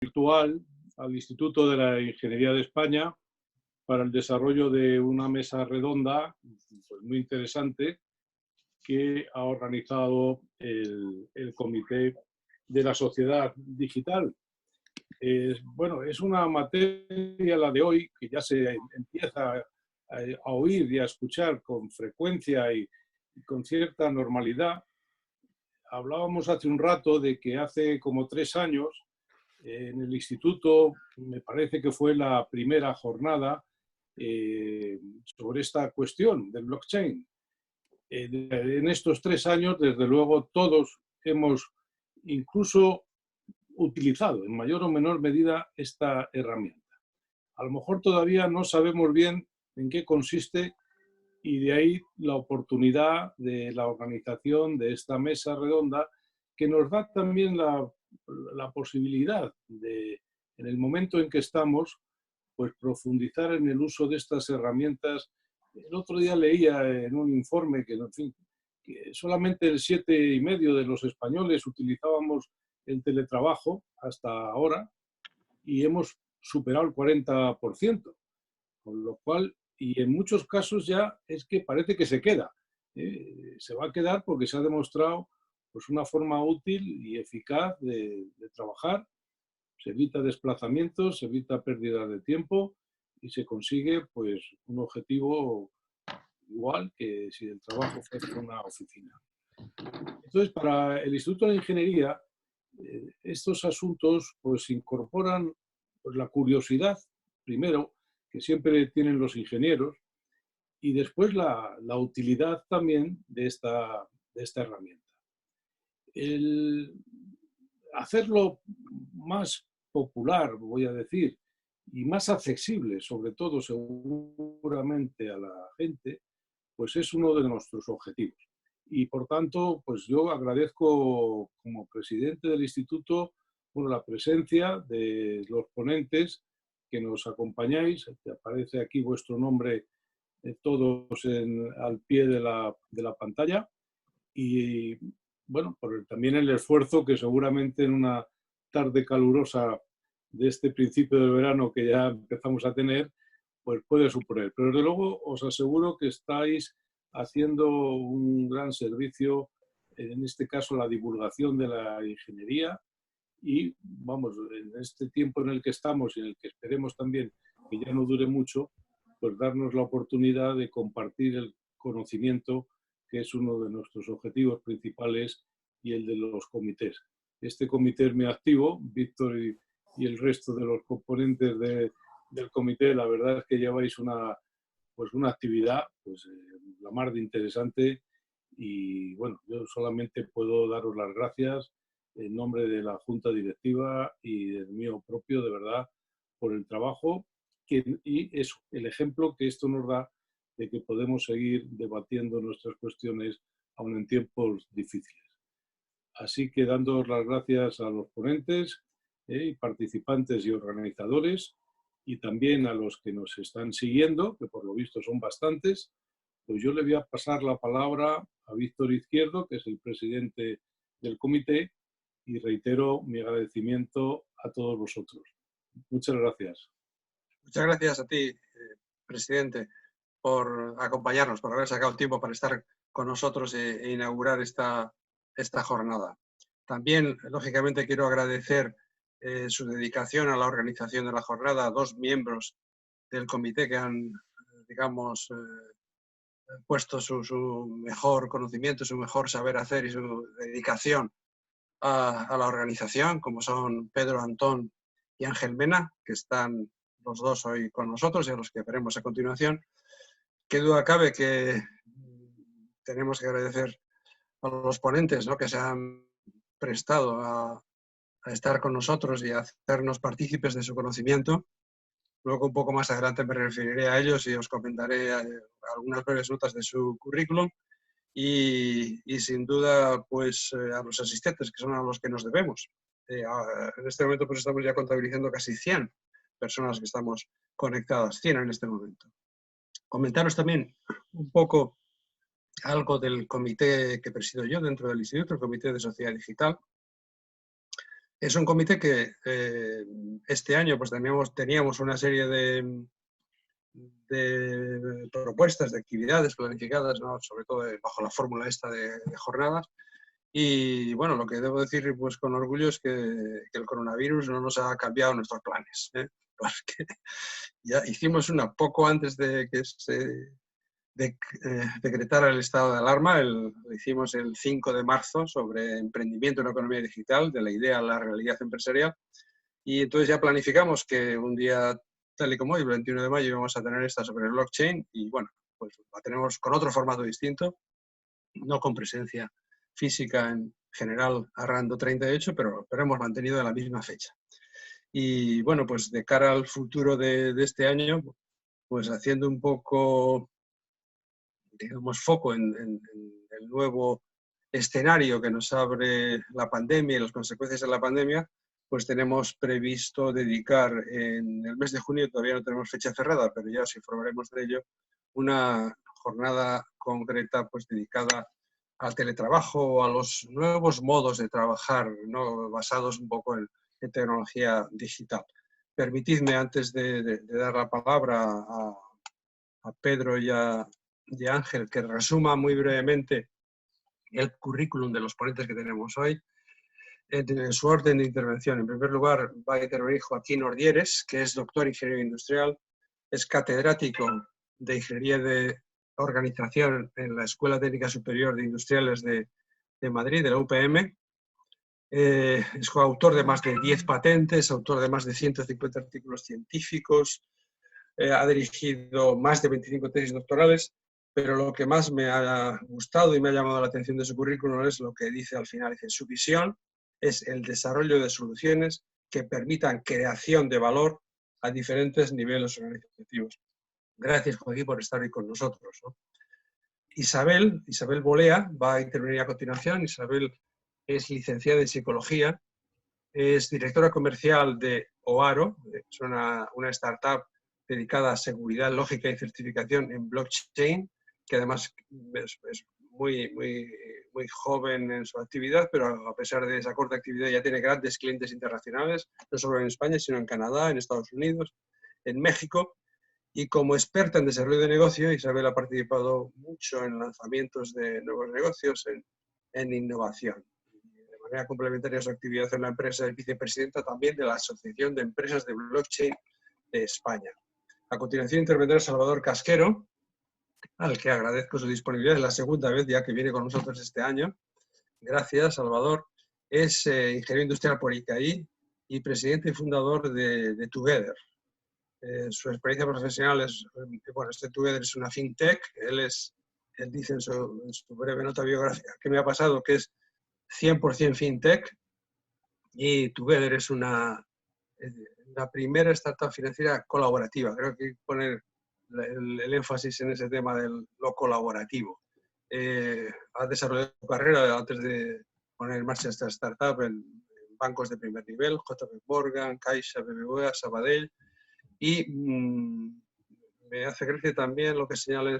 virtual al Instituto de la Ingeniería de España para el desarrollo de una mesa redonda pues, muy interesante que ha organizado el Comité de la Sociedad Digital. Bueno, es una materia la de hoy que ya se empieza a oír y a escuchar con frecuencia y con cierta normalidad. Hablábamos hace un rato de que hace como 3 años en el instituto, me parece que fue la primera jornada sobre esta cuestión del blockchain. En estos 3 años, desde luego, todos hemos incluso utilizado en mayor o menor medida esta herramienta. A lo mejor todavía no sabemos bien en qué consiste y de ahí la oportunidad de la organización de esta mesa redonda que nos da también la posibilidad de, en el momento en que estamos, pues profundizar en el uso de estas herramientas. El otro día leía en un informe que, en fin, que solamente el 7,5% de los españoles utilizábamos el teletrabajo hasta ahora y hemos superado el 40%, con lo cual, y en muchos casos ya es que parece que se queda. Se va a quedar porque se ha demostrado pues, una forma útil y eficaz de trabajar. Se evita desplazamientos, se evita pérdida de tiempo y se consigue pues, un objetivo igual que si el trabajo fuera en una oficina. Entonces, para el Instituto de Ingeniería, estos asuntos pues, incorporan pues, la curiosidad, primero, que siempre tienen los ingenieros, y después la utilidad también de esta herramienta. El hacerlo más popular, voy a decir, y más accesible, sobre todo seguramente a la gente, pues es uno de nuestros objetivos. Y por tanto, pues yo agradezco como presidente del instituto bueno, la presencia de los ponentes que nos acompañáis. Aparece aquí vuestro nombre todos al pie de la pantalla. Y bueno, también el esfuerzo que seguramente en una tarde calurosa de este principio del verano que ya empezamos a tener, pues puede suponer. Pero desde luego os aseguro que estáis haciendo un gran servicio, en este caso la divulgación de la ingeniería y vamos, en este tiempo en el que estamos y en el que esperemos también que ya no dure mucho, pues darnos la oportunidad de compartir el conocimiento que es uno de nuestros objetivos principales y el de los comités. Este comité es muy activo, Víctor y el resto de los componentes del comité, la verdad es que lleváis pues una actividad pues, la más de interesante y bueno, yo solamente puedo daros las gracias en nombre de la Junta Directiva y del mío propio, de verdad, por el trabajo y eso, el ejemplo que esto nos da de que podemos seguir debatiendo nuestras cuestiones aún en tiempos difíciles. Así que dando las gracias a los ponentes, participantes y organizadores, y también a los que nos están siguiendo, que por lo visto son bastantes, pues yo le voy a pasar la palabra a Víctor Izquierdo, que es el presidente del comité, y reitero mi agradecimiento a todos vosotros. Muchas gracias. Muchas gracias a ti, presidente, por acompañarnos, por haber sacado tiempo para estar con nosotros e inaugurar esta jornada. También, lógicamente, quiero agradecer su dedicación a la organización de la jornada a 2 miembros del comité que han, digamos, puesto su mejor conocimiento, su mejor saber hacer y su dedicación a la organización, como son Pedro Antón y Ángel Mena, que están los dos hoy con nosotros y a los que veremos a continuación. Qué duda cabe que tenemos que agradecer a los ponentes, ¿no?, que se han prestado a estar con nosotros y a hacernos partícipes de su conocimiento. Luego, un poco más adelante, me referiré a ellos y os comentaré algunas breves notas de su currículum. Y sin duda, pues a los asistentes, que son a los que nos debemos. En este momento pues estamos ya contabilizando casi 100 personas que estamos conectadas, 100 en este momento. Comentaros también un poco algo del comité que presido yo dentro del instituto, el Comité de Sociedad Digital. Es un comité que este año pues teníamos una serie de propuestas, de actividades planificadas, ¿no? Sobre todo bajo la fórmula esta de jornadas. Y bueno, lo que debo decir pues con orgullo es que el coronavirus no nos ha cambiado nuestros planes, ¿eh? Porque ya hicimos una poco antes de que se decretara el estado de alarma, lo hicimos el 5 de marzo sobre emprendimiento en economía digital, de la idea a la realidad empresarial. Y entonces ya planificamos que un día tal y como hoy, el 21 de mayo, íbamos a tener esta sobre el blockchain y bueno, pues la tenemos con otro formato distinto, no con presencia física en general a Rando 38, pero hemos mantenido la misma fecha. Y bueno, pues de cara al futuro de este año, pues haciendo un poco, digamos, foco en el nuevo escenario que nos abre la pandemia y las consecuencias de la pandemia, pues tenemos previsto dedicar en el mes de junio, todavía no tenemos fecha cerrada, pero ya os informaremos de ello, una jornada concreta pues dedicada al teletrabajo o a los nuevos modos de trabajar, ¿no? Basados un poco en tecnología digital. Permitidme, antes de dar la palabra a Pedro y a Ángel, que resuma muy brevemente el currículum de los ponentes que tenemos hoy, en su orden de intervención. En primer lugar, va a intervenir Joaquín Ordieres, que es doctor en Ingeniería Industrial, es catedrático de Ingeniería de Organización en la Escuela Técnica Superior de Industriales de Madrid, de la UPM. Es coautor de más de 10 patentes, autor de más de 150 artículos científicos, ha dirigido más de 25 tesis doctorales, pero lo que más me ha gustado y me ha llamado la atención de su currículum es lo que dice al final. Dice, su visión es el desarrollo de soluciones que permitan creación de valor a diferentes niveles organizativos. Gracias, Joaquín, por estar hoy con nosotros, ¿no? Isabel Bolea va a intervenir a continuación. Isabel es licenciada en Psicología, es directora comercial de Oaro, es una startup dedicada a seguridad lógica y certificación en blockchain, que además es muy joven en su actividad, pero a pesar de esa corta actividad ya tiene grandes clientes internacionales, no solo en España, sino en Canadá, en Estados Unidos, en México. Y como experta en desarrollo de negocio, Isabel ha participado mucho en lanzamientos de nuevos negocios, en innovación. De manera complementaria a su actividad en la empresa, es vicepresidenta también de la Asociación de Empresas de Blockchain de España. A continuación intervendrá Salvador Casquero, al que agradezco su disponibilidad. Es la segunda vez ya que viene con nosotros este año. Gracias, Salvador. Es ingeniero industrial por ICAI y presidente y fundador de Together. Su experiencia profesional es, bueno, Together es una fintech. Él dice en su breve nota biográfica que me ha pasado que es 100% fintech, y Together es la primera startup financiera colaborativa. Creo que hay que poner el énfasis en ese tema de lo colaborativo. Ha desarrollado su carrera antes de poner en marcha esta startup en bancos de primer nivel, JP Morgan, Caixa, BBVA, Sabadell, y me hace gracia también lo que señala me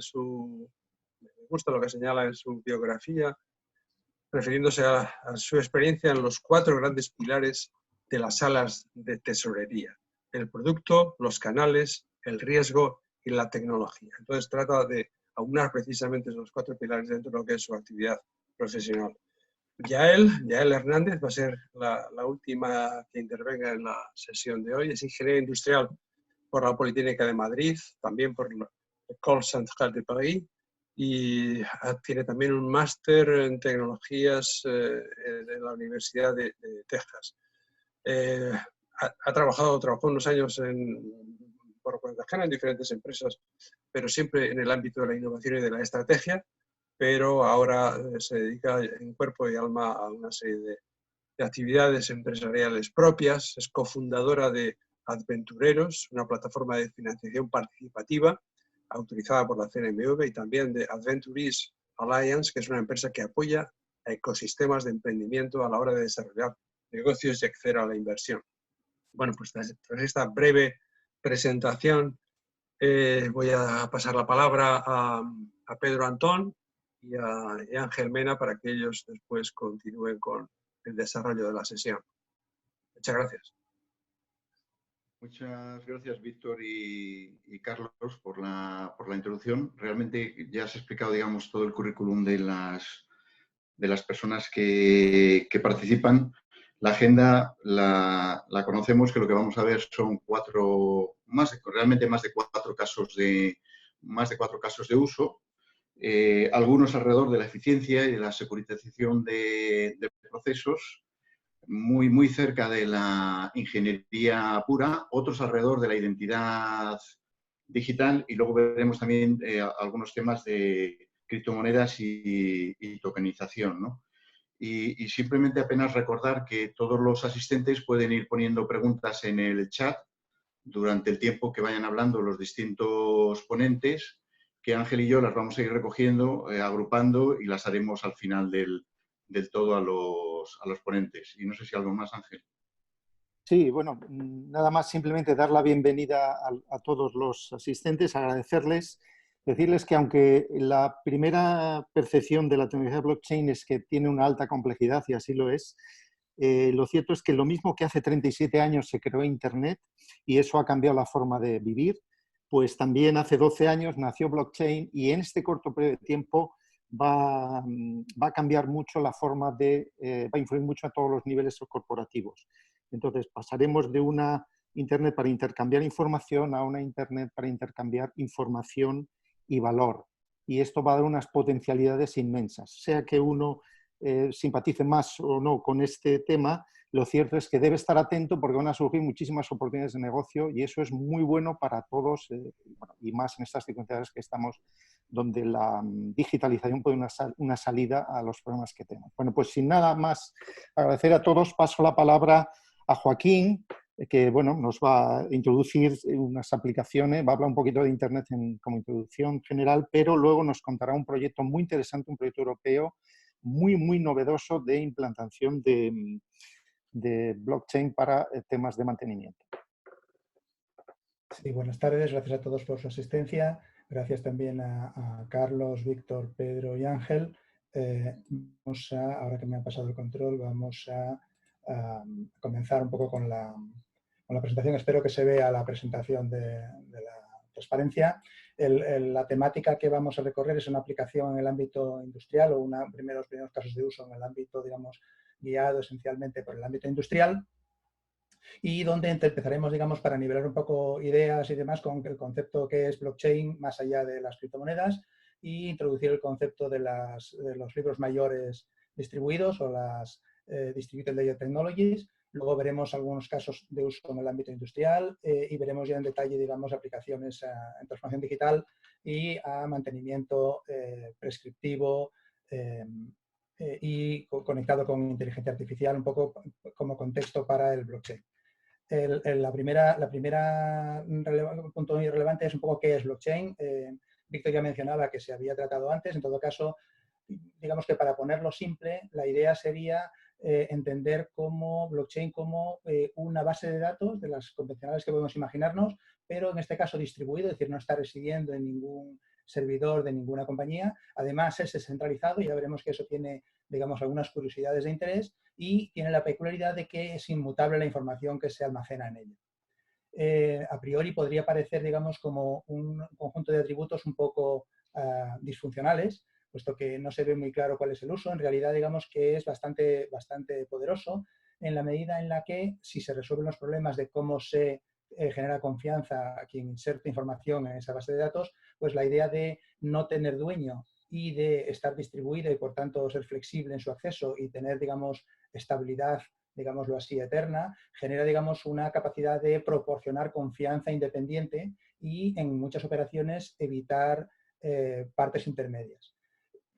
gusta lo que señala en su biografía, refiriéndose a su experiencia en los 4 grandes pilares de las salas de tesorería: el producto, los canales, el riesgo y la tecnología. Entonces trata de aunar precisamente esos 4 pilares dentro de lo que es su actividad profesional. Yael Hernández va a ser la última que intervenga en la sesión de hoy. Es ingeniera industrial por la Politécnica de Madrid, también por la École Centrale de París, y tiene también un máster en tecnologías de la Universidad de Texas. Trabajó unos años por cuenta ajena en diferentes empresas, pero siempre en el ámbito de la innovación y de la estrategia, pero ahora se dedica en cuerpo y alma a una serie de actividades empresariales propias. Es cofundadora de Adventureros, una plataforma de financiación participativa autorizada por la CNMV, y también de Adventurees Alliance, que es una empresa que apoya a ecosistemas de emprendimiento a la hora de desarrollar negocios y acceder a la inversión. Bueno, pues tras esta breve presentación voy a pasar la palabra a Pedro Antón y a Ángel Mena para que ellos después continúen con el desarrollo de la sesión. Muchas gracias. Muchas gracias, Víctor y Carlos, por la introducción. Realmente ya has explicado, digamos, todo el currículum de las personas que participan. La agenda la conocemos, que lo que vamos a ver son realmente más de cuatro casos de uso. Algunos alrededor de la eficiencia y de la securitización de procesos, muy cerca de la ingeniería pura, otros alrededor de la identidad digital, y luego veremos también algunos temas de criptomonedas y tokenización, ¿no? Y simplemente apenas recordar que todos los asistentes pueden ir poniendo preguntas en el chat durante el tiempo que vayan hablando los distintos ponentes, que Ángel y yo las vamos a ir recogiendo, agrupando, y las haremos al final del todo a los ponentes. Y no sé si algo más, Ángel. Sí, bueno, nada más simplemente dar la bienvenida a todos los asistentes, agradecerles, decirles que aunque la primera percepción de la tecnología blockchain es que tiene una alta complejidad, y así lo es, lo cierto es que lo mismo que hace 37 años se creó Internet y eso ha cambiado la forma de vivir, pues también hace 12 años nació blockchain, y en este corto periodo de tiempo va a cambiar mucho la forma va a influir mucho a todos los niveles corporativos. Entonces pasaremos de una Internet para intercambiar información a una Internet para intercambiar información y valor. Y esto va a dar unas potencialidades inmensas. Sea que uno simpatice más o no con este tema, lo cierto es que debe estar atento porque van a surgir muchísimas oportunidades de negocio, y eso es muy bueno para todos, y más en estas circunstancias que estamos, donde la digitalización puede dar una salida a los problemas que tenemos. Bueno, pues sin nada más, agradecer a todos. Paso la palabra a Joaquín, que bueno, nos va a introducir unas aplicaciones, va a hablar un poquito de Internet como introducción general, pero luego nos contará un proyecto muy interesante, un proyecto europeo muy novedoso de implantación de blockchain para temas de mantenimiento. Sí, buenas tardes, gracias a todos por su asistencia, gracias también a Carlos, Víctor, Pedro y Ángel. Ahora que me ha pasado el control, vamos a comenzar un poco con la presentación. Espero que se vea la presentación de la transparencia. La temática que vamos a recorrer es una aplicación en el ámbito industrial, o los primeros casos de uso en el ámbito, digamos, guiado esencialmente por el ámbito industrial, y donde empezaremos, digamos, para nivelar un poco ideas y demás con el concepto que es blockchain más allá de las criptomonedas, y introducir el concepto de los libros mayores distribuidos, o las Distributed Ledger Technologies. Luego veremos algunos casos de uso en el ámbito industrial, y veremos ya en detalle, digamos, aplicaciones en transformación digital y a mantenimiento prescriptivo y conectado con inteligencia artificial, un poco como contexto para el blockchain. La primera punto muy relevante es un poco qué es blockchain. Víctor ya mencionaba que se había tratado antes. En todo caso, digamos que para ponerlo simple, la idea sería entender blockchain como una base de datos de las convencionales que podemos imaginarnos, pero en este caso distribuido, es decir, no está residiendo en ningún servidor de ninguna compañía. Además es descentralizado, y ya veremos que eso tiene, digamos, algunas curiosidades de interés, y tiene la peculiaridad de que es inmutable la información que se almacena en ella. A priori podría parecer, digamos, como un conjunto de atributos un poco disfuncionales, puesto que no se ve muy claro cuál es el uso. En realidad, digamos que es bastante poderoso, en la medida en la que, si se resuelven los problemas de cómo se genera confianza a quien inserta información en esa base de datos, pues la idea de no tener dueño y de estar distribuido y, por tanto, ser flexible en su acceso y tener, digamos, estabilidad, digámoslo así, eterna, genera, digamos, una capacidad de proporcionar confianza independiente y, en muchas operaciones, evitar partes intermedias.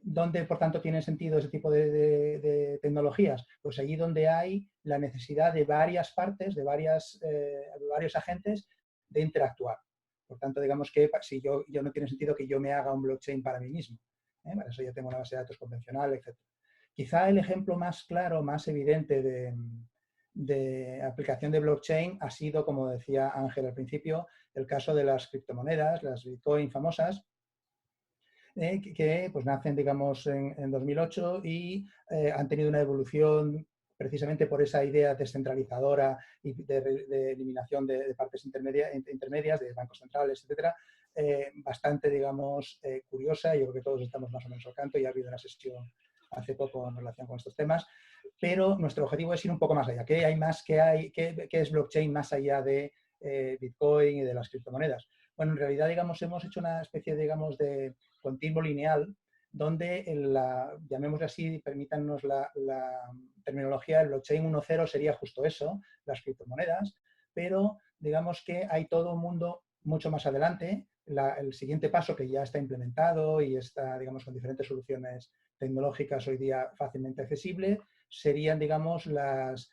¿Dónde, por tanto, tiene sentido ese tipo de tecnologías? Pues allí donde hay la necesidad de varias partes, de varios agentes, de interactuar. Por tanto, digamos que si yo no tiene sentido que yo me haga un blockchain para mí mismo. Para eso ya tengo una base de datos convencional, etc. Quizá el ejemplo más claro, más evidente de aplicación de blockchain ha sido, como decía Ángel al principio, el caso de las criptomonedas, las Bitcoin famosas, que pues nacen, digamos, en 2008 y han tenido una evolución precisamente por esa idea descentralizadora y de eliminación de partes intermedias, de bancos centrales, etcétera, bastante, digamos, curiosa. Yo creo que todos estamos más o menos al tanto y ha habido una sesión hace poco en relación con estos temas, pero nuestro objetivo es ir un poco más allá. ¿Qué hay más? ¿Qué es blockchain más allá de Bitcoin y de las criptomonedas? Bueno, en realidad, digamos, hemos hecho una especie, digamos, de continuo lineal donde, llamémosle así, permítanos la terminología, el blockchain 1.0 sería justo eso, las criptomonedas, pero digamos que hay todo un mundo mucho más adelante. El siguiente paso, que ya está implementado y está, digamos, con diferentes soluciones tecnológicas hoy día fácilmente accesible, serían, digamos, las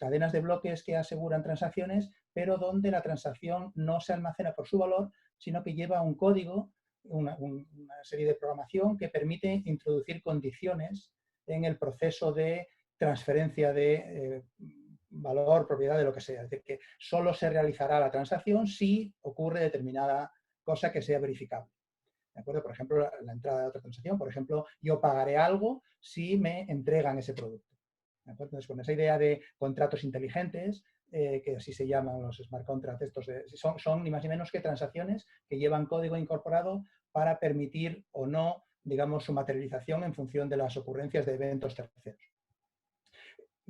cadenas de bloques que aseguran transacciones, pero donde la transacción no se almacena por su valor, sino que lleva un código, una serie de programación que permite introducir condiciones en el proceso de transferencia de valor, propiedad, de lo que sea. Es decir, que solo se realizará la transacción si ocurre determinada cosa que sea verificable. ¿De acuerdo? Por ejemplo, la entrada de otra transacción. Por ejemplo, yo pagaré algo si me entregan ese producto. ¿De acuerdo? Entonces, con esa idea de contratos inteligentes, que así se llaman los smart contracts, son ni más ni menos que transacciones que llevan código incorporado para permitir o no, digamos, su materialización en función de las ocurrencias de eventos terceros.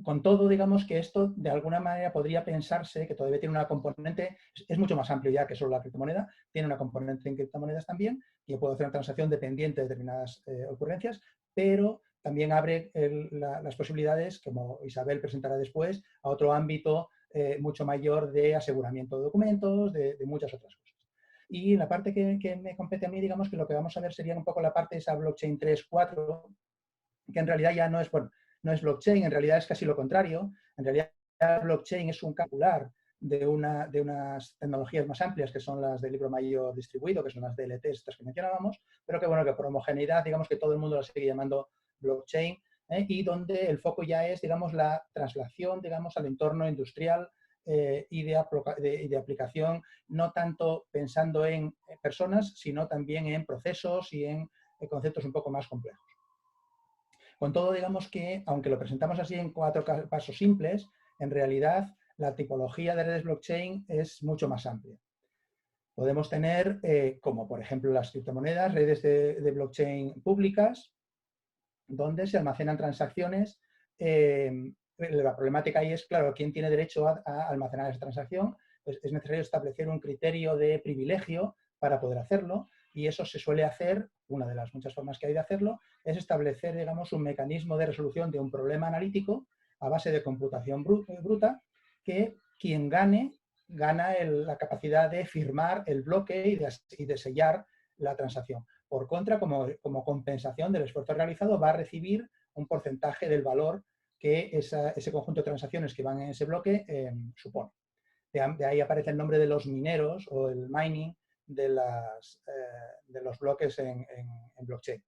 Con todo, digamos que esto de alguna manera podría pensarse que todavía tiene una componente, es mucho más amplio ya que solo la criptomoneda, tiene una componente en criptomonedas también, que yo puedo hacer una transacción dependiente de determinadas ocurrencias, pero también abre las posibilidades, como Isabel presentará después, a otro ámbito mucho mayor de aseguramiento de documentos, de muchas otras cosas. Y la parte que me compete a mí, digamos que lo que vamos a ver sería un poco la parte de esa blockchain 3.4, que en realidad ya no es, bueno, no es blockchain, en realidad es casi lo contrario. En realidad, blockchain es un calcular de unas tecnologías más amplias, que son las del libro mayor distribuido, que son las DLT, estas que mencionábamos, pero que, bueno, que por homogeneidad, digamos que todo el mundo la sigue llamando blockchain, y donde el foco ya es, digamos, la traslación, digamos, al entorno industrial y de aplicación, no tanto pensando en personas, sino también en procesos y en conceptos un poco más complejos. Con todo, digamos que, aunque lo presentamos así en 4 pasos simples, en realidad la tipología de redes blockchain es mucho más amplia. Podemos tener, como por ejemplo las criptomonedas, redes de blockchain públicas, donde se almacenan transacciones. La problemática ahí es, claro, ¿quién tiene derecho a almacenar esa transacción? Pues es necesario establecer un criterio de privilegio para poder hacerlo, y eso se suele hacer, una de las muchas formas que hay de hacerlo, es establecer, digamos, un mecanismo de resolución de un problema analítico a base de computación bruta, que quien gana la capacidad de firmar el bloque y de sellar la transacción. Por contra, como compensación del esfuerzo realizado, va a recibir un porcentaje del valor que ese conjunto de transacciones que van en ese bloque supone. De ahí aparece el nombre de los mineros o el mining de los bloques en blockchain.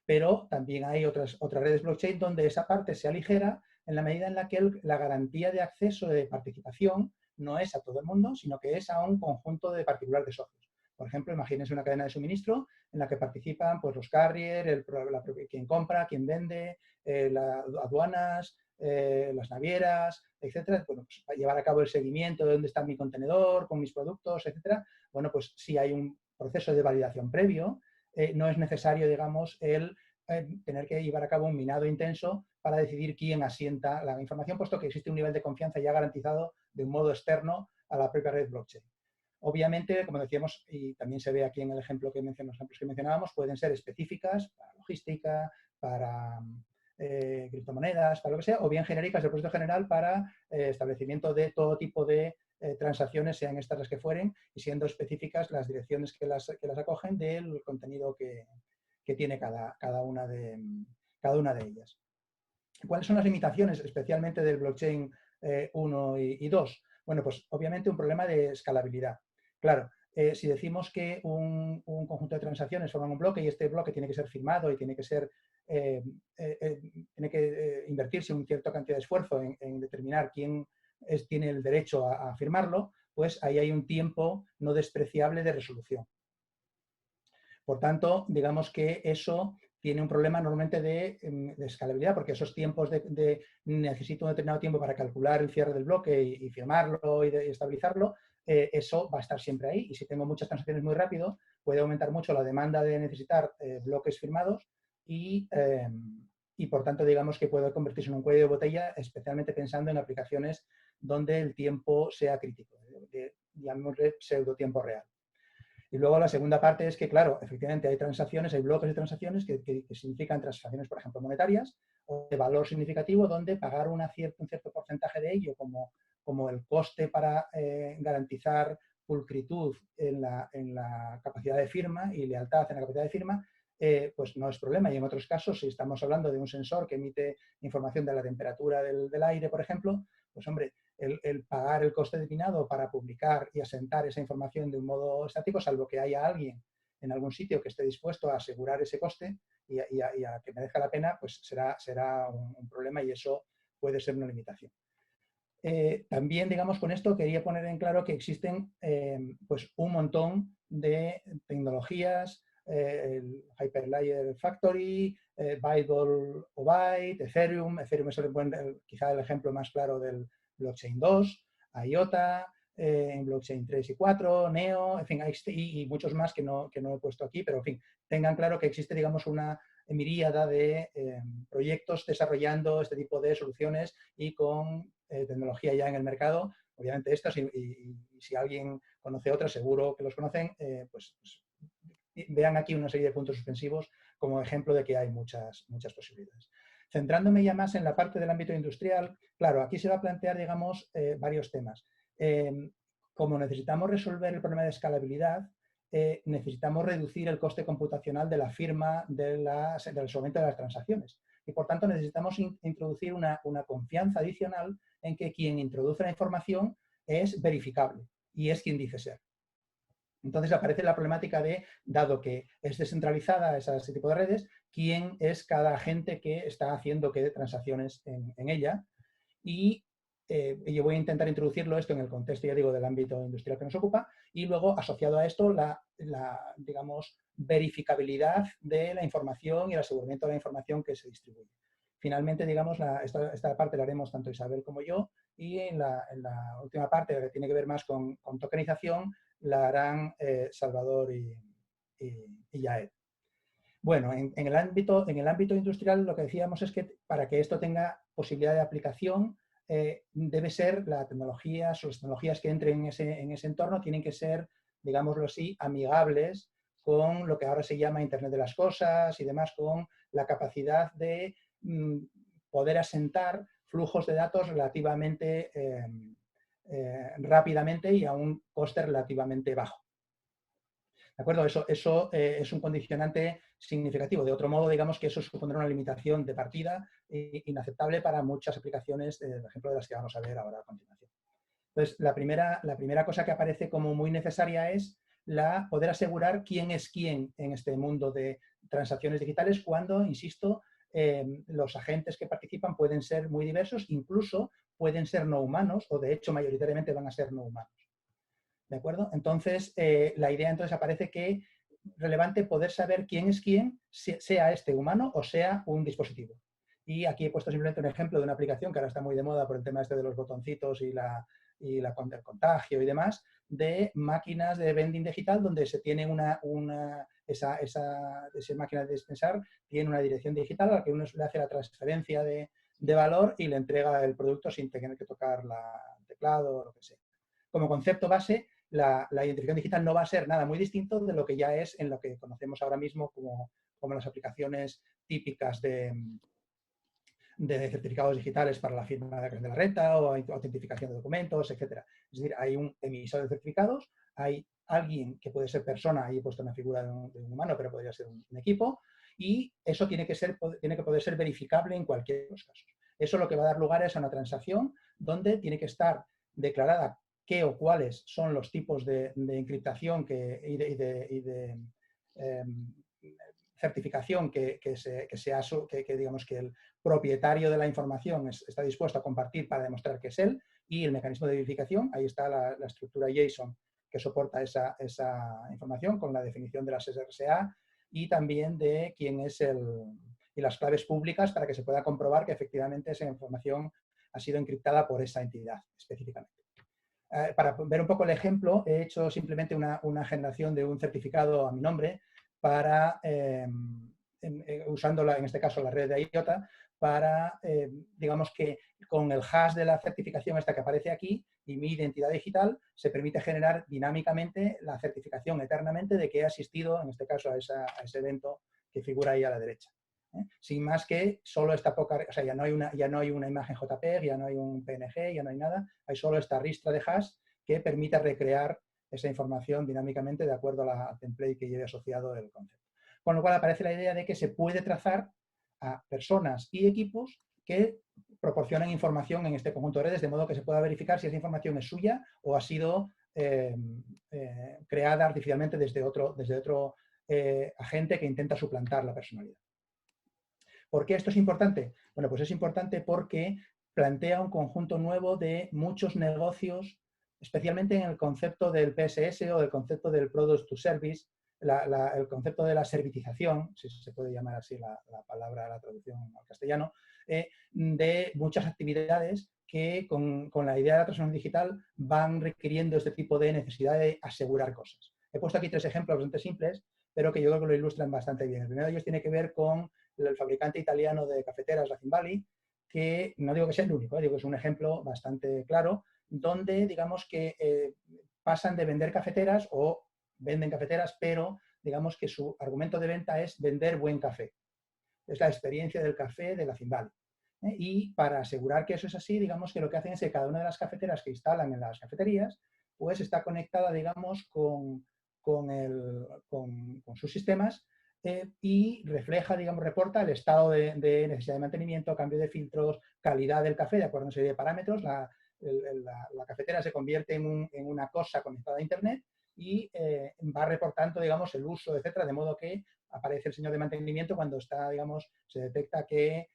Pero también hay otras redes blockchain donde esa parte se aligera en la medida en la que la garantía de acceso de participación no es a todo el mundo, sino que es a un conjunto de particulares de socios. Por ejemplo, imagínense una cadena de suministro en la que participan pues, los carriers, quien compra, quien vende, las aduanas, las navieras, etcétera. Bueno, pues, para llevar a cabo el seguimiento de dónde está mi contenedor, con mis productos, etcétera. Bueno, pues si hay un proceso de validación previo, no es necesario, digamos, tener que llevar a cabo un minado intenso para decidir quién asienta la información, puesto que existe un nivel de confianza ya garantizado de un modo externo a la propia red blockchain. Obviamente, como decíamos, y también se ve aquí en el ejemplo que mencionábamos, pueden ser específicas para logística, para criptomonedas, para lo que sea, o bien genéricas del propósito general para establecimiento de todo tipo de transacciones, sean estas las que fueren, y siendo específicas las direcciones que las acogen del contenido que tiene cada una de ellas. ¿Cuáles son las limitaciones, especialmente del blockchain 1 y 2? Bueno, pues obviamente un problema de escalabilidad. Claro, si decimos que un conjunto de transacciones forman un bloque y este bloque tiene que ser firmado y tiene que ser invertirse una cierta cantidad de esfuerzo en determinar quién tiene el derecho a firmarlo, pues ahí hay un tiempo no despreciable de resolución. Por tanto, digamos que eso tiene un problema normalmente de escalabilidad, porque esos tiempos necesito un determinado tiempo para calcular el cierre del bloque y firmarlo y estabilizarlo, eso va a estar siempre ahí. Y si tengo muchas transacciones muy rápido, puede aumentar mucho la demanda de necesitar bloques firmados y por tanto, digamos que puede convertirse en un cuello de botella, especialmente pensando en aplicaciones donde el tiempo sea crítico, llamémosle pseudo tiempo real. Y luego la segunda parte es que, claro, efectivamente hay transacciones, hay bloques de transacciones que significan transacciones, por ejemplo, monetarias o de valor significativo, donde pagar un cierto porcentaje de ello como el coste para garantizar pulcritud en la capacidad de firma y lealtad en la capacidad de firma, pues no es problema. Y en otros casos, si estamos hablando de un sensor que emite información de la temperatura del aire, por ejemplo, pues hombre, el pagar el coste determinado para publicar y asentar esa información de un modo estático, salvo que haya alguien en algún sitio que esté dispuesto a asegurar ese coste y a que merezca la pena, pues será un problema y eso puede ser una limitación. También, digamos, con esto quería poner en claro que existen pues un montón de tecnologías, el Hyperledger Factory, Byteball o Byte, Ethereum es quizá el ejemplo más claro del Blockchain 2, IOTA, en Blockchain 3 y 4, Neo, en fin, y muchos más que no he puesto aquí, pero en fin, tengan claro que existe, digamos, una miríada de proyectos desarrollando este tipo de soluciones y con tecnología ya en el mercado. Obviamente estas, y si alguien conoce otras, seguro que los conocen, pues vean aquí una serie de puntos suspensivos como ejemplo de que hay muchas posibilidades. Centrándome ya más en la parte del ámbito industrial, claro, aquí se va a plantear, digamos, varios temas. Como necesitamos resolver el problema de escalabilidad, necesitamos reducir el coste computacional de la firma del solvente de las transacciones. Y por tanto necesitamos introducir una confianza adicional en que quien introduce la información es verificable y es quien dice ser. Entonces aparece la problemática de, dado que es descentralizada ese tipo de redes, quién es cada agente que está haciendo qué transacciones en ella. Y yo voy a intentar introducirlo esto en el contexto, ya digo, del ámbito industrial que nos ocupa, y luego asociado a esto digamos, verificabilidad de la información y el aseguramiento de la información que se distribuye. Finalmente, digamos, esta parte la haremos tanto Isabel como yo, y en la última parte, que tiene que ver más con tokenización, la harán Salvador y Yael. Bueno, en el ámbito industrial lo que decíamos es que para que esto tenga posibilidad de aplicación, debe ser las tecnologías que entren en ese entorno tienen que ser, digámoslo así, amigables con lo que ahora se llama Internet de las Cosas y demás, con la capacidad de poder asentar flujos de datos relativamente rápidamente y a un coste relativamente bajo. ¿De acuerdo? Eso es un condicionante significativo. De otro modo, digamos que eso supondrá una limitación de partida inaceptable para muchas aplicaciones, por ejemplo, de las que vamos a ver ahora a continuación. Entonces, la primera cosa que aparece como muy necesaria es poder asegurar quién es quién en este mundo de transacciones digitales cuando, insisto, los agentes que participan pueden ser muy diversos, incluso pueden ser no humanos o, de hecho, mayoritariamente van a ser no humanos. ¿De acuerdo? Entonces, la idea entonces aparece que relevante poder saber quién es quién, sea este humano o sea un dispositivo. Y aquí he puesto simplemente un ejemplo de una aplicación que ahora está muy de moda por el tema este de los botoncitos y el contagio y demás, de máquinas de vending digital donde se tiene esa máquina de dispensar tiene una dirección digital a la que uno le hace la transferencia de valor y le entrega el producto sin tener que tocar el teclado o lo que sea. Como concepto base, la identificación digital no va a ser nada muy distinto de lo que ya es en lo que conocemos ahora mismo como las aplicaciones típicas de certificados digitales para la firma de la renta o autentificación de documentos, etc. Es decir, hay un emisor de certificados, hay alguien que puede ser persona, ahí he puesto una figura de un humano, pero podría ser un equipo, y eso tiene que poder ser verificable en cualquiera de los casos. Eso lo que va a dar lugar es a una transacción donde tiene que estar declarada qué o cuáles son los tipos de encriptación y de certificación que digamos que el propietario de la información está dispuesto a compartir para demostrar que es él, y el mecanismo de verificación, ahí está la estructura JSON que soporta esa información con la definición de las SRSA y también de quién es y las claves públicas para que se pueda comprobar que efectivamente esa información ha sido encriptada por esa entidad específicamente. Para ver un poco el ejemplo, he hecho simplemente una generación de un certificado a mi nombre para, usando en este caso la red de IOTA, para, digamos que con el hash de la certificación esta que aparece aquí y mi identidad digital, se permite generar dinámicamente la certificación eternamente de que he asistido, en este caso, a ese evento que figura ahí a la derecha. Sin más que solo esta poca, o sea, ya no hay una imagen JPEG, ya no hay un PNG, ya no hay nada, hay solo esta ristra de hash que permite recrear esa información dinámicamente de acuerdo a la template que lleve asociado el concepto. Con lo cual aparece la idea de que se puede trazar a personas y equipos que proporcionan información en este conjunto de redes, de modo que se pueda verificar si esa información es suya o ha sido creada artificialmente desde otro agente que intenta suplantar la personalidad. ¿Por qué esto es importante? Bueno, pues es importante porque plantea un conjunto nuevo de muchos negocios, especialmente en el concepto del PSS o del concepto del Product to Service, el concepto de la servitización, si se puede llamar así la palabra, la traducción al castellano, de muchas actividades que con la idea de la transformación digital van requiriendo este tipo de necesidad de asegurar cosas. He puesto aquí 3 ejemplos bastante simples, pero que yo creo que lo ilustran bastante bien. El primero de ellos tiene que ver con el fabricante italiano de cafeteras, la Zimbali, que no digo que sea el único, digo que es un ejemplo bastante claro, donde digamos que pasan de vender cafeteras o venden cafeteras, pero digamos que su argumento de venta es vender buen café. Es la experiencia del café de la Zimbali. Y para asegurar que eso es así, digamos que lo que hacen es que cada una de las cafeteras que instalan en las cafeterías, pues está conectada, digamos, con sus sistemas y refleja, digamos, reporta el estado de necesidad de mantenimiento, cambio de filtros, calidad del café, de acuerdo a una serie de parámetros. La cafetera se convierte en una cosa conectada a Internet y va reportando, digamos, el uso, etcétera, de modo que aparece el señor de mantenimiento cuando está, digamos, se detecta que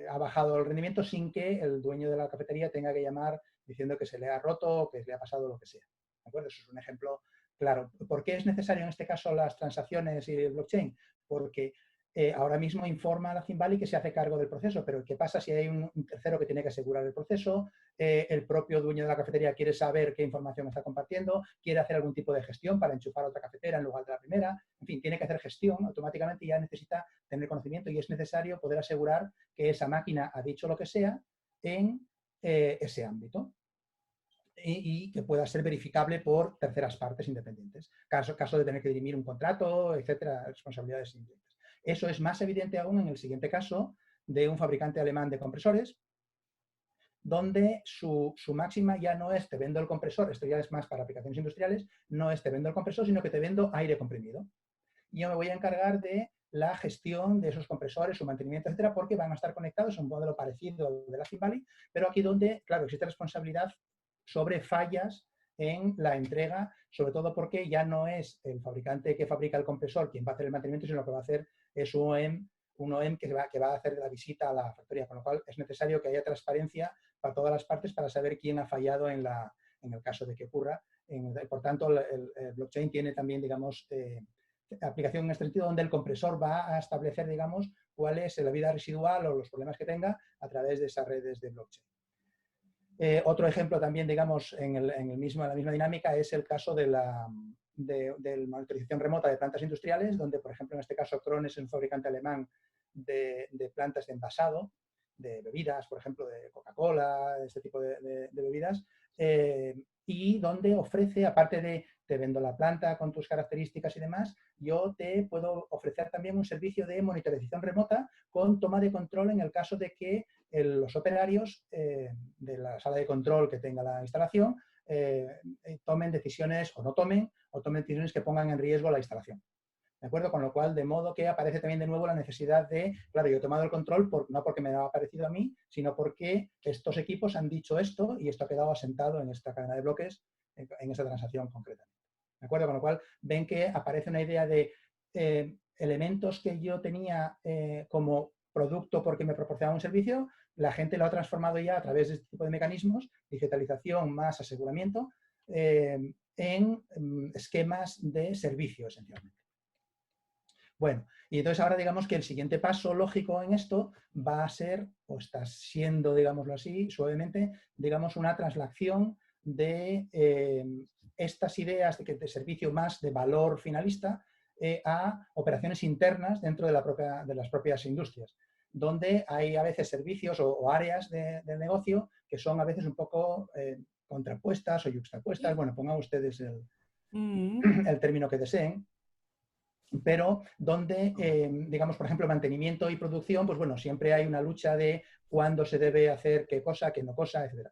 ha bajado el rendimiento sin que el dueño de la cafetería tenga que llamar diciendo que se le ha roto o que le ha pasado lo que sea. ¿De acuerdo? Eso es un ejemplo claro. ¿Por qué es necesario en este caso las transacciones y el blockchain? Porque ahora mismo informa a la Zimbali que se hace cargo del proceso, pero ¿qué pasa si hay un tercero que tiene que asegurar el proceso? El propio dueño de la cafetería quiere saber qué información está compartiendo, quiere hacer algún tipo de gestión para enchufar otra cafetera en lugar de la primera, en fin, tiene que hacer gestión automáticamente y ya necesita tener conocimiento y es necesario poder asegurar que esa máquina ha dicho lo que sea en ese ámbito. Y que pueda ser verificable por terceras partes independientes. Caso de tener que dirimir un contrato, etcétera, responsabilidades indirectas. Eso es más evidente aún en el siguiente caso de un fabricante alemán de compresores, donde su máxima ya no es te vendo el compresor, esto ya es más para aplicaciones industriales, no es te vendo el compresor, sino que te vendo aire comprimido. Y yo me voy a encargar de la gestión de esos compresores, su mantenimiento, etcétera, porque van a estar conectados a un modelo parecido al de la Zimbali, pero aquí donde, claro, existe responsabilidad sobre fallas en la entrega, sobre todo porque ya no es el fabricante que fabrica el compresor quien va a hacer el mantenimiento, sino lo que va a hacer es un OEM que va a hacer la visita a la factoría, con lo cual es necesario que haya transparencia para todas las partes para saber quién ha fallado en el caso de que ocurra. Por tanto, el blockchain tiene también, digamos, aplicación en este sentido, donde el compresor va a establecer, digamos, cuál es la vida residual o los problemas que tenga a través de esas redes de blockchain. Otro ejemplo también, digamos, en la misma dinámica es el caso de la monitorización remota de plantas industriales, donde, por ejemplo, en este caso, Krones es un fabricante alemán de plantas de envasado, de bebidas, por ejemplo, de Coca-Cola, este tipo de bebidas, y donde ofrece, aparte de te vendo la planta con tus características y demás, yo te puedo ofrecer también un servicio de monitorización remota con toma de control en el caso de que los operarios de la sala de control que tenga la instalación tomen decisiones o no tomen, o tomen decisiones que pongan en riesgo la instalación. ¿De acuerdo? Con lo cual, de modo que aparece también de nuevo la necesidad de, claro, yo he tomado el control no porque me ha parecido a mí, sino porque estos equipos han dicho esto y esto ha quedado asentado en esta cadena de bloques, en esta transacción concretamente. ¿De acuerdo? Con lo cual, ven que aparece una idea de elementos que yo tenía como producto porque me proporcionaba un servicio, la gente lo ha transformado ya a través de este tipo de mecanismos, digitalización más aseguramiento, en esquemas de servicio, esencialmente. Bueno, y entonces ahora digamos que el siguiente paso lógico en esto va a ser, o está siendo, digámoslo así, suavemente, digamos una traslación de estas ideas de servicio más de valor finalista a operaciones internas dentro de las propias industrias, donde hay a veces servicios o áreas del negocio que son a veces un poco contrapuestas o yuxtapuestas. Bueno, pongan ustedes el término que deseen, pero donde, digamos, por ejemplo, mantenimiento y producción, pues bueno, siempre hay una lucha de cuándo se debe hacer qué cosa, qué no cosa, etc.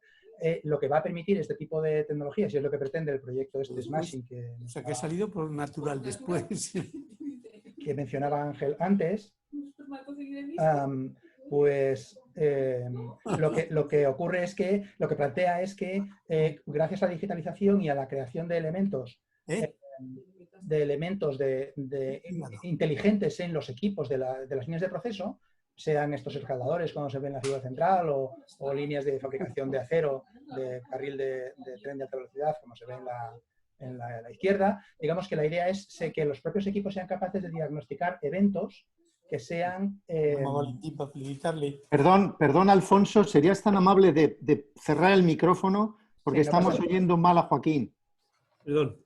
Lo que va a permitir este tipo de tecnologías, y es lo que pretende el proyecto Smashing, o sea, que ha salido por natural después. Que mencionaba Ángel antes, pues lo que ocurre es que, lo que plantea es que gracias a la digitalización y a la creación de elementos inteligentes en los equipos de las líneas de proceso, sean estos escaladores como se ve en la ciudad central o líneas de fabricación de acero de carril de tren de alta velocidad como se ve en la izquierda, digamos que la idea es que los propios equipos sean capaces de diagnosticar eventos que sean... Perdón, Alfonso, ¿serías tan amable de cerrar el micrófono? Porque sí, no estamos oyendo mal a Joaquín. Perdón.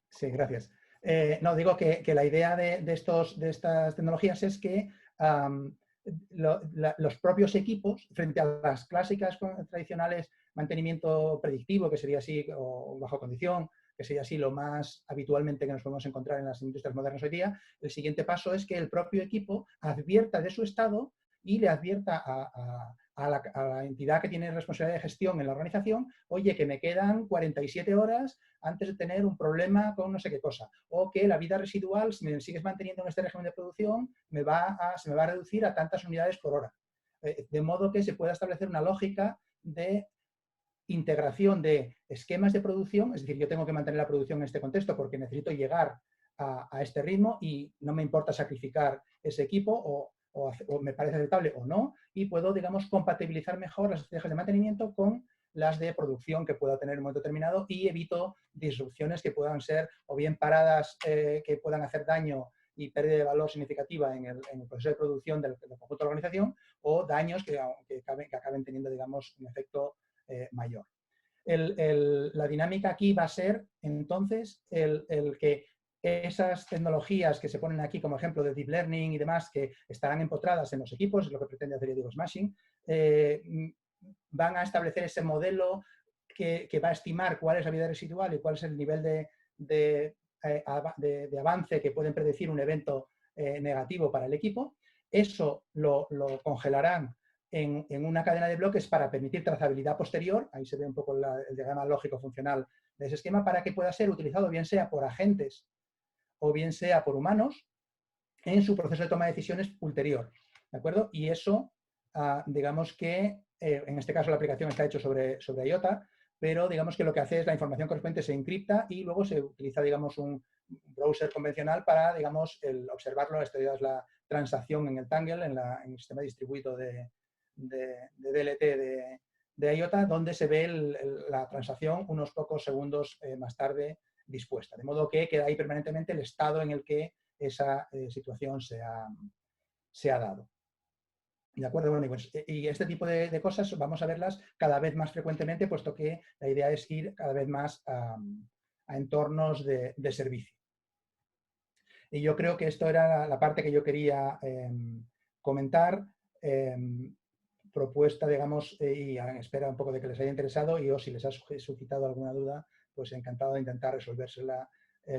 Sí, gracias. No, digo que la idea de estas tecnologías es que los propios equipos, frente a las clásicas tradicionales mantenimiento predictivo, que sería así, o bajo condición, que sería así lo más habitualmente que nos podemos encontrar en las industrias modernas hoy día, el siguiente paso es que el propio equipo advierta de su estado y le advierta a la entidad que tiene responsabilidad de gestión en la organización, oye, que me quedan 47 horas antes de tener un problema con no sé qué cosa, o que la vida residual, si me sigues manteniendo en este régimen de producción, se me va a reducir a tantas unidades por hora. De modo que se pueda establecer una lógica de integración de esquemas de producción, es decir, yo tengo que mantener la producción en este contexto porque necesito llegar a este ritmo y no me importa sacrificar ese equipo o me parece aceptable o no, y puedo, digamos, compatibilizar mejor las estrategias de mantenimiento con las de producción que pueda tener en un momento determinado y evito disrupciones que puedan ser o bien paradas que puedan hacer daño y pérdida de valor significativa en el proceso de producción del conjunto de la organización o daños que acaben teniendo, digamos, un efecto mayor. La dinámica aquí va a ser, entonces, el que esas tecnologías que se ponen aquí como ejemplo de Deep Learning y demás, que estarán empotradas en los equipos, es lo que pretende hacer, digo, Smashing, van a establecer ese modelo que va a estimar cuál es la vida residual y cuál es el nivel de avance que pueden predecir un evento negativo para el equipo. Eso lo congelarán en una cadena de bloques para permitir trazabilidad posterior, ahí se ve un poco el diagrama lógico funcional de ese esquema, para que pueda ser utilizado bien sea por agentes o bien sea por humanos en su proceso de toma de decisiones ulterior, ¿de acuerdo? Y eso, digamos que, en este caso la aplicación está hecha sobre IOTA, pero digamos que lo que hace es la información correspondiente se encripta y luego se utiliza, digamos, un browser convencional para, digamos, observarlo. Esto ya es la transacción en el Tangle, en el sistema distribuido de DLT de IOTA, donde se ve la transacción unos pocos segundos más tarde dispuesta. De modo que queda ahí permanentemente el estado en el que esa situación se ha dado. ¿De acuerdo? Bueno, y este tipo de cosas vamos a verlas cada vez más frecuentemente, puesto que la idea es ir cada vez más a entornos de servicio. Y yo creo que esto era la parte que yo quería comentar. Propuesta, digamos, y espera un poco de que les haya interesado y o si les ha suscitado alguna duda, pues encantado de intentar resolvérsela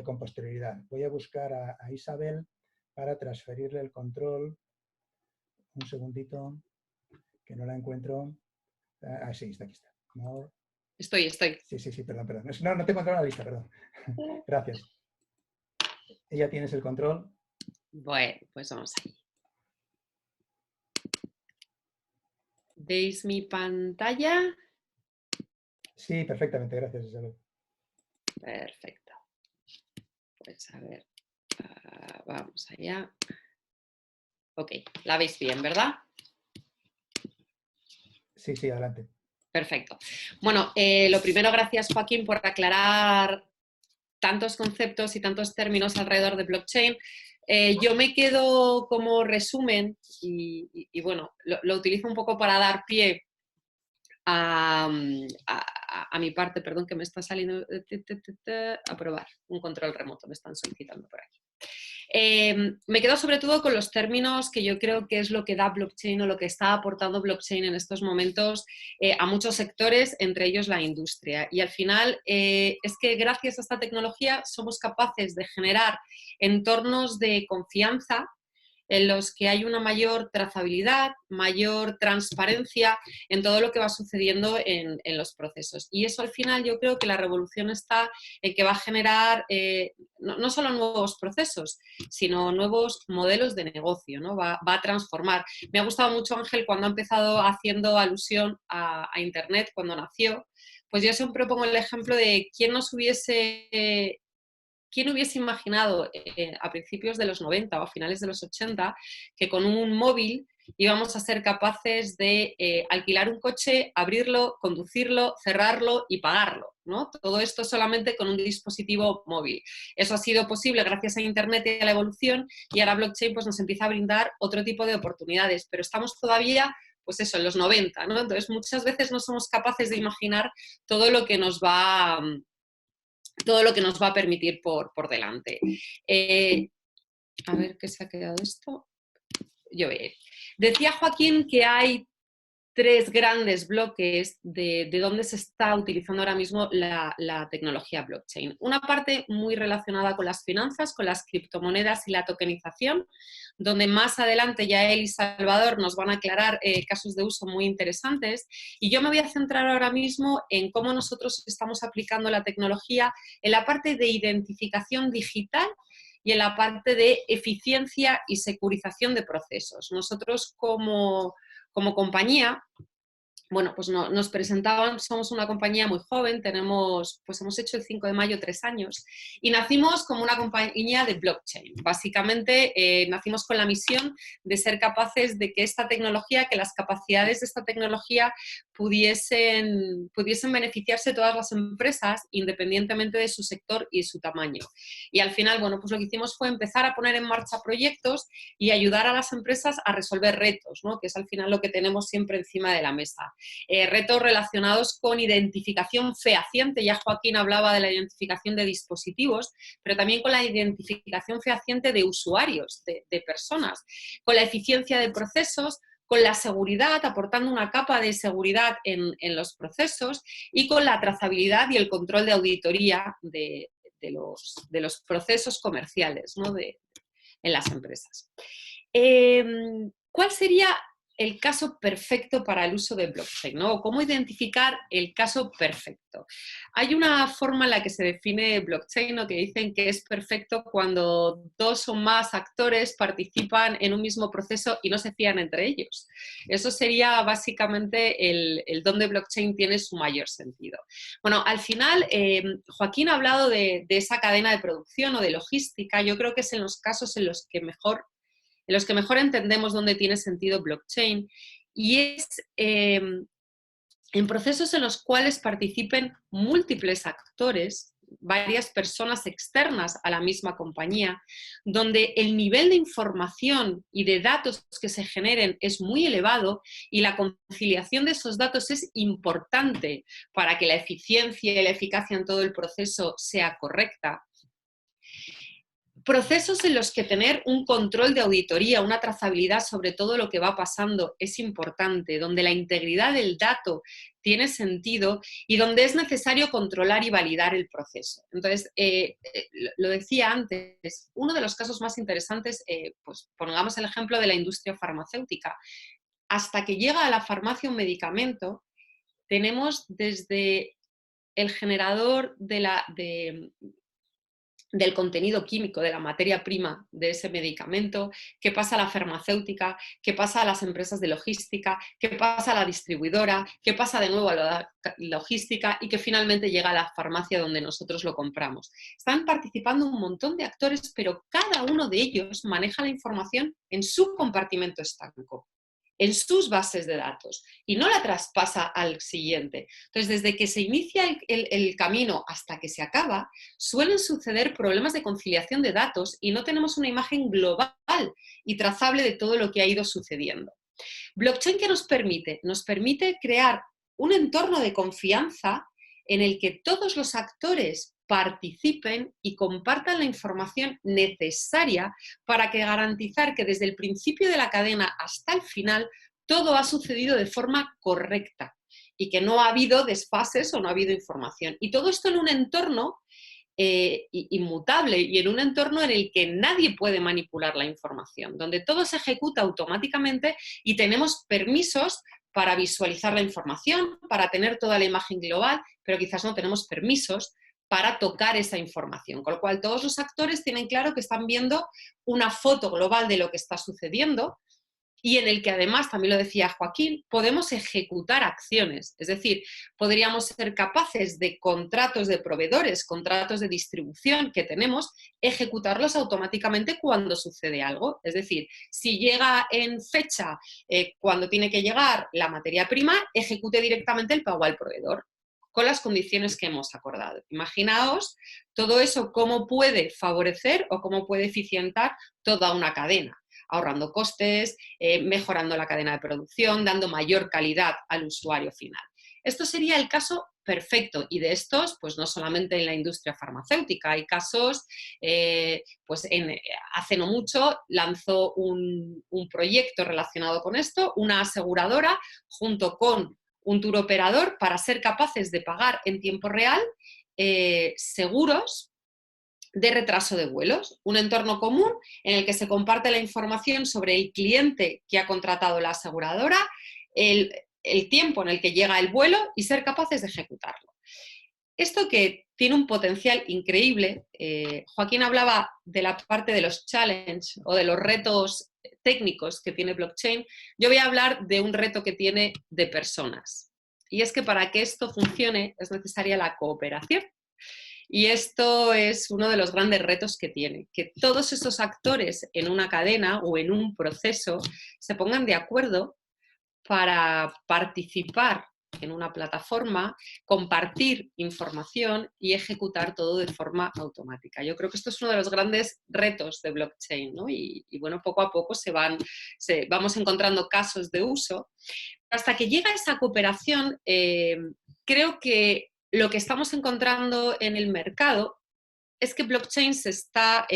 con posterioridad. Voy a buscar a Isabel para transferirle el control. Un segundito, que no la encuentro. Sí, está aquí. Está. No. Estoy. Sí, perdón. No te encontré en la lista, perdón. Gracias. Ella tienes el control. Bueno, pues vamos ahí. ¿Veis mi pantalla? Sí, perfectamente, gracias, Isabel. Perfecto. Pues a ver, vamos allá. Ok, la veis bien, ¿verdad? Sí, adelante. Perfecto. Bueno, lo primero, gracias, Joaquín, por aclarar tantos conceptos y tantos términos alrededor de blockchain. Yo me quedo como resumen y bueno, lo utilizo un poco para dar pie a mi parte, perdón, que me está saliendo, aprobar un control remoto, me están solicitando por aquí. Me quedo sobre todo con los términos que yo creo que es lo que da blockchain o lo que está aportando blockchain en estos momentos a muchos sectores, entre ellos la industria. Y al final es que gracias a esta tecnología somos capaces de generar entornos de confianza en los que hay una mayor trazabilidad, mayor transparencia en todo lo que va sucediendo en los procesos. Y eso al final yo creo que la revolución está en que va a generar no solo nuevos procesos, sino nuevos modelos de negocio, ¿no? Va a transformar. Me ha gustado mucho, Ángel, cuando ha empezado haciendo alusión a Internet, cuando nació, pues yo siempre pongo el ejemplo de ¿quién hubiese imaginado a principios de los 90 o a finales de los 80 que con un móvil íbamos a ser capaces de alquilar un coche, abrirlo, conducirlo, cerrarlo y pagarlo, ¿no? Todo esto solamente con un dispositivo móvil. Eso ha sido posible gracias a Internet y a la evolución, y ahora blockchain pues, nos empieza a brindar otro tipo de oportunidades, pero estamos todavía pues eso, en los 90, ¿no? Entonces muchas veces no somos capaces de imaginar todo lo que nos va a permitir por delante. A ver qué se ha quedado esto. Decía Joaquín que hay 3 grandes bloques de dónde se está utilizando ahora mismo la tecnología blockchain. Una parte muy relacionada con las finanzas, con las criptomonedas y la tokenización, donde más adelante ya él y Salvador nos van a aclarar casos de uso muy interesantes. Y yo me voy a centrar ahora mismo en cómo nosotros estamos aplicando la tecnología en la parte de identificación digital y en la parte de eficiencia y securización de procesos. Nosotros como compañía, bueno, pues nos presentaban, somos una compañía muy joven, hemos hecho el 5 de mayo 3 años y nacimos como una compañía de blockchain. Básicamente nacimos con la misión de ser capaces de que esta tecnología, que las capacidades de esta tecnología pudiesen beneficiarse todas las empresas independientemente de su sector y su tamaño. Y al final, bueno, pues lo que hicimos fue empezar a poner en marcha proyectos y ayudar a las empresas a resolver retos, ¿no? Que es al final lo que tenemos siempre encima de la mesa. Retos relacionados con identificación fehaciente, ya Joaquín hablaba de la identificación de dispositivos, pero también con la identificación fehaciente de usuarios, de personas, con la eficiencia de procesos, con la seguridad, aportando una capa de seguridad en los procesos y con la trazabilidad y el control de auditoría de los procesos comerciales, ¿no? En las empresas. ¿Cuál sería el caso perfecto para el uso de blockchain, ¿no? ¿Cómo identificar el caso perfecto? Hay una forma en la que se define blockchain, ¿no? Que dicen que es perfecto cuando 2 o más actores participan en un mismo proceso y no se fían entre ellos. Eso sería básicamente el donde blockchain tiene su mayor sentido. Bueno, al final, Joaquín ha hablado de esa cadena de producción o de logística. Yo creo que es en los casos en los que mejor entendemos dónde tiene sentido blockchain, y es en procesos en los cuales participen múltiples actores, varias personas externas a la misma compañía, donde el nivel de información y de datos que se generen es muy elevado y la conciliación de esos datos es importante para que la eficiencia y la eficacia en todo el proceso sea correcta. Procesos en los que tener un control de auditoría, una trazabilidad sobre todo lo que va pasando es importante, donde la integridad del dato tiene sentido y donde es necesario controlar y validar el proceso. Entonces, lo decía antes, uno de los casos más interesantes, pues pongamos el ejemplo de la industria farmacéutica. Hasta que llega a la farmacia un medicamento, tenemos desde el generador del contenido químico, de la materia prima de ese medicamento, qué pasa a la farmacéutica, qué pasa a las empresas de logística, qué pasa a la distribuidora, qué pasa de nuevo a la logística y que finalmente llega a la farmacia donde nosotros lo compramos. Están participando un montón de actores, pero cada uno de ellos maneja la información en su compartimento estanco. en sus bases de datos y no la traspasa al siguiente. Entonces, desde que se inicia el camino hasta que se acaba, suelen suceder problemas de conciliación de datos y no tenemos una imagen global y trazable de todo lo que ha ido sucediendo. Blockchain, ¿qué nos permite? Nos permite crear un entorno de confianza en el que todos los actores participen y compartan la información necesaria para garantizar que desde el principio de la cadena hasta el final todo ha sucedido de forma correcta y que no ha habido desfases o no ha habido información. Y todo esto en un entorno inmutable y en un entorno en el que nadie puede manipular la información, donde todo se ejecuta automáticamente y tenemos permisos para visualizar la información, para tener toda la imagen global, pero quizás no tenemos permisos para tocar esa información, con lo cual todos los actores tienen claro que están viendo una foto global de lo que está sucediendo y en el que además, también lo decía Joaquín, podemos ejecutar acciones, es decir, podríamos ser capaces de contratos de proveedores, contratos de distribución que tenemos, ejecutarlos automáticamente cuando sucede algo, es decir, si llega en fecha cuando tiene que llegar la materia prima, ejecute directamente el pago al proveedor con las condiciones que hemos acordado. Imaginaos todo eso cómo puede favorecer o cómo puede eficientar toda una cadena, ahorrando costes, mejorando la cadena de producción, dando mayor calidad al usuario final. Esto sería el caso perfecto y de estos, pues no solamente en la industria farmacéutica, hay casos, pues hace no mucho lanzó un proyecto relacionado con esto, una aseguradora junto con un tour operador para ser capaces de pagar en tiempo real seguros de retraso de vuelos, un entorno común en el que se comparte la información sobre el cliente que ha contratado la aseguradora, el tiempo en el que llega el vuelo y ser capaces de ejecutarlo. Esto que tiene un potencial increíble, Joaquín hablaba de la parte de los challenges o de los retos técnicos que tiene blockchain, yo voy a hablar de un reto que tiene de personas. Y es que para que esto funcione es necesaria la cooperación. Y esto es uno de los grandes retos que tiene, que todos esos actores en una cadena o en un proceso se pongan de acuerdo para participar en una plataforma, compartir información y ejecutar todo de forma automática. Yo creo que esto es uno de los grandes retos de blockchain, ¿no? Y bueno, poco a poco vamos encontrando casos de uso. Hasta que llega esa cooperación, creo que lo que estamos encontrando en el mercado es que blockchain se está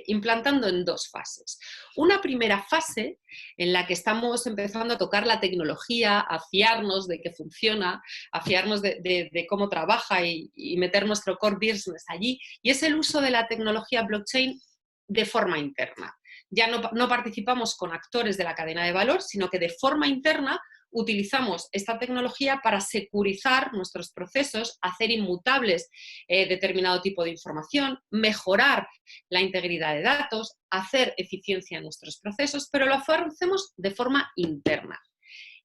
implantando en dos fases. Una primera fase en la que estamos empezando a tocar la tecnología, a fiarnos de que funciona, a fiarnos de cómo trabaja y meter nuestro core business allí, y es el uso de la tecnología blockchain de forma interna. Ya no participamos con actores de la cadena de valor, sino que de forma interna utilizamos esta tecnología para securizar nuestros procesos, hacer inmutables determinado tipo de información, mejorar la integridad de datos, hacer eficiencia en nuestros procesos, pero lo hacemos de forma interna.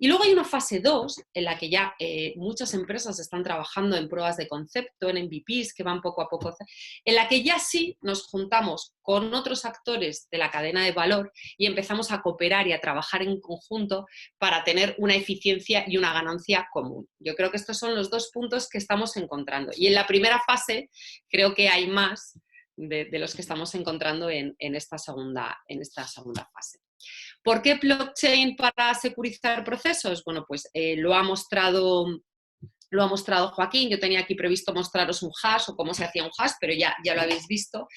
Y luego hay una fase 2 en la que ya muchas empresas están trabajando en pruebas de concepto, en MVPs que van poco a poco, en la que ya sí nos juntamos con otros actores de la cadena de valor y empezamos a cooperar y a trabajar en conjunto para tener una eficiencia y una ganancia común. Yo creo que estos son los dos puntos que estamos encontrando. Y en la primera fase creo que hay más de los que estamos encontrando en esta segunda fase. ¿Por qué blockchain para securizar procesos? Bueno, pues lo ha mostrado Joaquín. Yo tenía aquí previsto mostraros un hash o cómo se hacía un hash, pero ya lo habéis visto.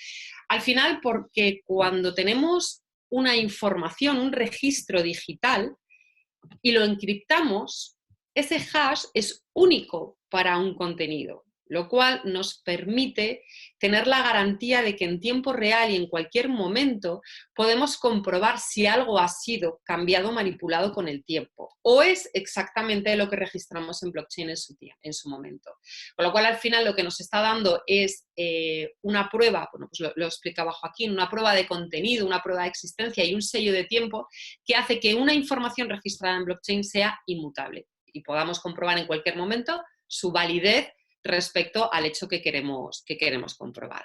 Al final, porque cuando tenemos una información, un registro digital y lo encriptamos, ese hash es único para un contenido, lo cual nos permite tener la garantía de que en tiempo real y en cualquier momento podemos comprobar si algo ha sido cambiado o manipulado con el tiempo, o es exactamente lo que registramos en blockchain en su momento. Con lo cual, al final, lo que nos está dando es una prueba, bueno, pues lo explicaba Joaquín, una prueba de contenido, una prueba de existencia y un sello de tiempo que hace que una información registrada en blockchain sea inmutable y podamos comprobar en cualquier momento su validez respecto al hecho que queremos comprobar.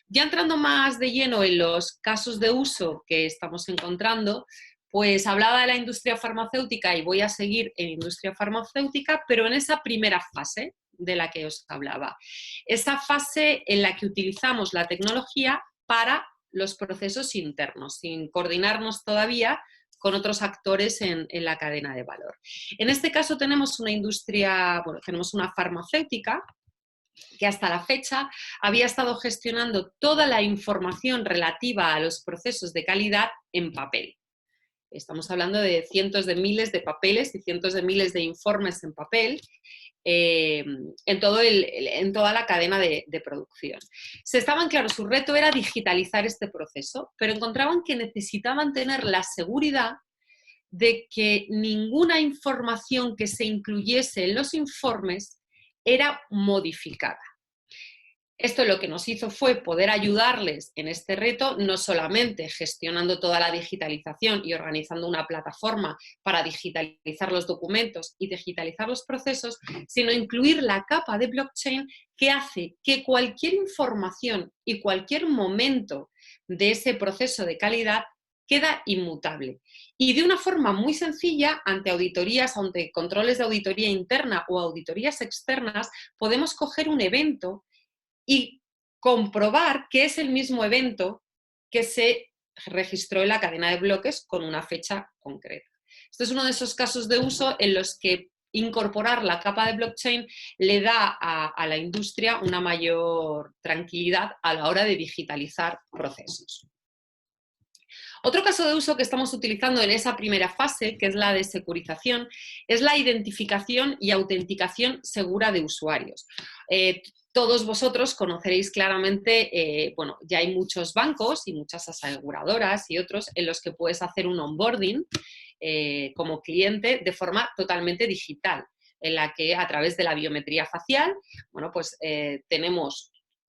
Ya entrando más de lleno en los casos de uso que estamos encontrando, Pues hablaba de la industria farmacéutica y voy a seguir en industria farmacéutica, pero en esa primera fase de la que os hablaba. Esa fase en la que utilizamos la tecnología para los procesos internos, sin coordinarnos todavía con otros actores en la cadena de valor. En este caso tenemos una industria, bueno, tenemos una farmacéutica que hasta la fecha había estado gestionando toda la información relativa a los procesos de calidad en papel. Estamos hablando de cientos de miles de papeles y cientos de miles de informes en papel en toda la cadena de producción. Claro, su reto era digitalizar este proceso, pero encontraban que necesitaban tener la seguridad de que ninguna información que se incluyese en los informes era modificada. Esto lo que nos hizo fue poder ayudarles en este reto, no solamente gestionando toda la digitalización y organizando una plataforma para digitalizar los documentos y digitalizar los procesos, sino incluir la capa de blockchain que hace que cualquier información y cualquier momento de ese proceso de calidad queda inmutable. Y de una forma muy sencilla, ante auditorías, ante controles de auditoría interna o auditorías externas, podemos coger un evento y comprobar que es el mismo evento que se registró en la cadena de bloques con una fecha concreta. Este es uno de esos casos de uso en los que incorporar la capa de blockchain le da a la industria una mayor tranquilidad a la hora de digitalizar procesos. Otro caso de uso que estamos utilizando en esa primera fase, que es la de securización, es la identificación y autenticación segura de usuarios. Todos vosotros conoceréis claramente, bueno, ya hay muchos bancos y muchas aseguradoras y otros en los que puedes hacer un onboarding como cliente de forma totalmente digital, en la que a través de la biometría facial, bueno, pues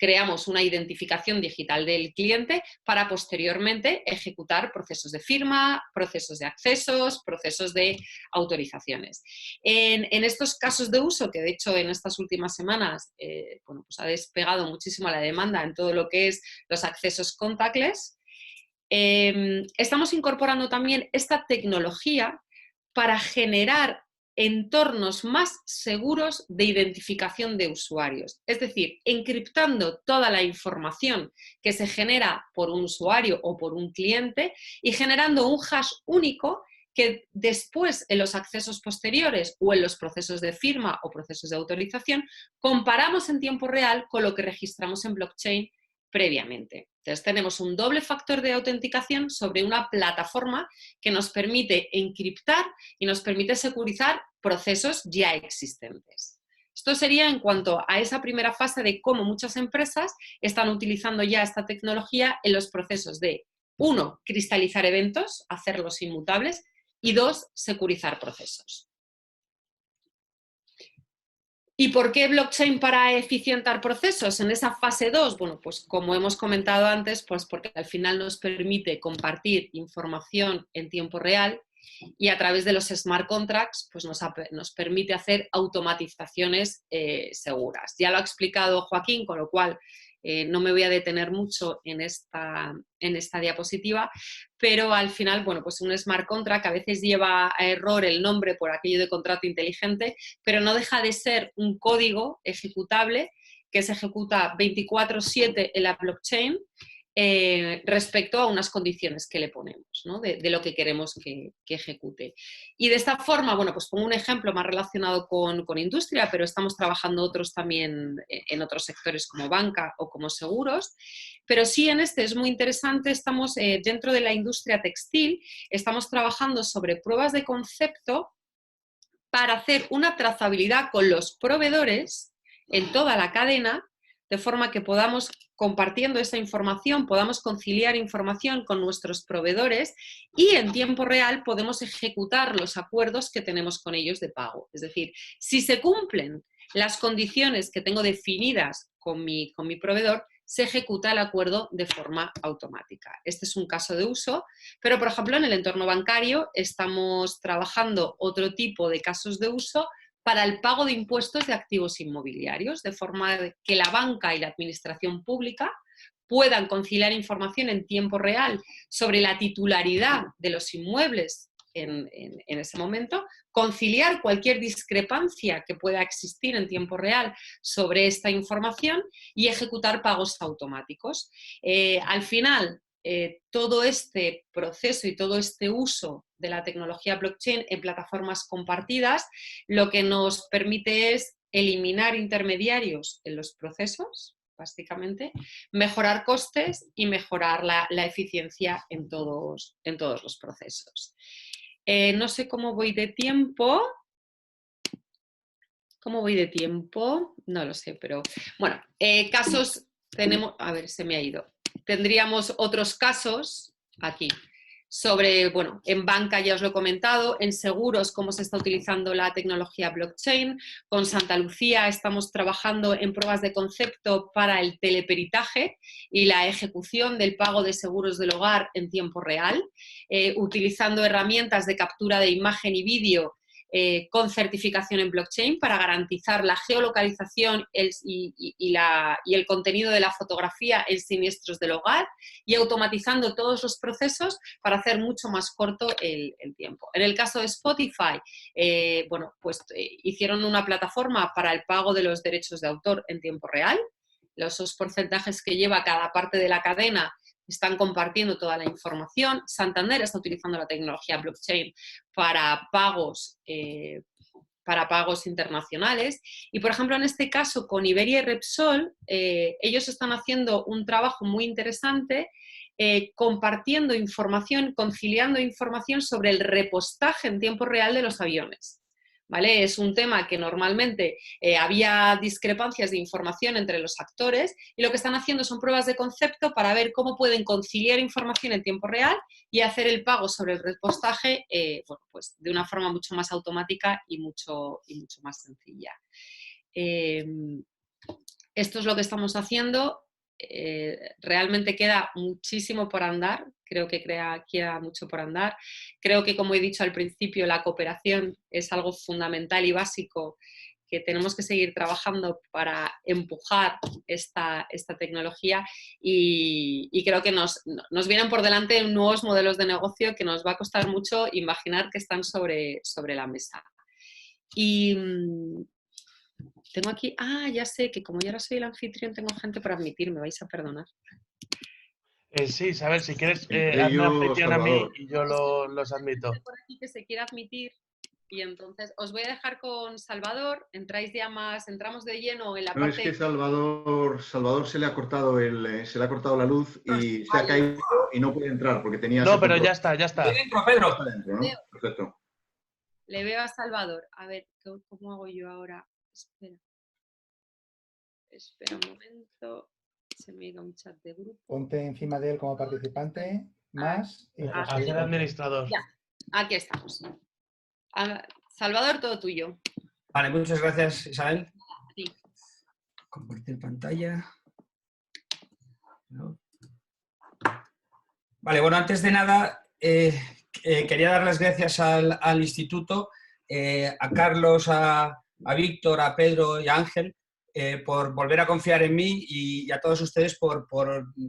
creamos una identificación digital del cliente para posteriormente ejecutar procesos de firma, procesos de accesos, procesos de autorizaciones. En estos casos de uso, que de hecho en estas últimas semanas bueno, pues ha despegado muchísimo la demanda en todo lo que es los accesos contactless, estamos incorporando también esta tecnología para generar entornos más seguros de identificación de usuarios. Es decir, encriptando toda la información que se genera por un usuario o por un cliente y generando un hash único que después en los accesos posteriores o en los procesos de firma o procesos de autorización comparamos en tiempo real con lo que registramos en blockchain previamente. Entonces tenemos un doble factor de autenticación sobre una plataforma que nos permite encriptar y nos permite securizar procesos ya existentes. Esto sería en cuanto a esa primera fase de cómo muchas empresas están utilizando ya esta tecnología en los procesos de, 1, cristalizar eventos, hacerlos inmutables, y 2, securizar procesos. ¿Y por qué blockchain para eficientar procesos? En esa fase 2, bueno, pues como hemos comentado antes, pues porque al final nos permite compartir información en tiempo real y a través de los smart contracts pues nos permite hacer automatizaciones seguras. Ya lo ha explicado Joaquín, con lo cual no me voy a detener mucho en esta diapositiva, pero al final, bueno, pues un smart contract a veces lleva a error el nombre por aquello de contrato inteligente, pero no deja de ser un código ejecutable que se ejecuta 24/7 en la blockchain respecto a unas condiciones que le ponemos, ¿no? de lo que queremos que ejecute. Y de esta forma, bueno, pues pongo un ejemplo más relacionado con industria, pero estamos trabajando otros también en otros sectores como banca o como seguros, pero sí en este es muy interesante, estamos dentro de la industria textil, estamos trabajando sobre pruebas de concepto para hacer una trazabilidad con los proveedores en toda la cadena, de forma que podamos, compartiendo esa información, podamos conciliar información con nuestros proveedores y en tiempo real podemos ejecutar los acuerdos que tenemos con ellos de pago. Es decir, si se cumplen las condiciones que tengo definidas con mi proveedor, se ejecuta el acuerdo de forma automática. Este es un caso de uso, pero por ejemplo en el entorno bancario estamos trabajando otro tipo de casos de uso para el pago de impuestos de activos inmobiliarios, de forma que la banca y la administración pública puedan conciliar información en tiempo real sobre la titularidad de los inmuebles en ese momento, conciliar cualquier discrepancia que pueda existir en tiempo real sobre esta información y ejecutar pagos automáticos. Al final, todo este proceso y todo este uso de la tecnología blockchain en plataformas compartidas lo que nos permite es eliminar intermediarios en los procesos, básicamente, mejorar costes y mejorar la eficiencia en todos los procesos. No sé cómo voy de tiempo. ¿Cómo voy de tiempo? No lo sé, pero bueno, casos tenemos, a ver, se me ha ido. Tendríamos otros casos aquí sobre, bueno, en banca ya os lo he comentado, en seguros cómo se está utilizando la tecnología blockchain. Con Santa Lucía estamos trabajando en pruebas de concepto para el teleperitaje y la ejecución del pago de seguros del hogar en tiempo real, utilizando herramientas de captura de imagen y vídeo con certificación en blockchain para garantizar la geolocalización y el contenido de la fotografía en siniestros del hogar y automatizando todos los procesos para hacer mucho más corto el tiempo. En el caso de Spotify, bueno, pues hicieron una plataforma para el pago de los derechos de autor en tiempo real. Los porcentajes que lleva cada parte de la cadena están compartiendo toda la información. Santander está utilizando la tecnología blockchain para pagos internacionales. Y, por ejemplo, en este caso, con Iberia y Repsol, ellos están haciendo un trabajo muy interesante compartiendo información, conciliando información sobre el repostaje en tiempo real de los aviones. ¿Vale? Es un tema que normalmente había discrepancias de información entre los actores y lo que están haciendo son pruebas de concepto para ver cómo pueden conciliar información en tiempo real y hacer el pago sobre el repostaje bueno, pues de una forma mucho más automática y mucho más sencilla. Esto es lo que estamos haciendo. Realmente queda muchísimo por andar, creo que queda mucho por andar. Creo que, como he dicho al principio, la cooperación es algo fundamental y básico que tenemos que seguir trabajando para empujar esta tecnología y creo que nos vienen por delante nuevos modelos de negocio que nos va a costar mucho imaginar que están sobre la mesa. Y tengo aquí, ya sé que como yo ahora soy el anfitrión, tengo gente por admitir, me vais a perdonar. Sí, Isabel, si quieres, hazme anfitrión a mí y yo los admito. Por aquí que se quiera admitir y entonces os voy a dejar con Salvador, entramos de lleno en la parte... No, es que Salvador se le ha cortado la luz y se ha caído y no puede entrar porque tenía... No, pero ya está. Estoy dentro, Pedro. Está dentro, ¿no? Perfecto. Le veo a Salvador. A ver, ¿cómo hago yo ahora? Espera un momento. Se me ha ido un chat de grupo. Ponte encima de él como participante, más... Hacer administrador. Ya, aquí estamos. Salvador, todo tuyo. Vale, muchas gracias, Isabel. Sí. Compartir pantalla. ¿No? Vale, bueno, antes de nada, quería dar las gracias al instituto, a Carlos, a Víctor, a Pedro y a Ángel, por volver a confiar en mí y a todos ustedes por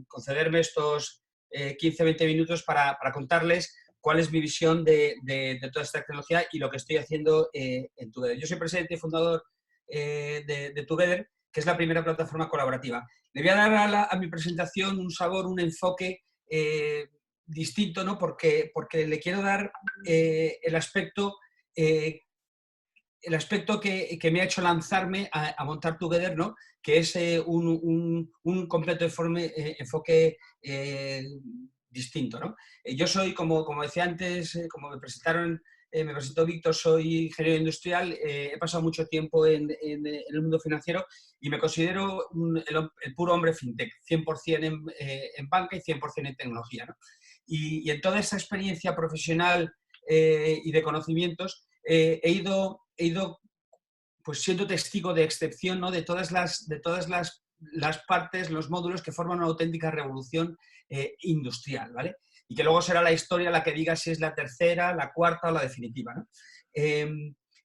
concederme estos 15-20 minutos para contarles cuál es mi visión de toda esta tecnología y lo que estoy haciendo en Together. Yo soy presidente y fundador de Together, que es la primera plataforma colaborativa. Le voy a dar a mi presentación un sabor, un enfoque distinto, ¿no? Porque le quiero dar el aspecto que me ha hecho lanzarme a montar Together, ¿no? Que es un completo enfoque distinto, ¿no? Yo soy, como decía antes, como me presentó Víctor, soy ingeniero industrial, he pasado mucho tiempo en el mundo financiero y me considero el puro hombre fintech, 100% en banca y 100% en tecnología, ¿no? Y en toda esa experiencia profesional y de conocimientos he ido pues siendo testigo de excepción, ¿no? de todas las partes, los módulos que forman una auténtica revolución industrial, ¿vale? Y que luego será la historia la que diga si es la tercera, la cuarta o la definitiva, ¿no?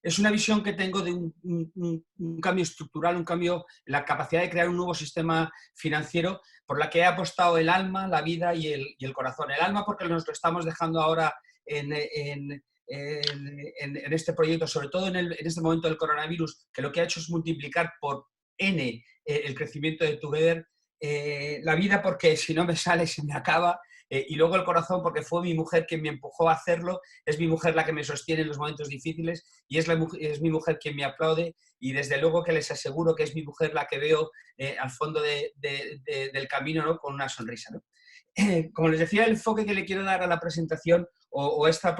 Es una visión que tengo de un cambio estructural, un cambio en la capacidad de crear un nuevo sistema financiero por la que he apostado el alma, la vida y el corazón. El alma porque nos lo estamos dejando ahora en este proyecto, sobre todo en este momento del coronavirus, que lo que ha hecho es multiplicar por N el crecimiento de Together. La vida porque si no me sale se me acaba, y luego el corazón porque fue mi mujer quien me empujó a hacerlo, es mi mujer la que me sostiene en los momentos difíciles y es mi mujer quien me aplaude, y desde luego que les aseguro que es mi mujer la que veo al fondo del camino, ¿no? Con una sonrisa, ¿no? Como les decía, el enfoque que le quiero dar a la presentación o esta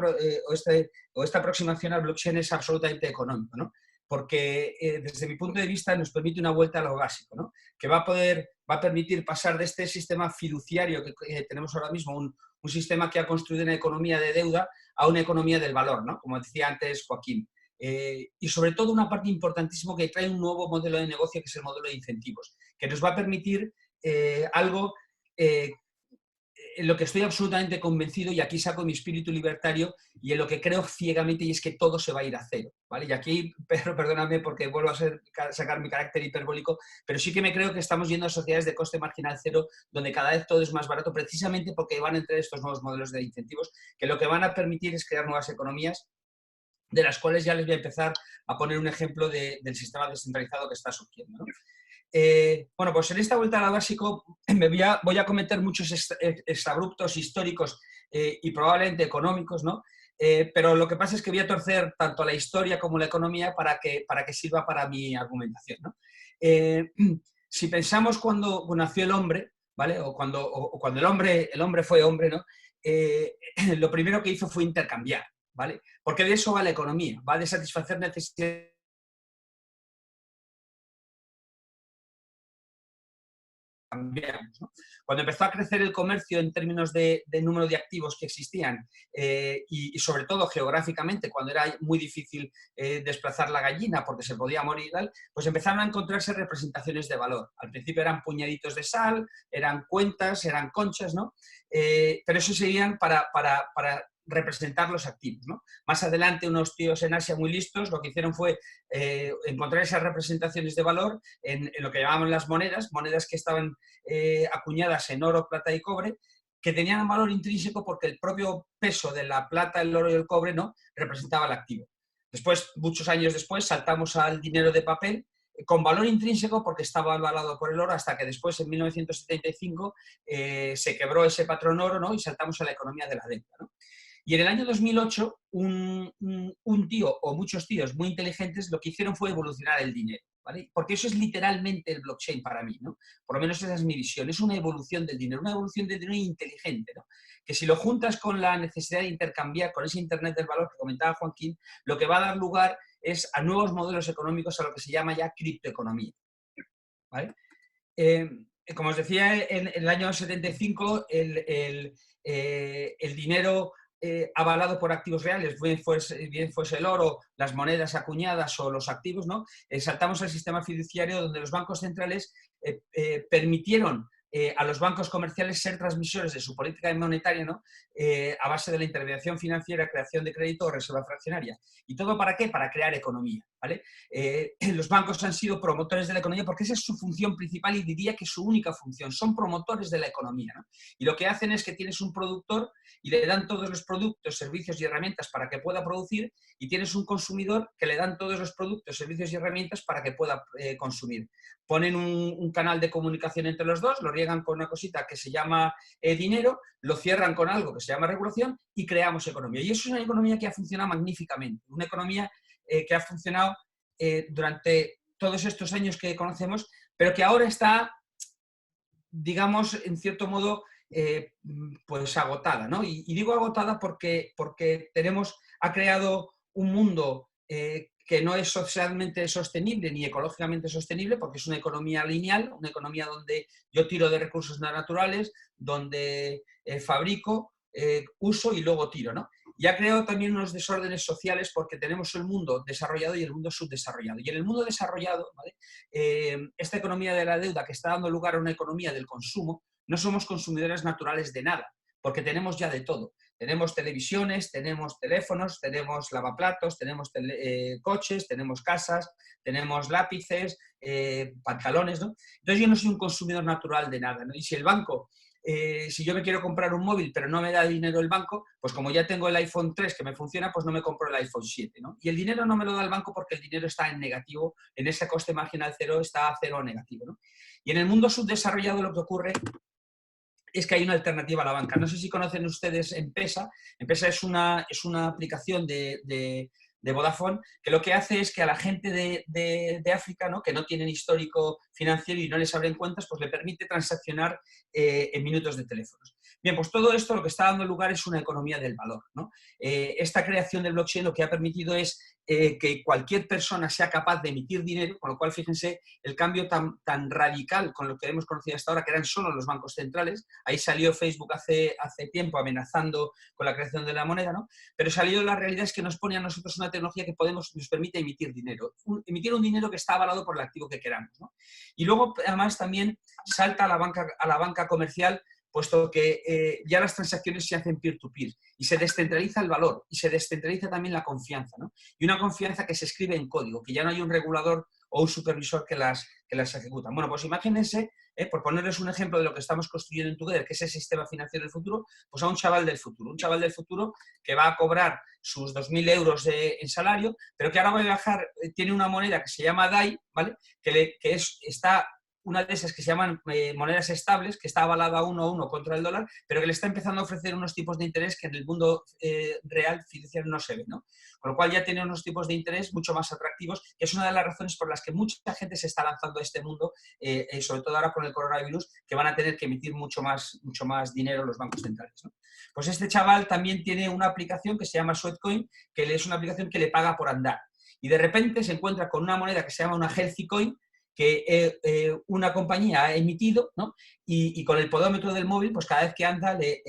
aproximación al blockchain es absolutamente económico, ¿no? Porque desde mi punto de vista nos permite una vuelta a lo básico, ¿no? Que va a permitir pasar de este sistema fiduciario que tenemos ahora mismo, un sistema que ha construido una economía de deuda, a una economía del valor, ¿no? Como decía antes Joaquín. Y sobre todo una parte importantísima que trae un nuevo modelo de negocio, que es el modelo de incentivos, que nos va a permitir algo en lo que estoy absolutamente convencido, y aquí saco mi espíritu libertario, y en lo que creo ciegamente, y es que todo se va a ir a cero, ¿vale? Y aquí, Pedro, perdóname porque vuelvo a sacar mi carácter hiperbólico, pero sí que me creo que estamos yendo a sociedades de coste marginal cero, donde cada vez todo es más barato, precisamente porque van a entrar estos nuevos modelos de incentivos, que lo que van a permitir es crear nuevas economías, de las cuales ya les voy a empezar a poner un ejemplo del sistema descentralizado que está surgiendo, ¿no? Bueno, pues en esta vuelta a lo básico voy a cometer muchos exabruptos históricos y probablemente económicos, ¿no? Pero lo que pasa es que voy a torcer tanto la historia como la economía para que sirva para mi argumentación, ¿no? Si pensamos cuando nació el hombre, ¿vale? O cuando el hombre fue hombre, ¿no? Lo primero que hizo fue intercambiar, ¿vale? Porque de eso va la economía, va de satisfacer necesidades. ¿No? Cuando empezó a crecer el comercio en términos de número de activos que existían y sobre todo geográficamente, cuando era muy difícil desplazar la gallina porque se podía morir, pues empezaron a encontrarse representaciones de valor. Al principio eran puñaditos de sal, eran cuentas, eran conchas, ¿no? Pero eso serían para representar los activos, ¿no? Más adelante unos tíos en Asia muy listos lo que hicieron fue encontrar esas representaciones de valor en lo que llamaban las monedas que estaban acuñadas en oro, plata y cobre, que tenían un valor intrínseco porque el propio peso de la plata, el oro y el cobre, ¿no?, representaba el activo. Después, muchos años después, saltamos al dinero de papel con valor intrínseco porque estaba avalado por el oro, hasta que después, en 1975, se quebró ese patrón oro, ¿no?, y saltamos a la economía de la deuda, ¿no? Y en el año 2008, un tío o muchos tíos muy inteligentes lo que hicieron fue evolucionar el dinero, ¿vale? Porque eso es literalmente el blockchain para mí, ¿no? Por lo menos esa es mi visión. Es una evolución del dinero inteligente, ¿no? Que si lo juntas con la necesidad de intercambiar, con ese Internet del valor que comentaba Joaquín, lo que va a dar lugar es a nuevos modelos económicos, a lo que se llama ya criptoeconomía, ¿vale? Como os decía, en el año 75 el dinero avalado por activos reales, bien fuese el oro, las monedas acuñadas o los activos, ¿no? Saltamos al sistema fiduciario, donde los bancos centrales permitieron a los bancos comerciales ser transmisores de su política monetaria, ¿no? A base de la intervención financiera, creación de crédito o reserva fraccionaria. ¿Y todo para qué? Para crear economía, ¿vale? Los bancos han sido promotores de la economía porque esa es su función principal y diría que su única función. Son promotores de la economía, ¿no? Y lo que hacen es que tienes un productor y le dan todos los productos, servicios y herramientas para que pueda producir, y tienes un consumidor que le dan todos los productos, servicios y herramientas para que pueda consumir. Ponen un canal de comunicación entre los dos, lo riegan con una cosita que se llama dinero, lo cierran con algo que se llama regulación y creamos economía. Y eso es una economía que ha funcionado magníficamente, una economía que ha funcionado durante todos estos años que conocemos, pero que ahora está, digamos, en cierto modo, pues agotada, ¿no? Y digo agotada porque ha creado un mundo que no es socialmente sostenible ni ecológicamente sostenible, porque es una economía lineal, una economía donde yo tiro de recursos naturales, donde fabrico, uso y luego tiro, ¿no? Y ha creado también unos desórdenes sociales porque tenemos el mundo desarrollado y el mundo subdesarrollado. Y en el mundo desarrollado, ¿vale? Esta economía de la deuda que está dando lugar a una economía del consumo, no somos consumidores naturales de nada, porque tenemos ya de todo. Tenemos televisiones, tenemos teléfonos, tenemos lavaplatos, tenemos coches, tenemos casas, tenemos lápices, pantalones, ¿no? Entonces yo no soy un consumidor natural de nada, ¿no? Y si el banco, si yo me quiero comprar un móvil pero no me da dinero el banco, pues como ya tengo el iPhone 3 que me funciona, pues no me compro el iPhone 7, ¿no? Y el dinero no me lo da el banco porque el dinero está en negativo, en ese coste marginal cero está a cero o negativo, ¿no? Y en el mundo subdesarrollado lo que ocurre es que hay una alternativa a la banca. No sé si conocen ustedes M-Pesa. M-Pesa es una aplicación de Vodafone, que lo que hace es que a la gente de África, ¿no?, que no tienen histórico financiero y no les abren cuentas, pues le permite transaccionar en minutos de teléfonos. Bien, pues todo esto lo que está dando lugar es una economía del valor, ¿no? Esta creación del blockchain lo que ha permitido es que cualquier persona sea capaz de emitir dinero, con lo cual, fíjense, el cambio tan radical con lo que hemos conocido hasta ahora, que eran solo los bancos centrales. Ahí salió Facebook hace tiempo amenazando con la creación de la moneda, ¿no? Pero salió la realidad es que nos pone a nosotros una tecnología que nos permite emitir dinero. Emitir un dinero que está avalado por el activo que queramos, ¿no? Y luego, además, también salta a la banca comercial, puesto que ya las transacciones se hacen peer-to-peer y se descentraliza el valor y se descentraliza también la confianza, ¿no? Y una confianza que se escribe en código, que ya no hay un regulador o un supervisor que las ejecutan. Bueno, pues imagínense, por ponerles un ejemplo de lo que estamos construyendo en Together, que es el sistema financiero del futuro, pues a un chaval del futuro que va a cobrar sus 2.000 euros en salario, pero que ahora va a viajar, tiene una moneda que se llama DAI, ¿vale? Está una de esas que se llaman monedas estables, que está avalada 1 a 1 contra el dólar, pero que le está empezando a ofrecer unos tipos de interés que en el mundo real financiero no se ven, ¿no? Con lo cual ya tiene unos tipos de interés mucho más atractivos, que es una de las razones por las que mucha gente se está lanzando a este mundo, sobre todo ahora con el coronavirus, que van a tener que emitir mucho más dinero los bancos centrales, ¿no? Pues este chaval también tiene una aplicación que se llama Sweatcoin, que es una aplicación que le paga por andar. Y de repente se encuentra con una moneda que se llama una Healthy Coin, que una compañía ha emitido, ¿no? Y con el podómetro del móvil, pues cada vez que anda le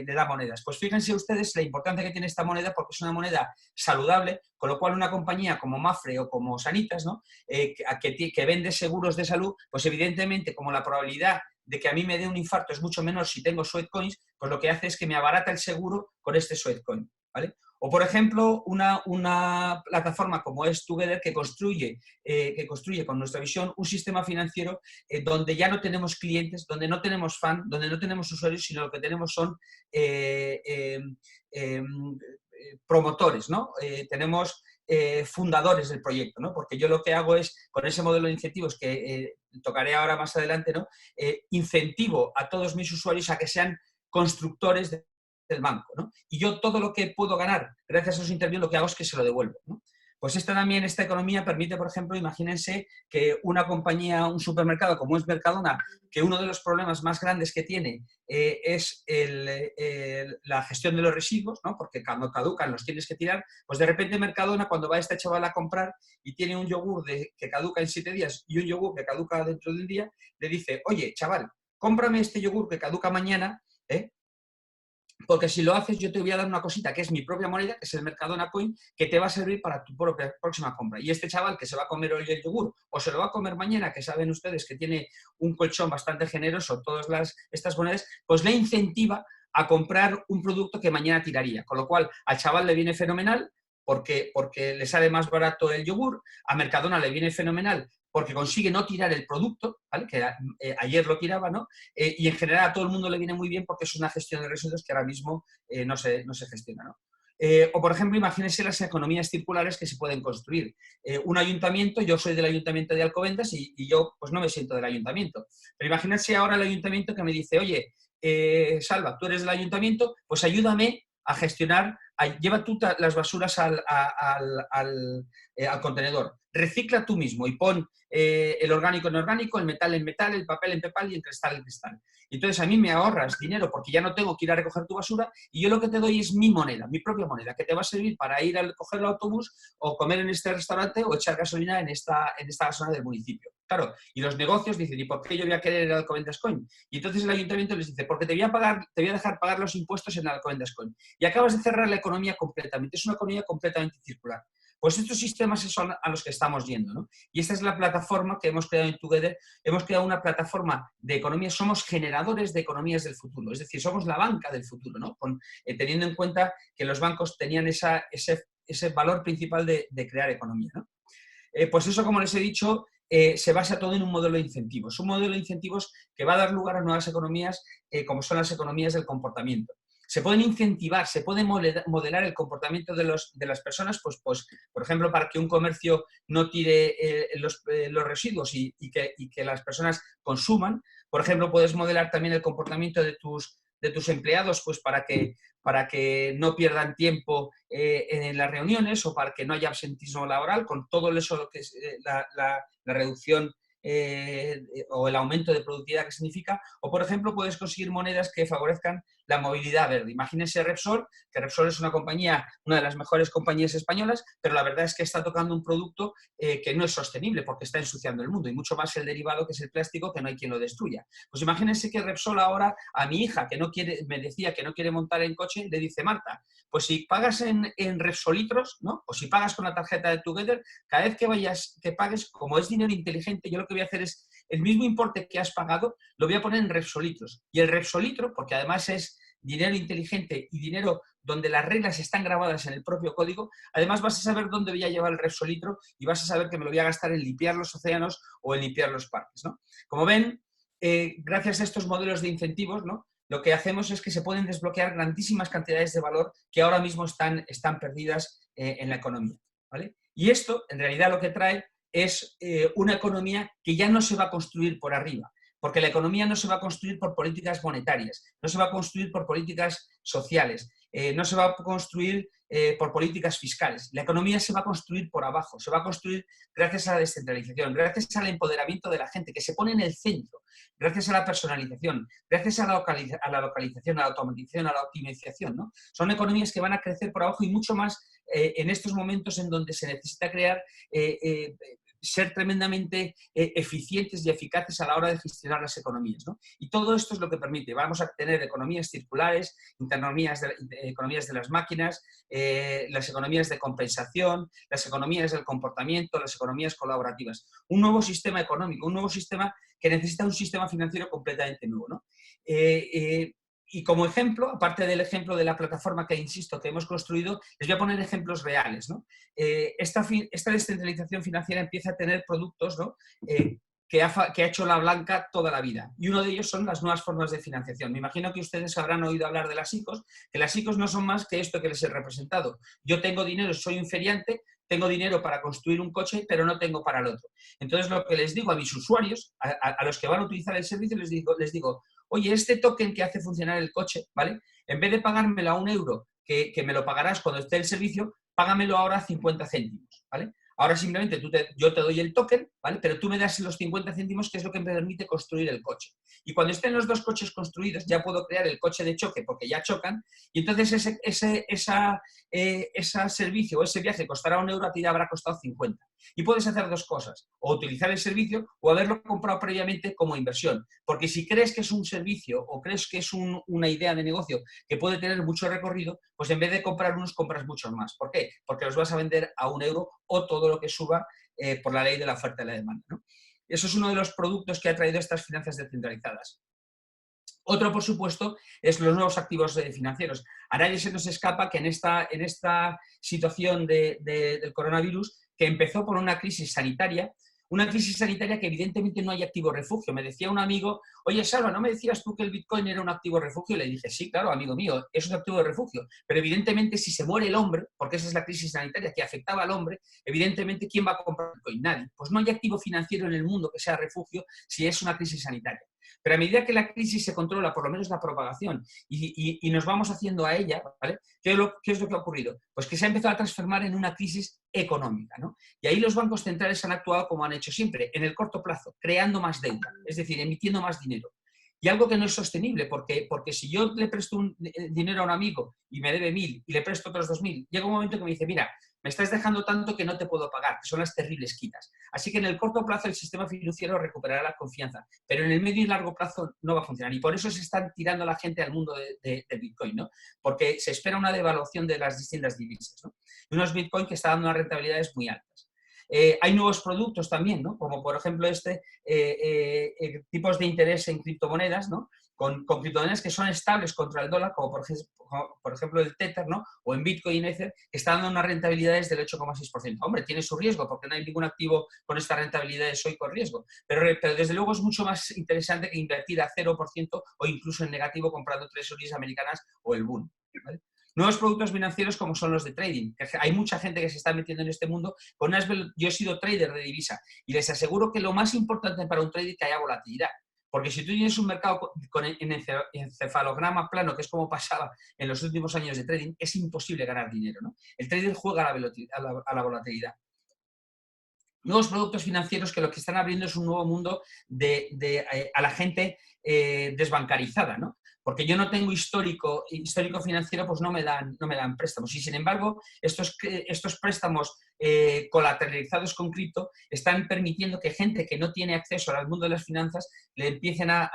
da monedas. Pues fíjense ustedes la importancia que tiene esta moneda, porque es una moneda saludable, con lo cual una compañía como Mapfre o como Sanitas, ¿no?, que vende seguros de salud, pues evidentemente como la probabilidad de que a mí me dé un infarto es mucho menor si tengo Sweatcoins, pues lo que hace es que me abarata el seguro con este Sweatcoin, ¿vale? O, por ejemplo, una plataforma como es Together que construye con nuestra visión un sistema financiero donde ya no tenemos clientes, donde no tenemos fans, donde no tenemos usuarios, sino lo que tenemos son promotores, ¿no? Tenemos fundadores del proyecto, ¿no? Porque yo lo que hago es, con ese modelo de incentivos que tocaré ahora más adelante, ¿no?, incentivo a todos mis usuarios a que sean constructores del banco, ¿no? Y yo todo lo que puedo ganar gracias a esos intercambios lo que hago es que se lo devuelvo, ¿no? Pues esta economía permite, por ejemplo, imagínense que una compañía, un supermercado como es Mercadona, que uno de los problemas más grandes que tiene es la gestión de los residuos, ¿no? Porque cuando caducan los tienes que tirar, pues de repente Mercadona, cuando va este chaval a comprar y tiene un yogur que caduca en 7 días y un yogur que caduca dentro de un día, le dice, oye, chaval, cómprame este yogur que caduca mañana, porque si lo haces yo te voy a dar una cosita que es mi propia moneda, que es el Mercadona Coin, que te va a servir para tu propia próxima compra. Y este chaval que se va a comer hoy el yogur o se lo va a comer mañana, que saben ustedes que tiene un colchón bastante generoso, todas estas monedas, pues le incentiva a comprar un producto que mañana tiraría. Con lo cual al chaval le viene fenomenal porque le sale más barato el yogur, a Mercadona le viene fenomenal porque consigue no tirar el producto, ¿vale?, que ayer lo tiraba, ¿no? Y en general a todo el mundo le viene muy bien porque es una gestión de residuos que ahora mismo no se gestiona, ¿no? O, por ejemplo, imagínense las economías circulares que se pueden construir. Un ayuntamiento, yo soy del ayuntamiento de Alcobendas y yo pues no me siento del ayuntamiento. Pero imagínense ahora el ayuntamiento que me dice, oye, Salva, tú eres del ayuntamiento, pues ayúdame a gestionar, lleva tú las basuras al contenedor, recicla tú mismo y pon el orgánico en orgánico, el metal en metal, el papel en papel y el cristal en cristal. Y entonces a mí me ahorras dinero porque ya no tengo que ir a recoger tu basura y yo lo que te doy es mi moneda, mi propia moneda, que te va a servir para ir a coger el autobús o comer en este restaurante o echar gasolina en esta zona del municipio. Claro, y los negocios dicen, ¿y por qué yo voy a querer el Alcobendas Coin? Y entonces el ayuntamiento les dice, porque te voy a dejar pagar los impuestos en el Alcobendas Coin. Y acabas de cerrar la economía completamente, es una economía completamente circular. Pues estos sistemas son a los que estamos yendo, ¿no? Y esta es la plataforma que hemos creado en Together. Hemos creado una plataforma de economía, somos generadores de economías del futuro, es decir, somos la banca del futuro, ¿no? Teniendo en cuenta que los bancos tenían ese valor principal de crear economía, ¿no? Pues eso, como les he dicho, se basa todo en un modelo de incentivos. Un modelo de incentivos que va a dar lugar a nuevas economías, como son las economías del comportamiento. Se pueden incentivar, se puede modelar el comportamiento de las personas, pues, por ejemplo, para que un comercio no tire los residuos y que las personas consuman. Por ejemplo, puedes modelar también el comportamiento de tus empleados, pues para que no pierdan tiempo en las reuniones o para que no haya absentismo laboral, con todo eso lo que es la reducción o el aumento de productividad que significa. O, por ejemplo, puedes conseguir monedas que favorezcan la movilidad verde. Imagínense Repsol, que Repsol es una de las mejores compañías españolas, pero la verdad es que está tocando un producto que no es sostenible porque está ensuciando el mundo, y mucho más el derivado, que es el plástico, que no hay quien lo destruya. Pues imagínense que Repsol ahora, a mi hija, me decía que no quiere montar en coche, le dice: Marta, pues si pagas en Repsolitros, ¿no? O si pagas con la tarjeta de Together, cada vez que pagues, como es dinero inteligente, yo lo que voy a hacer es el mismo importe que has pagado, lo voy a poner en Repsolitros. Y el Repsolitro, porque además es dinero inteligente y dinero donde las reglas están grabadas en el propio código, además vas a saber dónde voy a llevar el Repsolitro y vas a saber que me lo voy a gastar en limpiar los océanos o en limpiar los parques, ¿no? Como ven, gracias a estos modelos de incentivos, ¿no?, lo que hacemos es que se pueden desbloquear grandísimas cantidades de valor que ahora mismo están perdidas en la economía, ¿vale? Y esto, en realidad, lo que trae es una economía que ya no se va a construir por arriba, porque la economía no se va a construir por políticas monetarias, no se va a construir por políticas sociales, no se va a construir por políticas fiscales. La economía se va a construir por abajo, se va a construir gracias a la descentralización, gracias al empoderamiento de la gente, que se pone en el centro, gracias a la personalización, gracias a la localización, a la automatización, a la optimización, ¿no? Son economías que van a crecer por abajo y mucho más en estos momentos en donde se necesita ser tremendamente eficientes y eficaces a la hora de gestionar las economías, ¿no? Y todo esto es lo que permite. Vamos a tener economías circulares, economías de las máquinas, las economías de compensación, las economías del comportamiento, las economías colaborativas. Un nuevo sistema económico, un nuevo sistema que necesita un sistema financiero completamente nuevo, ¿no? Y como ejemplo, aparte del ejemplo de la plataforma que, insisto, que hemos construido, les voy a poner ejemplos reales, ¿no? Esta descentralización financiera empieza a tener productos, ¿no?, que ha hecho la banca toda la vida. Y uno de ellos son las nuevas formas de financiación. Me imagino que ustedes habrán oído hablar de las ICOs, que las ICOs no son más que esto que les he representado. Yo tengo dinero, soy un feriante, tengo dinero para construir un coche, pero no tengo para el otro. Entonces, lo que les digo a mis usuarios, a los que van a utilizar el servicio, les digo: oye, este token que hace funcionar el coche, ¿vale?, en vez de pagármelo a €1, que me lo pagarás cuando esté el servicio, págamelo ahora a 50 céntimos, ¿vale? Ahora simplemente yo te doy el token, ¿vale?, pero tú me das los 50 céntimos, que es lo que me permite construir el coche. Y cuando estén los dos coches construidos, ya puedo crear el coche de choque, porque ya chocan, y entonces ese servicio o ese viaje costará €1, a ti ya habrá costado 50. Y puedes hacer dos cosas: o utilizar el servicio o haberlo comprado previamente como inversión. Porque si crees que es un servicio o crees que es una idea de negocio que puede tener mucho recorrido, pues en vez de comprar unos, compras muchos más. ¿Por qué? Porque los vas a vender a €1 o todo lo que suba por la ley de la oferta y la demanda, ¿no? Eso es uno de los productos que ha traído estas finanzas descentralizadas. Otro, por supuesto, es los nuevos activos financieros. A nadie se nos escapa que en esta situación del coronavirus, que empezó por una crisis sanitaria que evidentemente no hay activo refugio. Me decía un amigo: oye, Salva, ¿no me decías tú que el Bitcoin era un activo refugio? Y le dije: sí, claro, amigo mío, es un activo de refugio. Pero evidentemente, si se muere el hombre, porque esa es la crisis sanitaria que afectaba al hombre, evidentemente, ¿quién va a comprar Bitcoin? Nadie. Pues no hay activo financiero en el mundo que sea refugio si es una crisis sanitaria. Pero a medida que la crisis se controla, por lo menos la propagación, y nos vamos haciendo a ella, ¿vale?, ¿qué es lo que ha ocurrido? Pues que se ha empezado a transformar en una crisis económica, ¿no? Y ahí los bancos centrales han actuado como han hecho siempre, en el corto plazo, creando más deuda, es decir, emitiendo más dinero. Y algo que no es sostenible, porque si yo le presto dinero a un amigo y me debe 1.000 y le presto otros 2.000, llega un momento que me dice: mira, me estás dejando tanto que no te puedo pagar, que son las terribles quitas. Así que en el corto plazo el sistema financiero recuperará la confianza, pero en el medio y largo plazo no va a funcionar. Y por eso se están tirando la gente al mundo de Bitcoin, ¿no? Porque se espera una devaluación de las distintas divisas, ¿no? Y unos Bitcoin que están dando unas rentabilidades muy altas. Hay nuevos productos también, ¿no? Como por ejemplo tipos de interés en criptomonedas, ¿no? Con criptomonedas que son estables contra el dólar, como por ejemplo el Tether, ¿no? O en Bitcoin Ether, que están dando unas rentabilidades del 8,6%. Hombre, tiene su riesgo, porque no hay ningún activo con estas rentabilidades hoy con riesgo. Pero desde luego es mucho más interesante que invertir a 0% o incluso en negativo comprando treasuries americanas o el Bund, ¿vale? Nuevos productos financieros como son los de trading. Hay mucha gente que se está metiendo en este mundo. Yo he sido trader de divisa y les aseguro que lo más importante para un trader es que haya volatilidad. Porque si tú tienes un mercado en encefalograma plano, que es como pasaba en los últimos años de trading, es imposible ganar dinero, ¿no? El trader juega a la volatilidad. Nuevos productos financieros que lo que están abriendo es un nuevo mundo a la gente desbancarizada, ¿no? Porque yo no tengo histórico financiero, pues no me dan préstamos. Y sin embargo, estos préstamos colateralizados con cripto están permitiendo que gente que no tiene acceso al mundo de las finanzas le empiecen a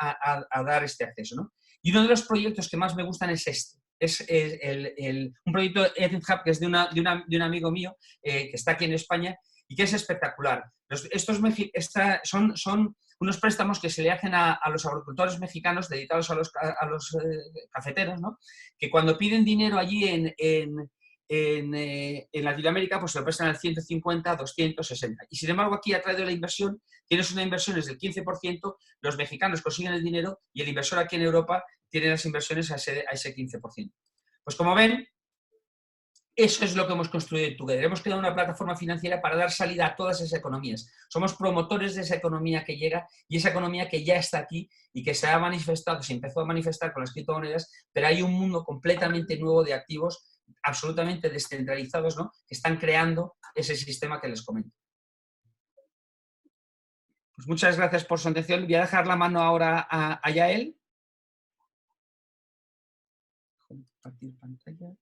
dar este acceso, ¿no? Y uno de los proyectos que más me gustan es este. Es un proyecto EtherHub que es de un amigo mío que está aquí en España y que es espectacular. Son unos préstamos que se le hacen a los agricultores mexicanos dedicados a los cafeteros, ¿no? Que cuando piden dinero allí en Latinoamérica, pues se lo prestan al 150, 260. Y sin embargo aquí ha traído la inversión, tienes una inversión del 15%, los mexicanos consiguen el dinero y el inversor aquí en Europa tiene las inversiones a ese 15%. Pues como ven, eso es lo que hemos construido en Together. Hemos creado una plataforma financiera para dar salida a todas esas economías. Somos promotores de esa economía que llega y esa economía que ya está aquí y que se ha manifestado, se empezó a manifestar con las criptomonedas, pero hay un mundo completamente nuevo de activos absolutamente descentralizados, ¿no? Que están creando ese sistema que les comento. Pues muchas gracias por su atención. Voy a dejar la mano ahora a Yael. Compartir pantalla.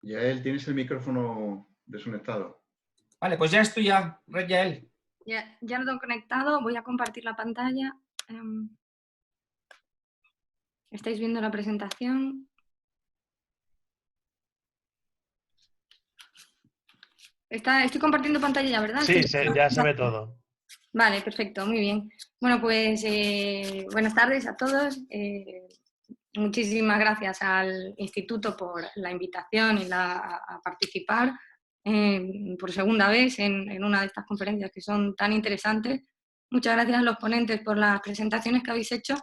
Yael, tienes el micrófono desconectado. Vale, pues ya estoy Yael. Ya lo tengo conectado, voy a compartir la pantalla. ¿Estáis viendo la presentación? Estoy compartiendo pantalla ya, ¿verdad? Sí, ya se ve todo. Vale, perfecto, muy bien. Bueno, pues buenas tardes a todos. Muchísimas gracias al Instituto por la invitación y a participar por segunda vez en una de estas conferencias que son tan interesantes. Muchas gracias a los ponentes por las presentaciones que habéis hecho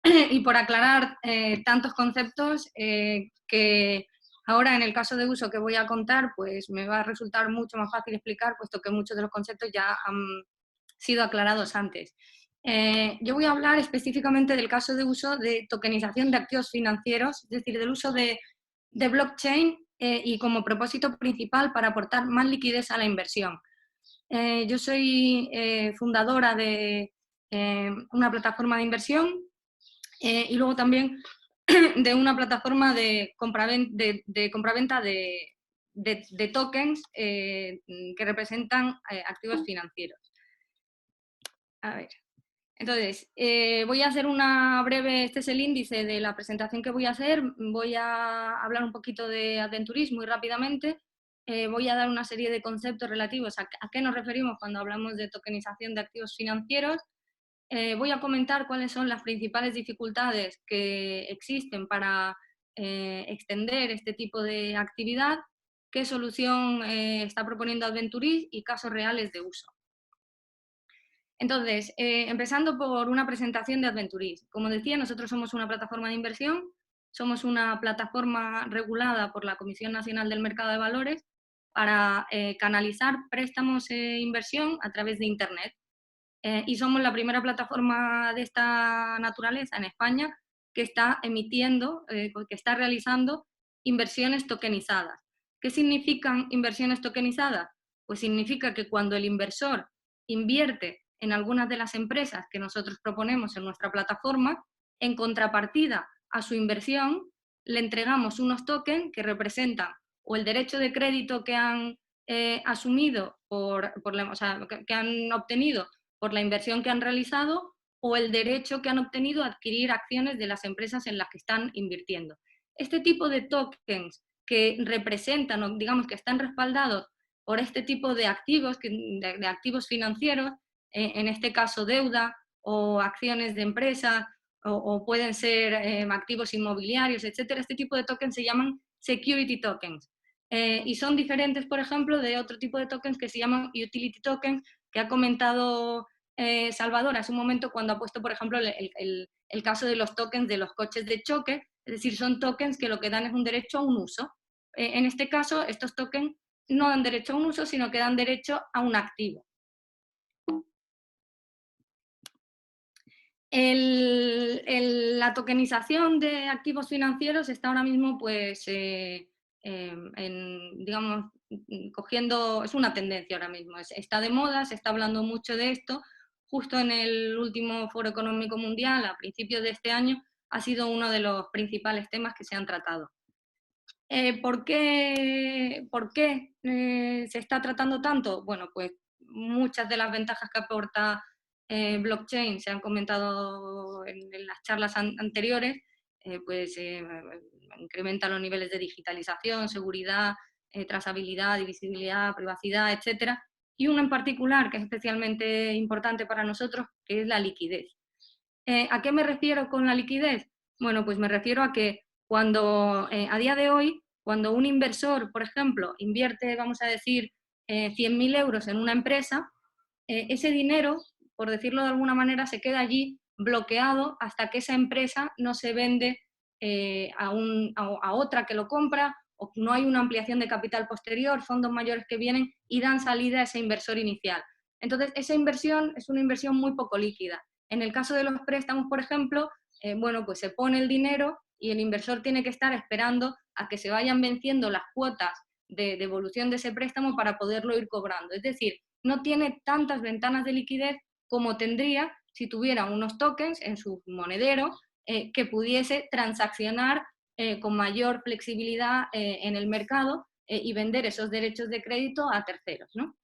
y por aclarar tantos conceptos que ahora en el caso de uso que voy a contar, pues me va a resultar mucho más fácil explicar, puesto que muchos de los conceptos ya han sido aclarados antes. Yo voy a hablar específicamente del caso de uso de tokenización de activos financieros, es decir, del uso de blockchain y como propósito principal para aportar más liquidez a la inversión. Yo soy fundadora de una plataforma de inversión y luego también de una plataforma de compraventa de tokens que representan activos financieros. A ver. Entonces, voy a hacer una breve, este es el índice de la presentación que voy a hacer, voy a hablar un poquito de Adventuris muy rápidamente, voy a dar una serie de conceptos relativos a qué nos referimos cuando hablamos de tokenización de activos financieros, voy a comentar cuáles son las principales dificultades que existen para extender este tipo de actividad, qué solución está proponiendo Adventuris y casos reales de uso. Entonces, empezando por una presentación de Adventuris. Como decía, nosotros somos una plataforma de inversión, somos una plataforma regulada por la Comisión Nacional del Mercado de Valores para canalizar préstamos e inversión a través de Internet. Y somos la primera plataforma de esta naturaleza en España que está emitiendo, que está realizando inversiones tokenizadas. ¿Qué significan inversiones tokenizadas? Pues significa que cuando el inversor invierte en algunas de las empresas que nosotros proponemos en nuestra plataforma, en contrapartida a su inversión, le entregamos unos tokens que representan o el derecho de crédito que han asumido, o sea, que han obtenido por la inversión que han realizado, o el derecho que han obtenido a adquirir acciones de las empresas en las que están invirtiendo. Este tipo de tokens que representan, o digamos que están respaldados por este tipo de activos, de activos financieros, en este caso deuda o acciones de empresas, o pueden ser activos inmobiliarios, etcétera. Este tipo de tokens se llaman security tokens. Y son diferentes, por ejemplo, de otro tipo de tokens que se llaman utility tokens, que ha comentado Salvador hace un momento cuando ha puesto, por ejemplo, el caso de los tokens de los coches de choque, es decir, son tokens que lo que dan es un derecho a un uso. En este caso, estos tokens no dan derecho a un uso, sino que dan derecho a un activo. La tokenización de activos financieros está ahora mismo, pues, digamos, cogiendo, es una tendencia ahora mismo, está de moda, se está hablando mucho de esto. Justo en el último Foro Económico Mundial, a principios de este año, ha sido uno de los principales temas que se han tratado. ¿Por qué se está tratando tanto? Bueno, pues muchas de las ventajas que aporta blockchain se han comentado en las charlas anteriores, pues incrementa los niveles de digitalización, seguridad, trazabilidad, divisibilidad, privacidad, etcétera. Y uno en particular que es especialmente importante para nosotros, que es la liquidez. ¿A qué me refiero con la liquidez? Bueno, pues me refiero a que cuando, a día de hoy, cuando un inversor, por ejemplo, invierte, vamos a decir, 100.000 euros en una empresa, ese dinero, por decirlo de alguna manera, se queda allí bloqueado hasta que esa empresa no se vende a otra que lo compra, o no hay una ampliación de capital posterior, fondos mayores que vienen y dan salida a ese inversor inicial. Entonces, esa inversión es una inversión muy poco líquida. En el caso de los préstamos, por ejemplo, bueno, pues se pone el dinero y el inversor tiene que estar esperando a que se vayan venciendo las cuotas de devolución de ese préstamo para poderlo ir cobrando. Es decir, no tiene tantas ventanas de liquidez como tendría si tuviera unos tokens en su monedero que pudiese transaccionar con mayor flexibilidad en el mercado y vender esos derechos de crédito a terceros, ¿no?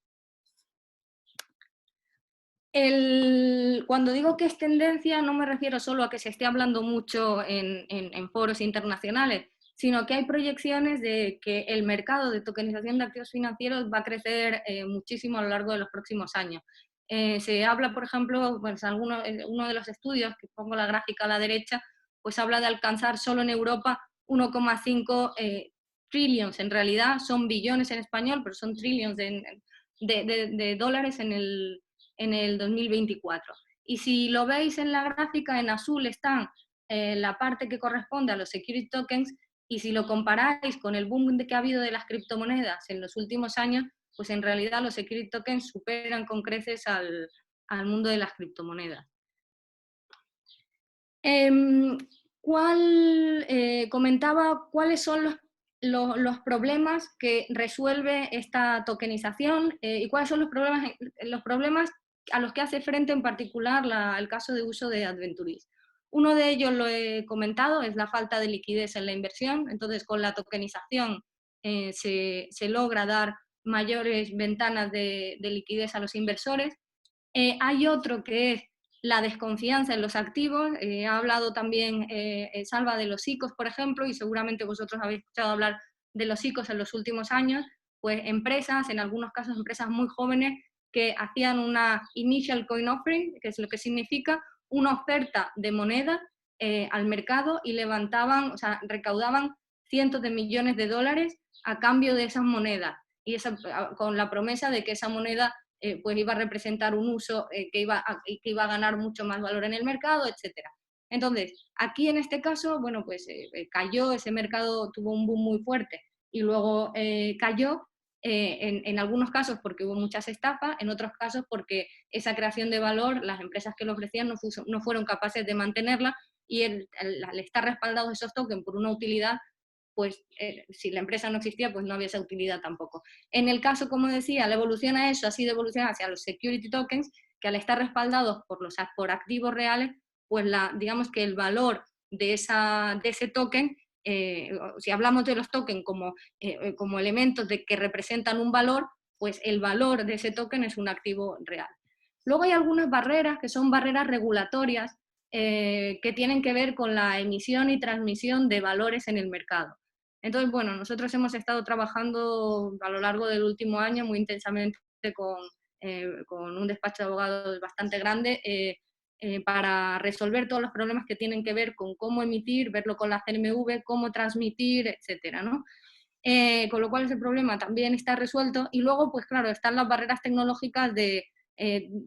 Cuando digo que es tendencia, no me refiero solo a que se esté hablando mucho en foros internacionales, sino que hay proyecciones de que el mercado de tokenización de activos financieros va a crecer muchísimo a lo largo de los próximos años. Se habla, por ejemplo, pues uno de los estudios, que pongo la gráfica a la derecha, pues habla de alcanzar solo en Europa 1,5 trillions, en realidad son billones en español, pero son trillions de dólares en el 2024. Y si lo veis en la gráfica, en azul están la parte que corresponde a los security tokens, y si lo comparáis con el boom que ha habido de las criptomonedas en los últimos años, pues en realidad los security tokens superan con creces al mundo de las criptomonedas. Comentaba cuáles son los problemas que resuelve esta tokenización y cuáles son los problemas a los que hace frente en particular el caso de uso de Adventuris. Uno de ellos lo he comentado, es la falta de liquidez en la inversión. Entonces, con la tokenización se logra dar mayores ventanas de liquidez a los inversores. Hay otro que es la desconfianza en los activos. Ha hablado también Salva de los ICOs, por ejemplo, y seguramente vosotros habéis escuchado hablar de los ICOs en los últimos años. Pues empresas, en algunos casos empresas muy jóvenes, que hacían una initial coin offering, que es lo que significa una oferta de moneda al mercado, y levantaban, o sea, recaudaban cientos de millones de dólares a cambio de esas monedas, y con la promesa de que esa moneda pues iba a representar un uso que iba a ganar mucho más valor en el mercado, etc. Entonces, aquí en este caso, bueno, pues cayó, ese mercado tuvo un boom muy fuerte y luego cayó, en algunos casos porque hubo muchas estafas, en otros casos porque esa creación de valor, las empresas que lo ofrecían no fueron capaces de mantenerla, y al estar respaldados esos tokens por una utilidad, pues si la empresa no existía, pues no había esa utilidad tampoco. En el caso, como decía, la evolución a eso ha sido evolucionar hacia los security tokens, que al estar respaldados por activos reales, pues digamos que el valor de ese token, si hablamos de los tokens como elementos que representan un valor, pues el valor de ese token es un activo real. Luego hay algunas barreras que son barreras regulatorias que tienen que ver con la emisión y transmisión de valores en el mercado. Entonces, bueno, nosotros hemos estado trabajando a lo largo del último año muy intensamente con un despacho de abogados bastante grande para resolver todos los problemas que tienen que ver con cómo emitir, verlo con la CNMV, cómo transmitir, etcétera, ¿no? Con lo cual ese problema también está resuelto. Y luego, pues claro, están las barreras tecnológicas de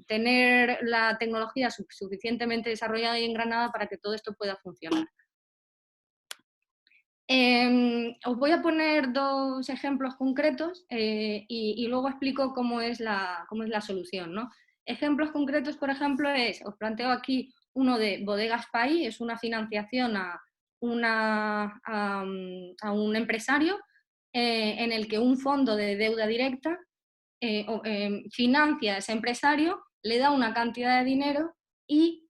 tener la tecnología suficientemente desarrollada y engranada para que todo esto pueda funcionar. Os voy a poner dos ejemplos concretos y luego explico cómo es la solución, ¿no? Ejemplos concretos, por ejemplo, os planteo aquí uno de Bodegas País, es una financiación a un empresario en el que un fondo de deuda directa financia a ese empresario, le da una cantidad de dinero y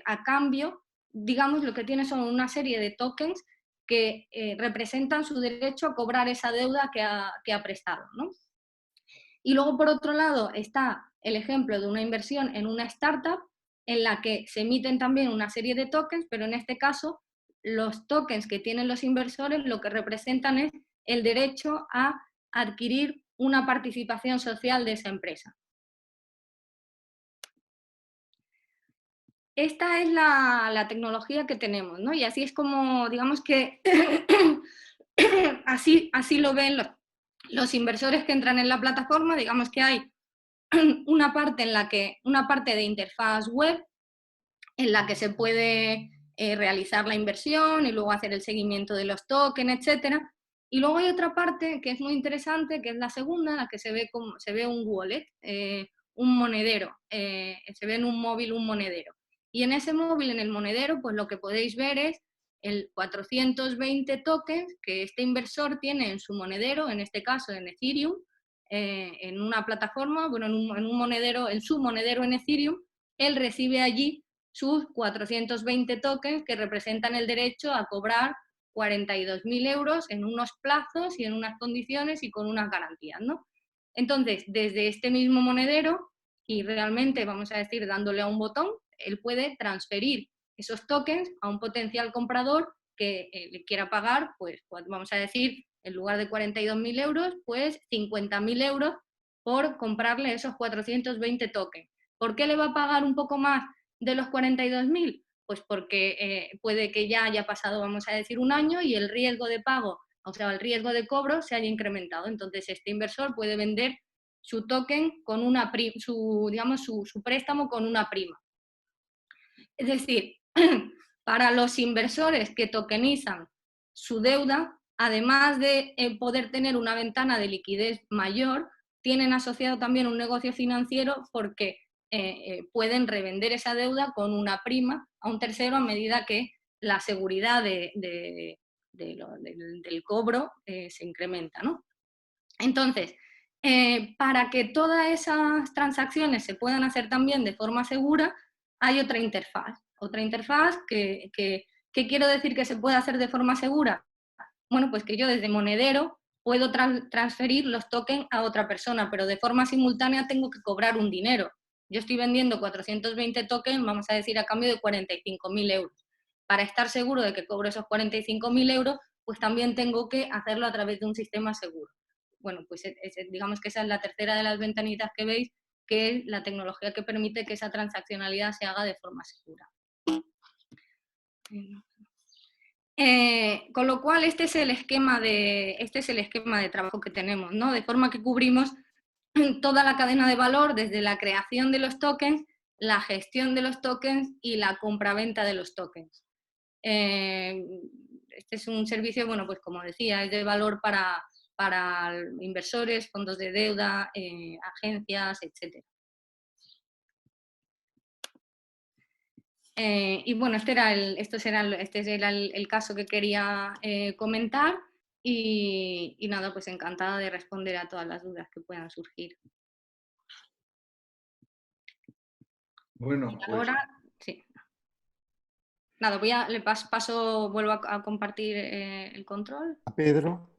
a cambio, digamos, lo que tiene son una serie de tokens que representan su derecho a cobrar esa deuda que ha prestado, ¿no? Y luego, por otro lado, está el ejemplo de una inversión en una startup en la que se emiten también una serie de tokens, pero en este caso los tokens que tienen los inversores lo que representan es el derecho a adquirir una participación social de esa empresa. Esta es la tecnología que tenemos, ¿no? Y así es como, digamos que, así lo ven los inversores que entran en la plataforma. Digamos que hay una parte de interfaz web en la que se puede realizar la inversión y luego hacer el seguimiento de los tokens, etcétera. Y luego hay otra parte que es muy interesante, que es la segunda, en la que se ve un wallet, un monedero, se ve en un móvil un monedero. Y en ese móvil, en el monedero, pues lo que podéis ver es el 420 tokens que este inversor tiene en su monedero, en este caso en Ethereum, en una plataforma, bueno, en un monedero, en su monedero en Ethereum, él recibe allí sus 420 tokens que representan el derecho a cobrar 42.000 euros en unos plazos y en unas condiciones y con unas garantías, ¿no? Entonces, desde este mismo monedero, y realmente, vamos a decir, dándole a un botón, él puede transferir esos tokens a un potencial comprador que le quiera pagar, pues vamos a decir, en lugar de 42.000 euros, pues 50.000 euros por comprarle esos 420 tokens. ¿Por qué le va a pagar un poco más de los 42.000? Pues porque puede que ya haya pasado, vamos a decir, un año y el riesgo de pago, o sea, el riesgo de cobro se haya incrementado. Entonces, este inversor puede vender su token con su préstamo con una prima. Es decir, para los inversores que tokenizan su deuda, además de poder tener una ventana de liquidez mayor, tienen asociado también un negocio financiero porque pueden revender esa deuda con una prima a un tercero a medida que la seguridad del cobro se incrementa, ¿no? Entonces, para que todas esas transacciones se puedan hacer también de forma segura, hay otra interfaz. Otra interfaz que quiero decir que se puede hacer de forma segura. Bueno, pues que yo desde monedero puedo transferir los tokens a otra persona, pero de forma simultánea tengo que cobrar un dinero. Yo estoy vendiendo 420 tokens, vamos a decir, a cambio de 45.000 euros. Para estar seguro de que cobro esos 45.000 euros, pues también tengo que hacerlo a través de un sistema seguro. Bueno, pues digamos que esa es la tercera de las ventanitas que veis, que es la tecnología que permite que esa transaccionalidad se haga de forma segura. Con lo cual, este es el esquema de trabajo que tenemos, ¿no? De forma que cubrimos toda la cadena de valor, desde la creación de los tokens, la gestión de los tokens y la compraventa de los tokens. Este es un servicio, bueno, pues como decía, es de valor para inversores, fondos de deuda, agencias, etc. Y bueno, este era el caso que quería comentar y nada, pues encantada de responder a todas las dudas que puedan surgir. Bueno, y ahora, sí. Nada, vuelvo a compartir el control. A Pedro.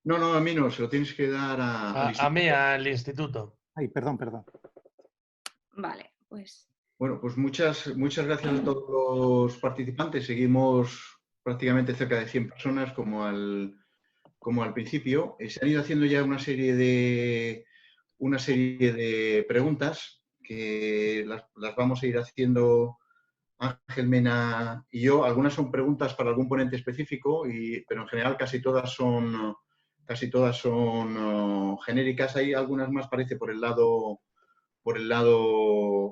No, a mí no, se lo tienes que dar a mí, al instituto. Ay, perdón. Vale, pues... Bueno, pues muchas gracias a todos los participantes. Seguimos prácticamente cerca de 100 personas como al principio. Se han ido haciendo ya una serie de preguntas que las vamos a ir haciendo Ángel Mena y yo. Algunas son preguntas para algún ponente específico, pero en general casi todas son genéricas. Hay algunas más, parece, por el lado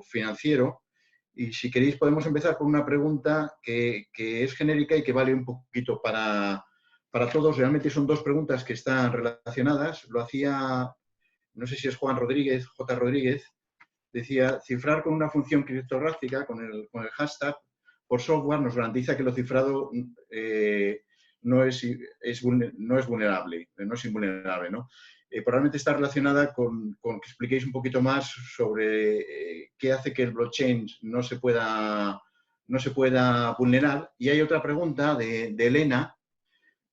financiero. Y si queréis podemos empezar con una pregunta que es genérica y que vale un poquito para todos. Realmente son dos preguntas que están relacionadas. Lo hacía, no sé si es J. Rodríguez, decía: cifrar con una función criptográfica, con el hashtag, por software nos garantiza que lo cifrado no es vulnerable, no es invulnerable, ¿no? Probablemente está relacionada con que expliquéis un poquito más sobre qué hace que el blockchain no se pueda vulnerar. Y hay otra pregunta de Elena,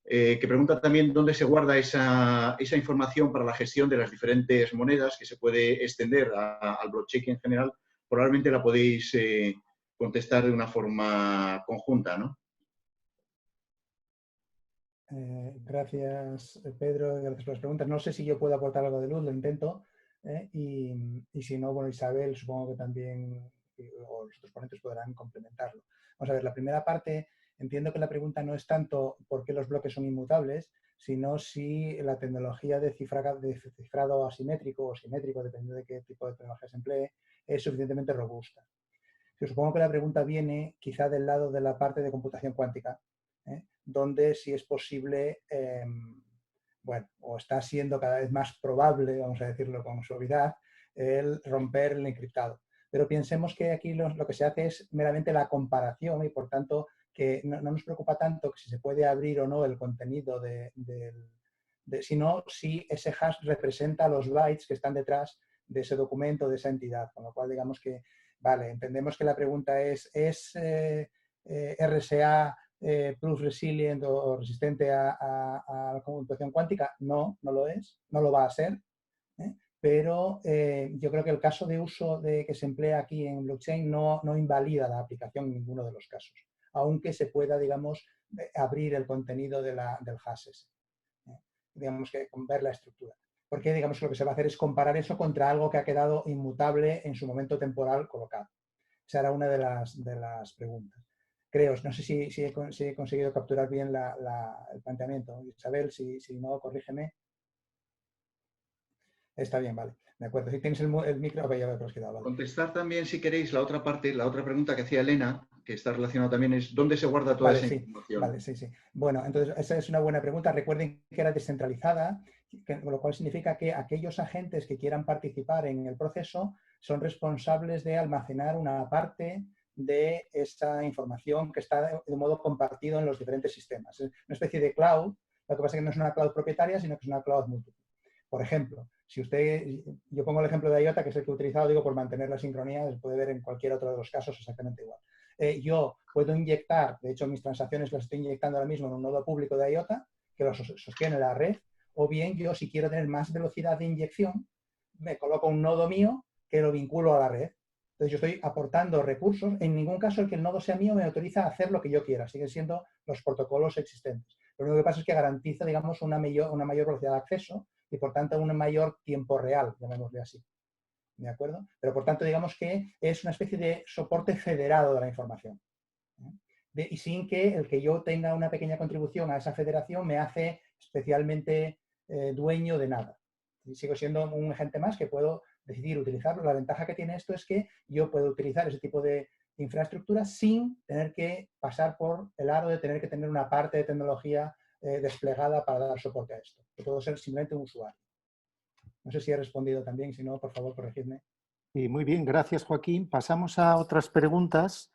que pregunta también dónde se guarda esa información para la gestión de las diferentes monedas, que se puede extender al blockchain en general. Probablemente la podéis contestar de una forma conjunta, ¿no? Gracias, Pedro, gracias por las preguntas. No sé si yo puedo aportar algo de luz, lo intento. Y si no, bueno, Isabel, supongo que también, o los otros ponentes podrán complementarlo. Vamos a ver, la primera parte, entiendo que la pregunta no es tanto por qué los bloques son inmutables, sino si la tecnología de cifrado asimétrico o simétrico, dependiendo de qué tipo de tecnología se emplee, es suficientemente robusta. Yo supongo que la pregunta viene quizá del lado de la parte de computación cuántica, donde sí es posible, bueno, o está siendo cada vez más probable, vamos a decirlo con suavidad, el romper el encriptado. Pero pensemos que aquí lo que se hace es meramente la comparación y, por tanto, que no nos preocupa tanto que si se puede abrir o no el contenido sino si ese hash representa los bytes que están detrás de ese documento, de esa entidad. Con lo cual, digamos que, vale, entendemos que la pregunta es RSA proof resilient o resistente a la computación cuántica. No lo es, no lo va a ser, pero yo creo que el caso de uso que se emplea aquí en blockchain no invalida la aplicación en ninguno de los casos, aunque se pueda, digamos, abrir el contenido del hash ese, digamos que ver la estructura. Porque, digamos, lo que se va a hacer es comparar eso contra algo que ha quedado inmutable en su momento temporal colocado. Esa era una de las preguntas. Creo, no sé si he conseguido capturar bien el planteamiento. Isabel, si no, corrígeme. Está bien, vale. De acuerdo. Si tienes el micro, ya me he quedado. Vale. Contestar también, si queréis, la otra parte, la otra pregunta que hacía Elena, que está relacionada también, es ¿dónde se guarda toda esa información? Vale, sí. Bueno, entonces esa es una buena pregunta. Recuerden que era descentralizada, lo cual significa que aquellos agentes que quieran participar en el proceso son responsables de almacenar una parte de esa información que está de modo compartido en los diferentes sistemas. Es una especie de cloud, lo que pasa es que no es una cloud propietaria, sino que es una cloud múltiple. Por ejemplo, yo pongo el ejemplo de IOTA, que es el que he utilizado, digo, por mantener la sincronía, se puede ver en cualquier otro de los casos exactamente igual. Yo puedo inyectar, de hecho mis transacciones las estoy inyectando ahora mismo en un nodo público de IOTA, que lo sostiene la red, o bien yo, si quiero tener más velocidad de inyección, me coloco un nodo mío que lo vinculo a la red. Entonces yo estoy aportando recursos. En ningún caso el que el nodo sea mío me autoriza a hacer lo que yo quiera. Siguen siendo los protocolos existentes. Lo único que pasa es que garantiza, digamos, una mayor velocidad de acceso y, por tanto, un mayor tiempo real, llamémosle así. ¿De acuerdo? Pero, por tanto, digamos que es una especie de soporte federado de la información. Y sin que el que yo tenga una pequeña contribución a esa federación me hace especialmente dueño de nada. Y sigo siendo un agente más que puedo decidir utilizarlo. La ventaja que tiene esto es que yo puedo utilizar ese tipo de infraestructura sin tener que pasar por el aro de tener que tener una parte de tecnología desplegada para dar soporte a esto. Yo puedo ser simplemente un usuario. No sé si he respondido también, si no, por favor, corregidme. Sí, muy bien, gracias, Joaquín. Pasamos a otras preguntas.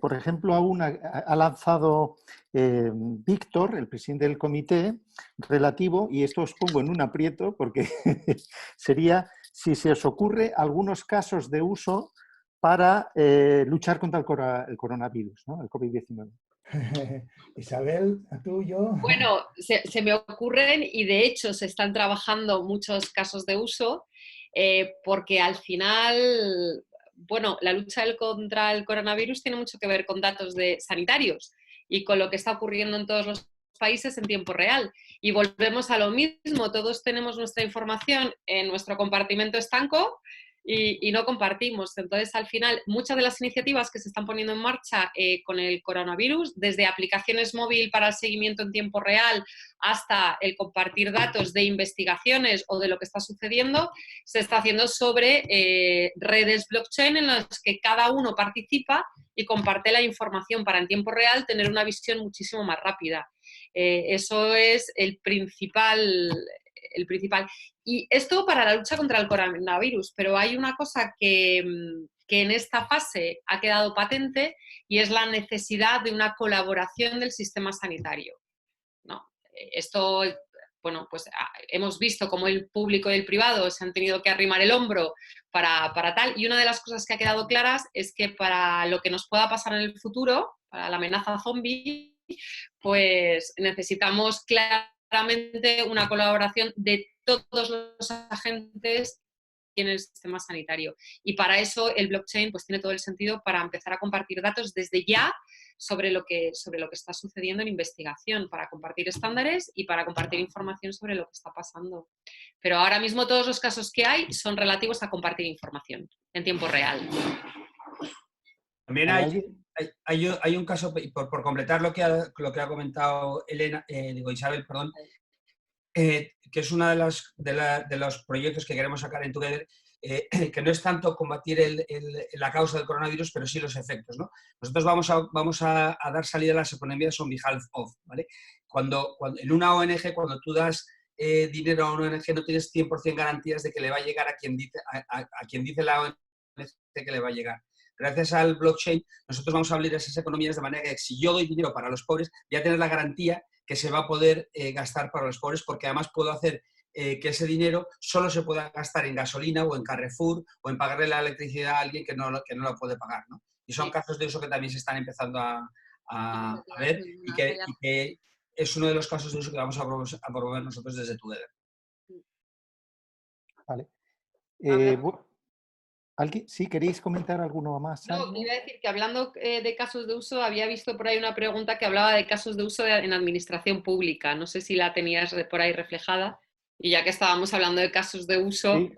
Por ejemplo, ha lanzado Víctor, el presidente del comité, relativo, y esto os pongo en un aprieto porque sería si se os ocurre algunos casos de uso para luchar contra el coronavirus, ¿no? El COVID-19. Isabel, ¿tú, yo? Bueno, se me ocurren y de hecho se están trabajando muchos casos de uso porque al final, bueno, la lucha contra el coronavirus tiene mucho que ver con datos sanitarios y con lo que está ocurriendo en todos los países en tiempo real. Y volvemos a lo mismo, todos tenemos nuestra información en nuestro compartimento estanco y no compartimos. Entonces, al final, muchas de las iniciativas que se están poniendo en marcha con el coronavirus, desde aplicaciones móvil para el seguimiento en tiempo real hasta el compartir datos de investigaciones o de lo que está sucediendo, se está haciendo sobre redes blockchain en las que cada uno participa y comparte la información para en tiempo real tener una visión muchísimo más rápida. Eso es el principal. Y esto para la lucha contra el coronavirus, pero hay una cosa que en esta fase ha quedado patente y es la necesidad de una colaboración del sistema sanitario, ¿no? Esto, bueno, pues hemos visto cómo el público y el privado se han tenido que arrimar el hombro para tal, y una de las cosas que ha quedado claras es que para lo que nos pueda pasar en el futuro, para la amenaza zombie, pues necesitamos claramente una colaboración de todos los agentes en el sistema sanitario. Y para eso el blockchain pues tiene todo el sentido para empezar a compartir datos desde ya sobre lo que está sucediendo en investigación, para compartir estándares y para compartir información sobre lo que está pasando. Pero ahora mismo todos los casos que hay son relativos a compartir información en tiempo real. También hay un caso, por completar lo que ha comentado Isabel, perdón, que es uno de los proyectos que queremos sacar en Together, que no es tanto combatir la causa del coronavirus, pero sí los efectos, ¿no? Nosotros vamos a dar salida a las economías on behalf of, ¿vale? Cuando en una ONG, cuando tú das dinero a una ONG, no tienes 100% garantías de que le va a llegar a quien dice la ONG que le va a llegar. Gracias al blockchain, nosotros vamos a abrir esas economías de manera que si yo doy dinero para los pobres, voy a tener la garantía que se va a poder gastar para los pobres, porque además puedo hacer que ese dinero solo se pueda gastar en gasolina o en Carrefour o en pagarle la electricidad a alguien que no lo puede pagar, ¿no? Y son casos de uso que también se están empezando a ver y que es uno de los casos de uso que vamos a promover nosotros desde Together. Vale. ¿Alguien? ¿Sí? ¿Queréis comentar alguno más? No, iba a decir que hablando de casos de uso, había visto por ahí una pregunta que hablaba de casos de uso en administración pública. No sé si la tenías por ahí reflejada. Y ya que estábamos hablando de casos de uso, sí.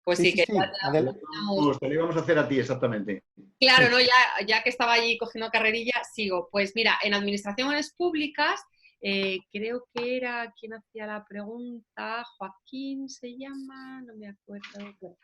pues sí que... Te lo íbamos a hacer a ti, exactamente. Claro, ¿no? Ya que estaba allí cogiendo carrerilla, sigo. Pues mira, en administraciones públicas, creo que era quien hacía la pregunta, Joaquín se llama, no me acuerdo.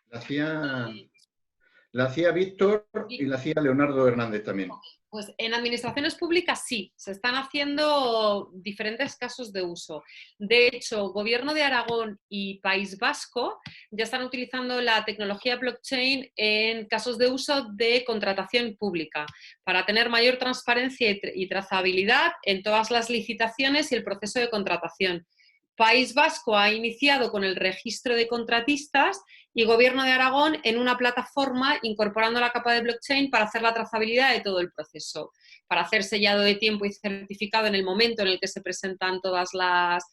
La hacía Víctor y la hacía Leonardo Hernández también. Pues en administraciones públicas sí, se están haciendo diferentes casos de uso. De hecho, Gobierno de Aragón y País Vasco ya están utilizando la tecnología blockchain en casos de uso de contratación pública para tener mayor transparencia y trazabilidad en todas las licitaciones y el proceso de contratación. País Vasco ha iniciado con el registro de contratistas y Gobierno de Aragón en una plataforma incorporando la capa de blockchain para hacer la trazabilidad de todo el proceso, para hacer sellado de tiempo y certificado en el momento en el que se presentan todas las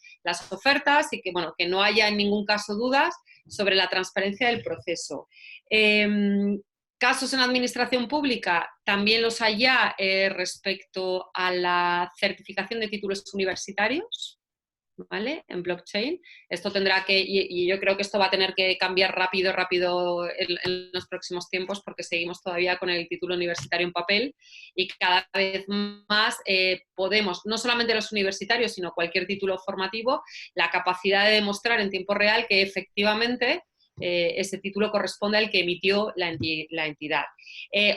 ofertas y que, bueno, que no haya en ningún caso dudas sobre la transparencia del proceso. Casos en administración pública también los hay ya respecto a la certificación de títulos universitarios, ¿vale? En blockchain. Esto tendrá que, y yo creo que esto va a tener que cambiar rápido en los próximos tiempos porque seguimos todavía con el título universitario en papel y cada vez más podemos, no solamente los universitarios, sino cualquier título formativo, la capacidad de demostrar en tiempo real que efectivamente ese título corresponde al que emitió la entidad.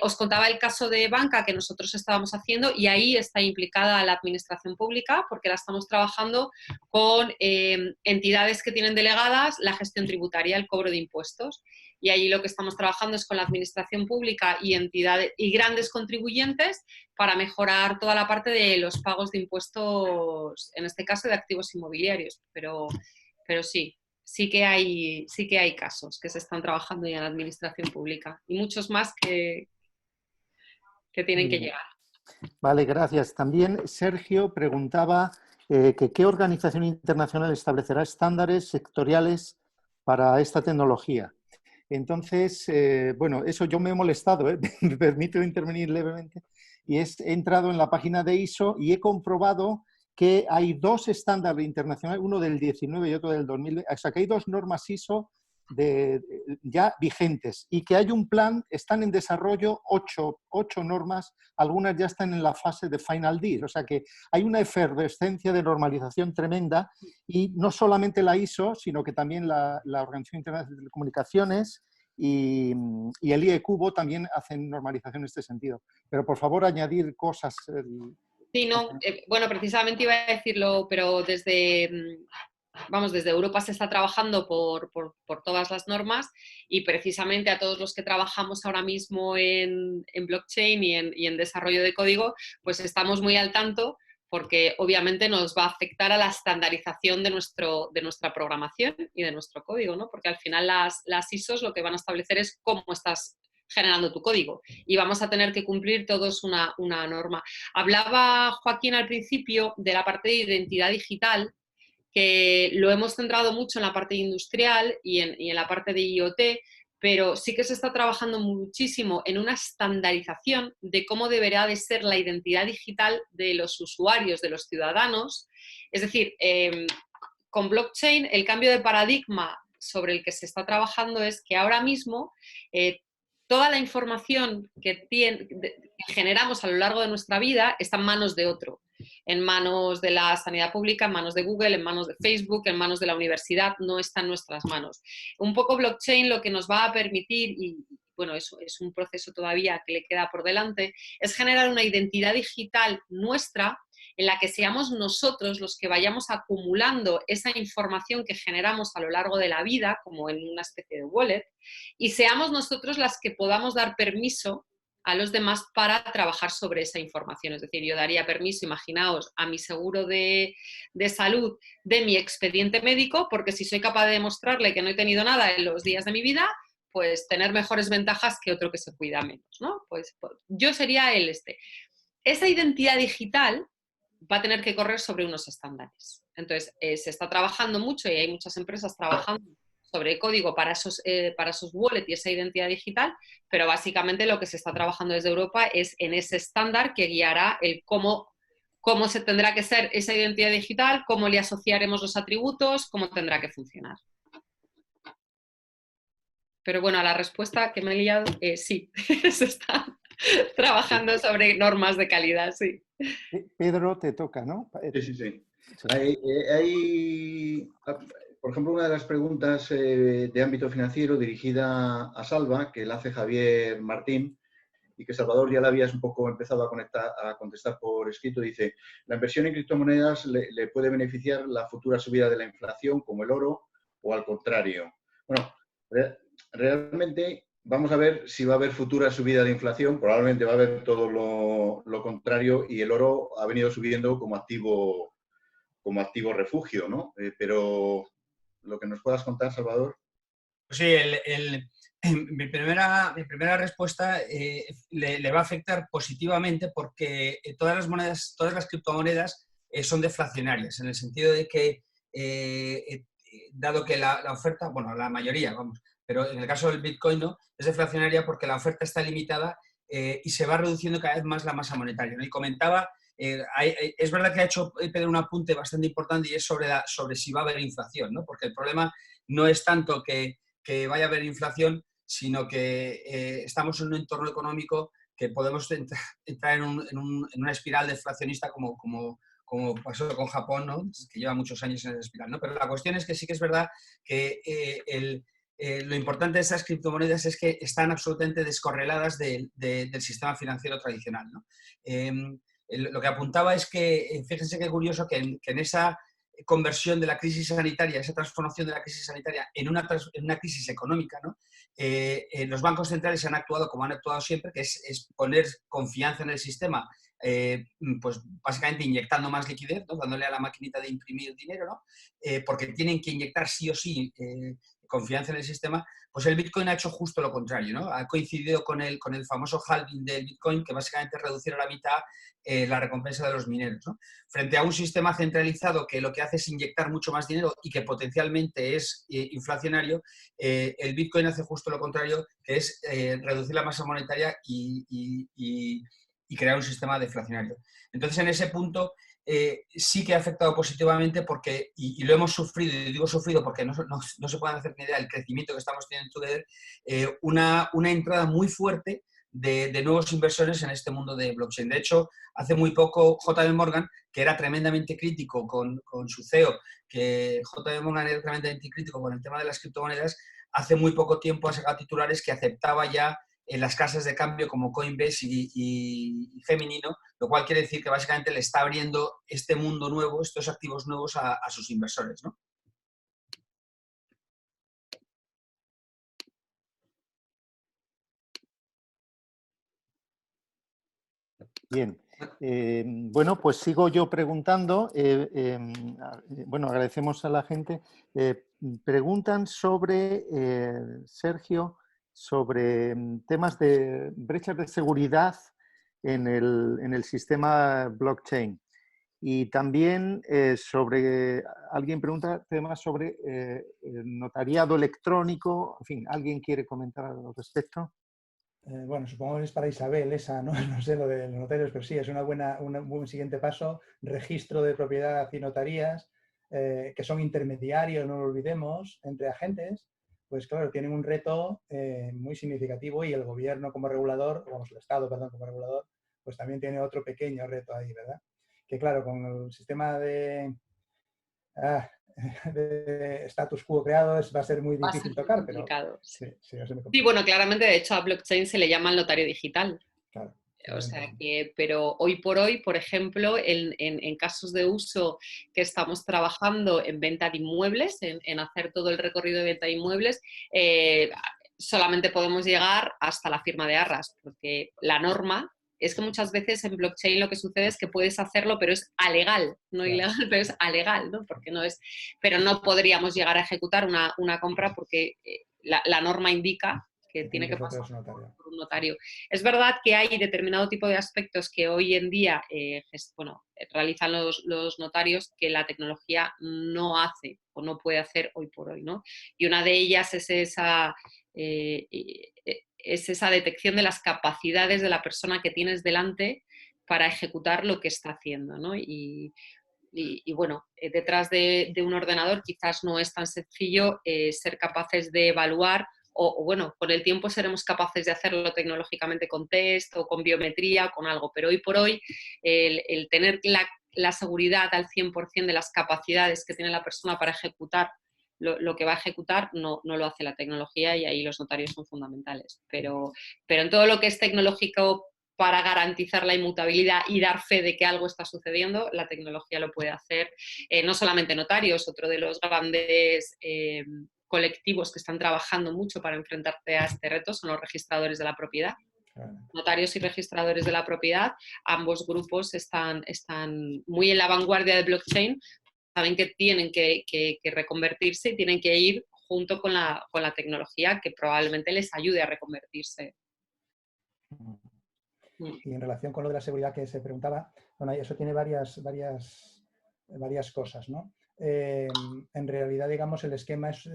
Os contaba el caso de banca que nosotros estábamos haciendo y ahí está implicada la administración pública porque la estamos trabajando con entidades que tienen delegadas la gestión tributaria, el cobro de impuestos. Y allí lo que estamos trabajando es con la administración pública y entidades y grandes contribuyentes para mejorar toda la parte de los pagos de impuestos, en este caso de activos inmobiliarios. Pero sí. Sí que hay casos que se están trabajando ya en la administración pública y muchos más que que tienen que llegar. Vale, gracias. También Sergio preguntaba que qué organización internacional establecerá estándares sectoriales para esta tecnología. Entonces, bueno, eso yo me he molestado, me permito intervenir levemente, y he entrado en la página de ISO y he comprobado que hay 2 estándares internacionales, uno del 19 y otro del 2020, o sea que hay 2 normas ISO ya vigentes y que hay un plan, están en desarrollo 8 normas, algunas ya están en la fase de Final Deal, o sea que hay una efervescencia de normalización tremenda y no solamente la ISO, sino que también la Organización Internacional de Telecomunicaciones y el IECUBO también hacen normalización en este sentido. Pero por favor añadir cosas. Sí, no, bueno, precisamente iba a decirlo, pero desde Europa se está trabajando por todas las normas y precisamente a todos los que trabajamos ahora mismo en blockchain y en desarrollo de código, pues estamos muy al tanto porque obviamente nos va a afectar a la estandarización de nuestra programación y de nuestro código, ¿no? Porque al final las ISOs lo que van a establecer es cómo estás generando tu código y vamos a tener que cumplir todos una norma. Hablaba Joaquín al principio de la parte de identidad digital, que lo hemos centrado mucho en la parte industrial y en la parte de IoT, pero sí que se está trabajando muchísimo en una estandarización de cómo deberá de ser la identidad digital de los usuarios, de los ciudadanos. Es decir, con blockchain el cambio de paradigma sobre el que se está trabajando es que ahora mismo toda la información que generamos a lo largo de nuestra vida está en manos de otro, en manos de la sanidad pública, en manos de Google, en manos de Facebook, en manos de la universidad, no está en nuestras manos. Un poco blockchain lo que nos va a permitir, y bueno, eso es un proceso todavía que le queda por delante, es generar una identidad digital nuestra en la que seamos nosotros los que vayamos acumulando esa información que generamos a lo largo de la vida, como en una especie de wallet, y seamos nosotros las que podamos dar permiso a los demás para trabajar sobre esa información. Es decir, yo daría permiso, imaginaos, a mi seguro de salud de mi expediente médico, porque si soy capaz de demostrarle que no he tenido nada en los días de mi vida, pues tener mejores ventajas que otro que se cuida menos, ¿no? Pues yo sería Esa identidad digital va a tener que correr sobre unos estándares. Entonces, se está trabajando mucho y hay muchas empresas trabajando sobre código para esos wallets y esa identidad digital, pero básicamente lo que se está trabajando desde Europa es en ese estándar que guiará el cómo se tendrá que ser esa identidad digital, cómo le asociaremos los atributos, cómo tendrá que funcionar. Pero bueno, a la respuesta que me he liado, sí, se está trabajando sobre normas de calidad, sí. Pedro, te toca, ¿no? Sí. Por ejemplo, una de las preguntas de ámbito financiero dirigida a Salva, que la hace Javier Martín, y que Salvador ya la habías un poco empezado a contestar por escrito, dice, ¿la inversión en criptomonedas le puede beneficiar la futura subida de la inflación, como el oro, o al contrario? Bueno, realmente vamos a ver si va a haber futura subida de inflación, probablemente va a haber todo lo contrario, y el oro ha venido subiendo como activo refugio, ¿no? Pero lo que nos puedas contar, Salvador. Sí, mi primera respuesta le va a afectar positivamente porque todas las criptomonedas son deflacionarias, en el sentido de que, dado que la oferta, bueno, la mayoría, vamos, pero en el caso del Bitcoin no, es deflacionaria porque la oferta está limitada y se va reduciendo cada vez más la masa monetaria, ¿no? Y comentaba, es verdad que ha hecho Pedro un apunte bastante importante y es sobre si va a haber inflación, ¿no? Porque el problema no es tanto que vaya a haber inflación, sino que estamos en un entorno económico que podemos entrar en una espiral deflacionista como pasó con Japón, ¿no? Que lleva muchos años en esa espiral, ¿no? Pero la cuestión es que sí que es verdad que lo importante de estas criptomonedas es que están absolutamente descorreladas del sistema financiero tradicional, ¿no? Lo que apuntaba es que, fíjense qué curioso que en esa conversión de la crisis sanitaria, esa transformación de la crisis sanitaria en una crisis económica, ¿no? Los bancos centrales han actuado como han actuado siempre, que es poner confianza en el sistema, pues básicamente inyectando más liquidez, ¿no? Dándole a la maquinita de imprimir dinero, ¿no? Porque tienen que inyectar sí o sí confianza en el sistema, pues el Bitcoin ha hecho justo lo contrario, ¿no? Ha coincidido con el famoso halving del Bitcoin, que básicamente es reducir a la mitad la recompensa de los mineros, ¿no? Frente a un sistema centralizado que lo que hace es inyectar mucho más dinero y que potencialmente es inflacionario, el Bitcoin hace justo lo contrario, que es reducir la masa monetaria y crear un sistema deflacionario. Entonces, en ese punto, sí que ha afectado positivamente porque, y lo hemos sufrido, y digo sufrido porque no se pueden hacer ni idea del crecimiento que estamos teniendo en Together, una entrada muy fuerte de nuevos inversores en este mundo de blockchain. De hecho, hace muy poco JP Morgan, que era tremendamente crítico con su CEO, que JP Morgan era tremendamente crítico con el tema de las criptomonedas, hace muy poco tiempo ha sacado titulares que aceptaba ya en las casas de cambio como Coinbase y Feminino, lo cual quiere decir que básicamente le está abriendo este mundo nuevo, estos activos nuevos a sus inversores, ¿no? Bien. Bueno, pues sigo yo preguntando. Bueno, agradecemos a la gente. Preguntan sobre, Sergio, sobre temas de brechas de seguridad en el sistema blockchain. Y también alguien pregunta temas sobre el notariado electrónico. En fin, ¿alguien quiere comentar al respecto? Bueno, supongo que es para Isabel esa, ¿no? No sé lo de los notarios, pero sí, es un buen siguiente paso. Registro de propiedad y notarías, que son intermediarios, no lo olvidemos, entre agentes, pues claro, tienen un reto muy significativo y el gobierno como regulador, el Estado, perdón, como regulador, pues también tiene otro pequeño reto ahí, ¿verdad? Que claro, con el sistema de status quo creado va a ser muy difícil tocar, pero sí. Sí, sí, bueno, claramente, de hecho, a blockchain se le llama el notario digital. Claro. O sea que, pero hoy por hoy, por ejemplo, en casos de uso que estamos trabajando en venta de inmuebles, en hacer todo el recorrido de venta de inmuebles, solamente podemos llegar hasta la firma de arras, porque la norma es que muchas veces en blockchain lo que sucede es que puedes hacerlo, pero es alegal, no ilegal, pero es alegal, ¿no? Porque no es, pero no podríamos llegar a ejecutar una compra porque la norma indica que tiene que pasar por un notario. Es verdad que hay determinado tipo de aspectos que hoy en día realizan los notarios que la tecnología no hace o no puede hacer hoy por hoy, ¿no? Y una de ellas es esa detección de las capacidades de la persona que tienes delante para ejecutar lo que está haciendo, ¿no? Y bueno, detrás de un ordenador quizás no es tan sencillo ser capaces de evaluar o bueno, con el tiempo seremos capaces de hacerlo tecnológicamente con test o con biometría o con algo, pero hoy por hoy el tener la seguridad al 100% de las capacidades que tiene la persona para ejecutar lo que va a ejecutar no lo hace la tecnología y ahí los notarios son fundamentales. Pero en todo lo que es tecnológico para garantizar la inmutabilidad y dar fe de que algo está sucediendo, la tecnología lo puede hacer. No solamente notarios, otro de los grandes colectivos que están trabajando mucho para enfrentarse a este reto son los registradores de la propiedad. Notarios y registradores de la propiedad, ambos grupos están muy en la vanguardia de blockchain, saben que tienen que reconvertirse y tienen que ir junto con la tecnología que probablemente les ayude a reconvertirse. Y en relación con lo de la seguridad que se preguntaba, bueno, eso tiene varias cosas, ¿no? En realidad, digamos, el esquema es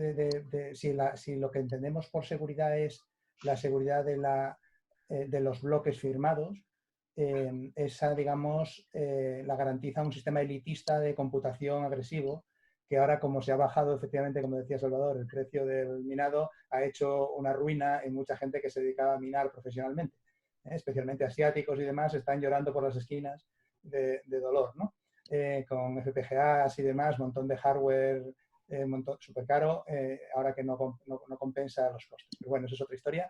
si lo que entendemos por seguridad es la seguridad de los bloques firmados, esa, digamos, la garantiza un sistema elitista de computación agresivo, que ahora, como se ha bajado, efectivamente, como decía Salvador, el precio del minado ha hecho una ruina en mucha gente que se dedicaba a minar profesionalmente, especialmente asiáticos y demás, están llorando por las esquinas de dolor, ¿no? Con FPGAs y demás, montón de hardware súper caro, ahora que no compensa los costes. Pero bueno, eso es otra historia.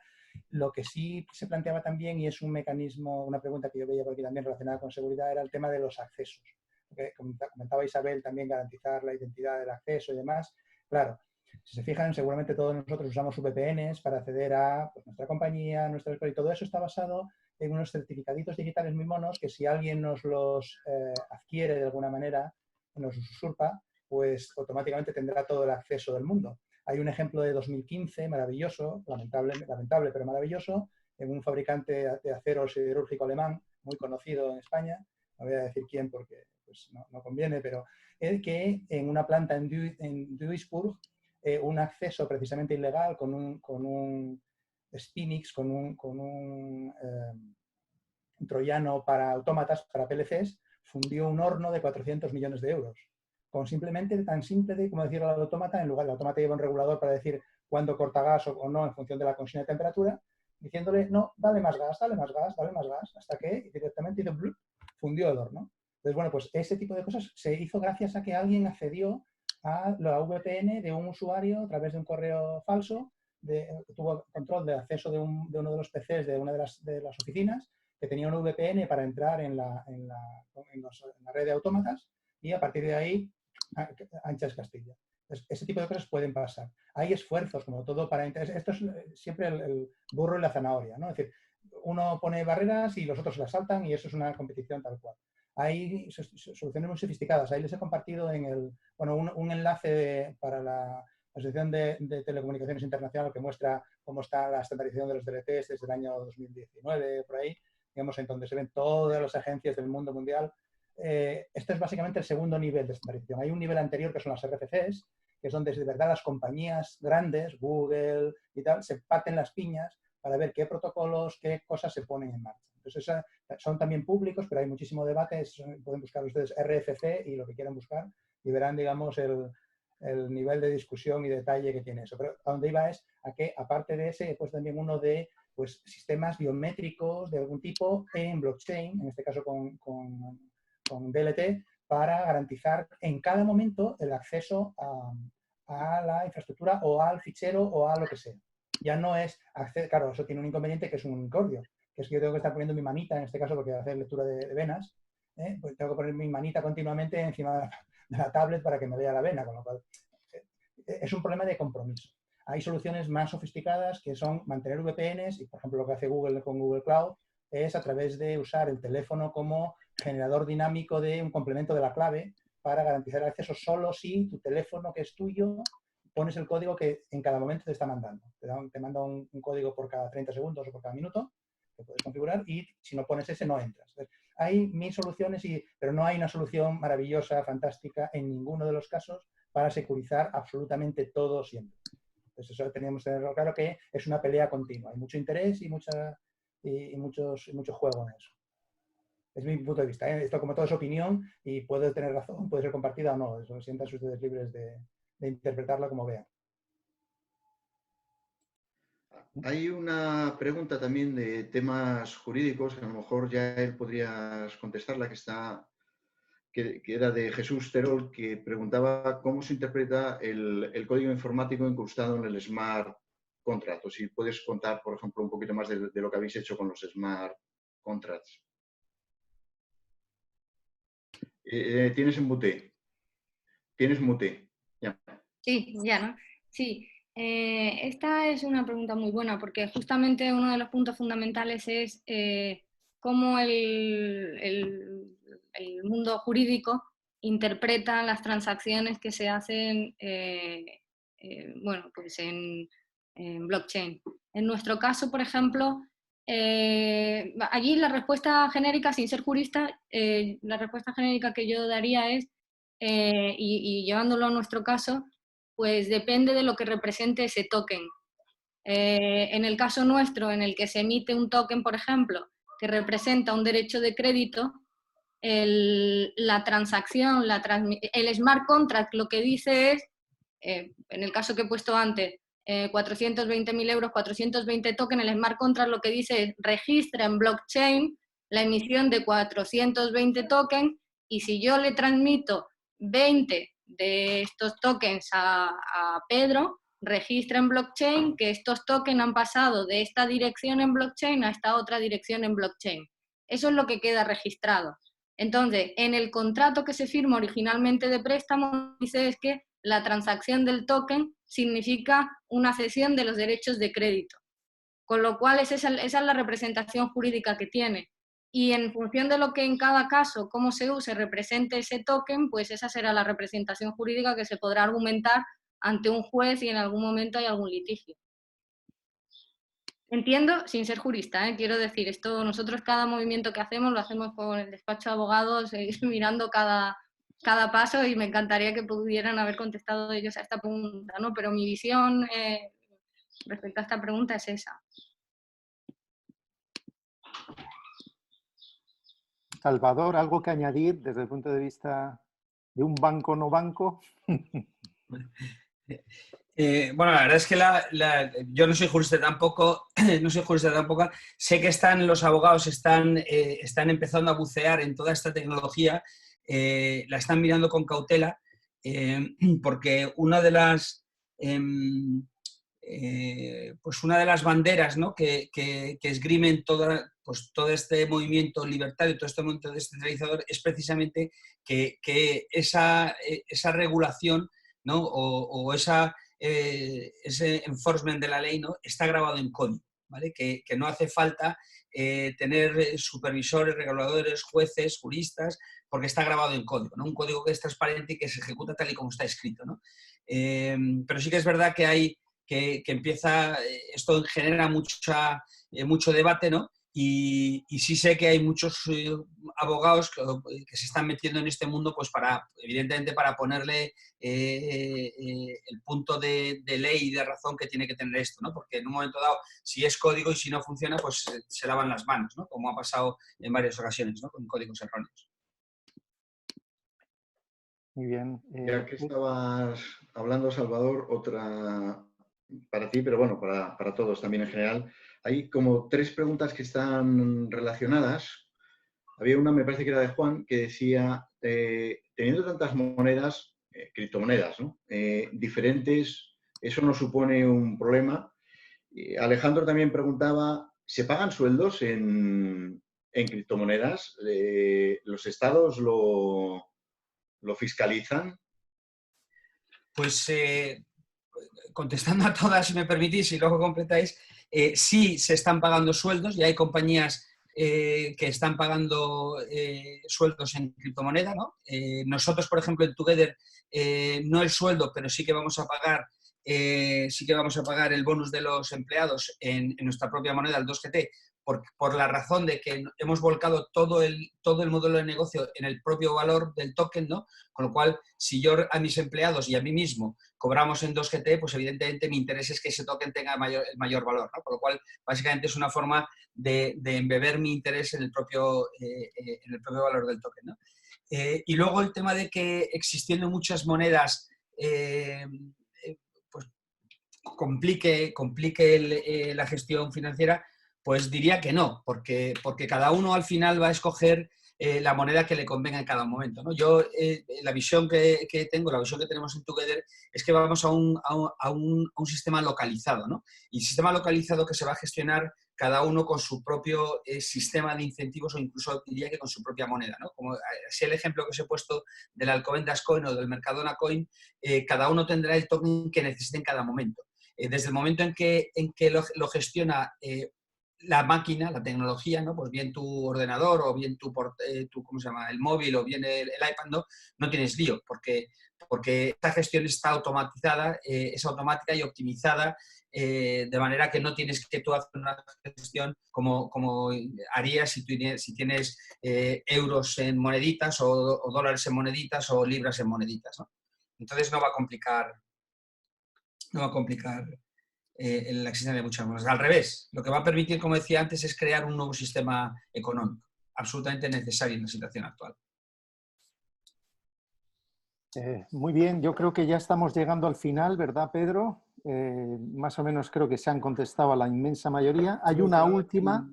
Lo que sí se planteaba también, y es un mecanismo, una pregunta que yo veía por aquí también relacionada con seguridad, era el tema de los accesos. Porque comentaba Isabel también garantizar la identidad del acceso y demás. Claro, si se fijan, seguramente todos nosotros usamos VPNs para acceder a nuestra compañía, y todo eso está basado en unos certificaditos digitales muy monos que si alguien nos los adquiere de alguna manera, nos usurpa, pues automáticamente tendrá todo el acceso del mundo. Hay un ejemplo de 2015 maravilloso, lamentable pero maravilloso, en un fabricante de acero siderúrgico alemán, muy conocido en España, no voy a decir quién porque pues, no conviene, pero que en una planta en Duisburg, un acceso precisamente ilegal con un Spinix, con un troyano para autómatas, para PLCs, fundió un horno de 400 millones de euros. Con simplemente tan simple como decirle al autómata, en lugar del autómata lleva un regulador para decir cuándo corta gas o no en función de la consigna de temperatura, diciéndole, no, dale más gas, dale más gas, dale más gas, hasta que directamente hizo blup, fundió el horno. Entonces, bueno, pues ese tipo de cosas se hizo gracias a que alguien accedió a la VPN de un usuario a través de un correo falso, tuvo control de acceso de uno de los PCs de una de las oficinas, que tenía un VPN para entrar en la red de autómatas, y a partir de ahí ancha es Castilla. Entonces, ese tipo de cosas pueden pasar. Hay esfuerzos, como todo, para... Esto es siempre el burro y la zanahoria, ¿no? Es decir, uno pone barreras y los otros las saltan y eso es una competición tal cual. Hay soluciones muy sofisticadas. Ahí les he compartido un enlace para la Asociación de Telecomunicaciones Internacional que muestra cómo está la estandarización de los DLTs desde el año 2019, por ahí, digamos, en donde se ven todas las agencias del mundo mundial. Esto es básicamente el segundo nivel de estandarización. Hay un nivel anterior que son las RFCs, que es donde de verdad las compañías grandes, Google y tal, se parten las piñas para ver qué protocolos, qué cosas se ponen en marcha. Entonces, son también públicos, pero hay muchísimo debate. Pueden buscar ustedes RFC y lo que quieran buscar y verán, digamos, el nivel de discusión y detalle que tiene eso. Pero a donde iba es a que, aparte de ese, pues también uno de pues, sistemas biométricos de algún tipo en blockchain, en este caso con DLT, para garantizar en cada momento el acceso a la infraestructura o al fichero o a lo que sea. Ya no es acceder, claro, eso tiene un inconveniente que es un unicornio, que es que yo tengo que estar poniendo mi manita, en este caso porque voy a hacer lectura de venas, pues tengo que poner mi manita continuamente encima de la tablet para que me vea la vena, con lo cual es un problema de compromiso. Hay soluciones más sofisticadas que son mantener VPNs y, por ejemplo, lo que hace Google con Google Cloud es a través de usar el teléfono como generador dinámico de un complemento de la clave para garantizar el acceso solo si tu teléfono, que es tuyo, pones el código que en cada momento te está mandando. Te manda un código por cada 30 segundos o por cada minuto que puedes configurar y si no pones ese no entras. Entonces, hay 1000 soluciones, pero no hay una solución maravillosa, fantástica en ninguno de los casos para securizar absolutamente todo siempre. Entonces eso teníamos que tenerlo claro, que es una pelea continua. Hay mucho interés y mucho juego en eso. Es mi punto de vista. Esto, como todo, es opinión y puede tener razón, puede ser compartida o no. Eso, sientan ustedes libres de interpretarla como vean. Hay una pregunta también de temas jurídicos, que a lo mejor ya él podrías contestarla, que era de Jesús Terol, que preguntaba cómo se interpreta el código informático incrustado en el Smart Contract. O si puedes contar, por ejemplo, un poquito más de lo que habéis hecho con los Smart Contracts. Tienes en mute. Tienes mute. Ya. Sí, ya, ¿no? Sí. Esta es una pregunta muy buena porque justamente uno de los puntos fundamentales es cómo el mundo jurídico interpreta las transacciones que se hacen pues en blockchain. En nuestro caso, por ejemplo, allí la respuesta genérica, sin ser jurista, la respuesta genérica que yo daría es, y llevándolo a nuestro caso, pues depende de lo que represente ese token. En el caso nuestro, en el que se emite un token, por ejemplo, que representa un derecho de crédito, la transacción, el smart contract lo que dice es, en el caso que he puesto antes, 420.000 euros, 420 tokens, el smart contract lo que dice es registra en blockchain la emisión de 420 tokens y si yo le transmito 20 de estos tokens a Pedro, registra en blockchain que estos tokens han pasado de esta dirección en blockchain a esta otra dirección en blockchain. Eso es lo que queda registrado. Entonces, en el contrato que se firma originalmente de préstamo, dice es que la transacción del token significa una cesión de los derechos de crédito. Con lo cual, esa es la representación jurídica que tiene. Y en función de lo que en cada caso, cómo se use, represente ese token, pues esa será la representación jurídica que se podrá argumentar ante un juez y en algún momento hay algún litigio. Entiendo, sin ser jurista, quiero decir, esto nosotros cada movimiento que hacemos lo hacemos con el despacho de abogados, mirando cada paso, y me encantaría que pudieran haber contestado ellos a esta pregunta, ¿no? Pero mi visión respecto a esta pregunta es esa. Salvador, ¿algo que añadir desde el punto de vista de un banco no banco? Bueno, la verdad es que yo no soy jurista tampoco, sé que los abogados están empezando a bucear en toda esta tecnología, la están mirando con cautela, porque una de las banderas, ¿no?, que esgrimen todo este movimiento libertario, todo este movimiento descentralizador, es precisamente que esa regulación, ¿no?, o ese enforcement de la ley, ¿no?, está grabado en código, ¿vale? Que no hace falta tener supervisores, reguladores, jueces, juristas, porque está grabado en código, ¿no? Un código que es transparente y que se ejecuta tal y como está escrito, ¿no? Pero sí que es verdad que empieza, esto genera mucho debate, ¿no? Y sí sé que hay muchos abogados que se están metiendo en este mundo, pues evidentemente para ponerle el punto de ley y de razón que tiene que tener esto, ¿no? Porque en un momento dado, si es código y si no funciona, pues se lavan las manos, ¿no? Como ha pasado en varias ocasiones, ¿no?, con códigos erróneos. Muy bien. Ya que estabas hablando, Salvador, otra para ti, pero bueno, para todos también en general. Hay como 3 preguntas que están relacionadas. Había una, me parece que era de Juan, que decía, teniendo tantas monedas, criptomonedas, ¿no?, diferentes, ¿eso no supone un problema? Alejandro también preguntaba, ¿se pagan sueldos en criptomonedas? ¿Los estados lo fiscalizan? Pues contestando a todas, si me permitís, y luego completáis, sí se están pagando sueldos y hay compañías que están pagando sueldos en criptomoneda, ¿no? Nosotros, por ejemplo, en Together, no el sueldo, pero sí que vamos a pagar el bonus de los empleados en nuestra propia moneda, el 2GT, por la razón de que hemos volcado todo el modelo de negocio en el propio valor del token, ¿no? Con lo cual, si yo a mis empleados y a mí mismo cobramos en 2GT, pues evidentemente mi interés es que ese token tenga el mayor valor, ¿no? Con lo cual, básicamente es una forma de embeber mi interés en el propio valor del token, ¿no? Y luego el tema de que existiendo muchas monedas pues complique la gestión financiera, pues diría que no, porque cada uno al final va a escoger la moneda que le convenga en cada momento, ¿no? Yo, la visión que tengo, la visión que tenemos en Together, es que vamos a un sistema localizado, ¿no? Y sistema localizado que se va a gestionar cada uno con su propio sistema de incentivos, o incluso diría que con su propia moneda, ¿no? Como si el ejemplo que os he puesto del Alcobendas Coin o del Mercadona Coin, cada uno tendrá el token que necesite en cada momento. Desde el momento en que lo gestiona la máquina, la tecnología, ¿no? Pues bien tu ordenador o bien tu ¿cómo se llama?, el móvil o bien el iPad, no tienes lío, porque esta gestión está automatizada, es automática y optimizada, de manera que no tienes que tú hacer una gestión como harías si tienes euros en moneditas o dólares en moneditas o libras en moneditas, ¿no? Entonces no va a complicar la existencia de muchas monedas. Al revés, lo que va a permitir, como decía antes, es crear un nuevo sistema económico, absolutamente necesario en la situación actual. Muy bien, yo creo que ya estamos llegando al final, ¿verdad, Pedro? Más o menos creo que se han contestado a la inmensa mayoría. Hay una última.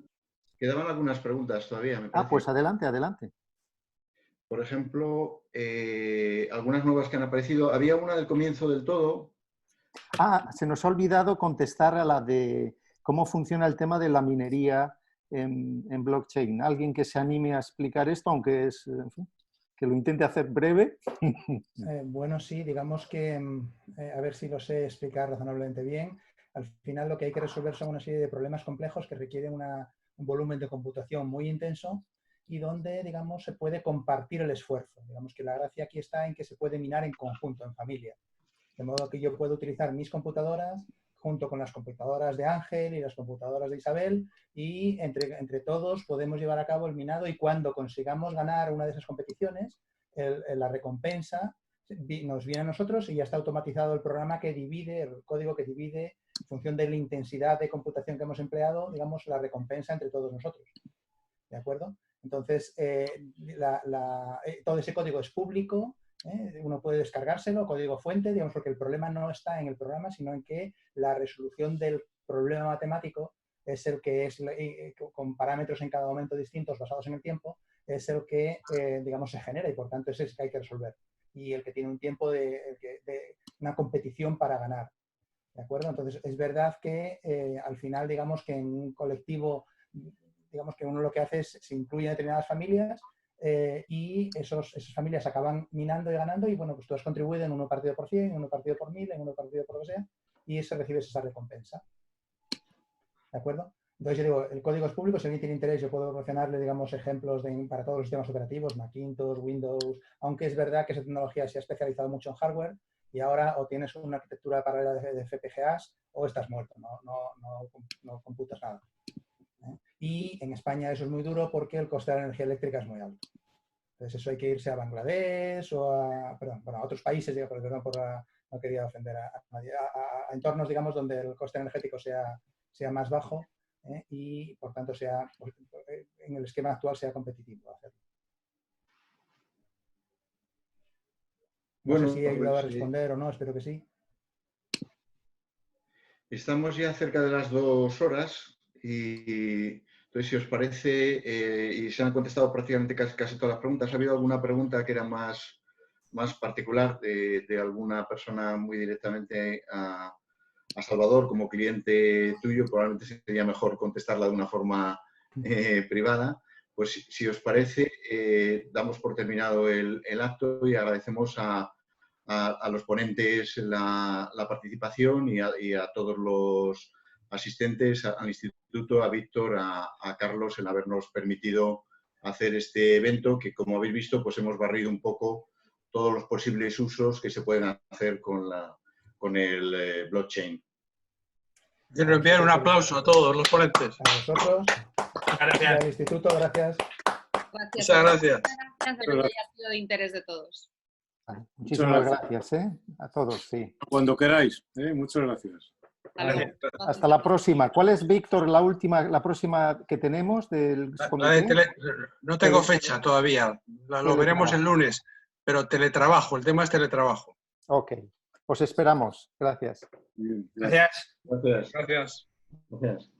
Quedaban algunas preguntas todavía, me parece. Pues adelante, adelante. Por ejemplo, algunas nuevas que han aparecido. Había una del comienzo del todo. Se nos ha olvidado contestar a la de cómo funciona el tema de la minería en blockchain. ¿Alguien que se anime a explicar esto, aunque es, en fin, que lo intente hacer breve? Bueno, sí, digamos que, a ver si lo sé explicar razonablemente bien. Al final lo que hay que resolver son una serie de problemas complejos que requieren un volumen de computación muy intenso y donde, digamos, se puede compartir el esfuerzo. Digamos que la gracia aquí está en que se puede minar en conjunto, en familia. De modo que yo puedo utilizar mis computadoras junto con las computadoras de Ángel y las computadoras de Isabel, y entre todos podemos llevar a cabo el minado, y cuando consigamos ganar una de esas competiciones, la recompensa nos viene a nosotros y ya está automatizado el programa que divide, el código que divide, en función de la intensidad de computación que hemos empleado, digamos, la recompensa entre todos nosotros. ¿De acuerdo? Entonces, todo ese código es público. Uno puede descargárselo, código fuente, digamos, porque el problema no está en el programa, sino en que la resolución del problema matemático es el que es, con parámetros en cada momento distintos basados en el tiempo, es el que, digamos, se genera, y por tanto ese es el que hay que resolver. Y el que tiene un tiempo de una competición para ganar. ¿De acuerdo? Entonces, es verdad que al final, digamos, que en un colectivo, digamos que uno lo que hace es, se incluye determinadas familias, y esas familias acaban minando y ganando, y bueno, pues tú has contribuido en uno partido por 100, en uno partido por 1000, en uno partido por lo que sea, y se recibes esa recompensa. ¿De acuerdo? Entonces yo digo, el código es público, si alguien tiene interés yo puedo proporcionarle, digamos, ejemplos para todos los sistemas operativos, Macintosh, Windows, aunque es verdad que esa tecnología se ha especializado mucho en hardware, y ahora o tienes una arquitectura paralela de FPGAs o estás muerto, no computas nada. Y en España eso es muy duro porque el coste de la energía eléctrica es muy alto. Entonces eso hay que irse a Bangladesh o a otros países, digo, no quería ofender a nadie, a entornos, digamos, donde el coste energético sea más bajo, y por tanto sea, en el esquema actual sea competitivo hacerlo. No sé si he ayudado a responder o no, espero que sí. Estamos ya cerca de las 2 horas y entonces, si os parece, y se han contestado prácticamente casi todas las preguntas, ¿ha habido alguna pregunta que era más particular de alguna persona muy directamente a Salvador como cliente tuyo? Probablemente sería mejor contestarla de una forma privada. Pues si os parece, damos por terminado el acto y agradecemos a los ponentes la participación y a todos los asistentes, al Instituto, a Víctor, a Carlos, el habernos permitido hacer este evento que, como habéis visto, pues hemos barrido un poco todos los posibles usos que se pueden hacer con el blockchain. Quiero enviar un aplauso a todos los ponentes. A vosotros, gracias. al Instituto, gracias. Muchas gracias. Espero que haya sido de interés de todos. Muchísimas gracias, a todos, sí. Cuando queráis, muchas gracias. Hasta la próxima. ¿Cuál es, Víctor, la próxima que tenemos del comité? No tengo fecha todavía, lo veremos el lunes, pero teletrabajo, el tema es teletrabajo. Ok, os esperamos. Gracias. Gracias. Gracias. Gracias.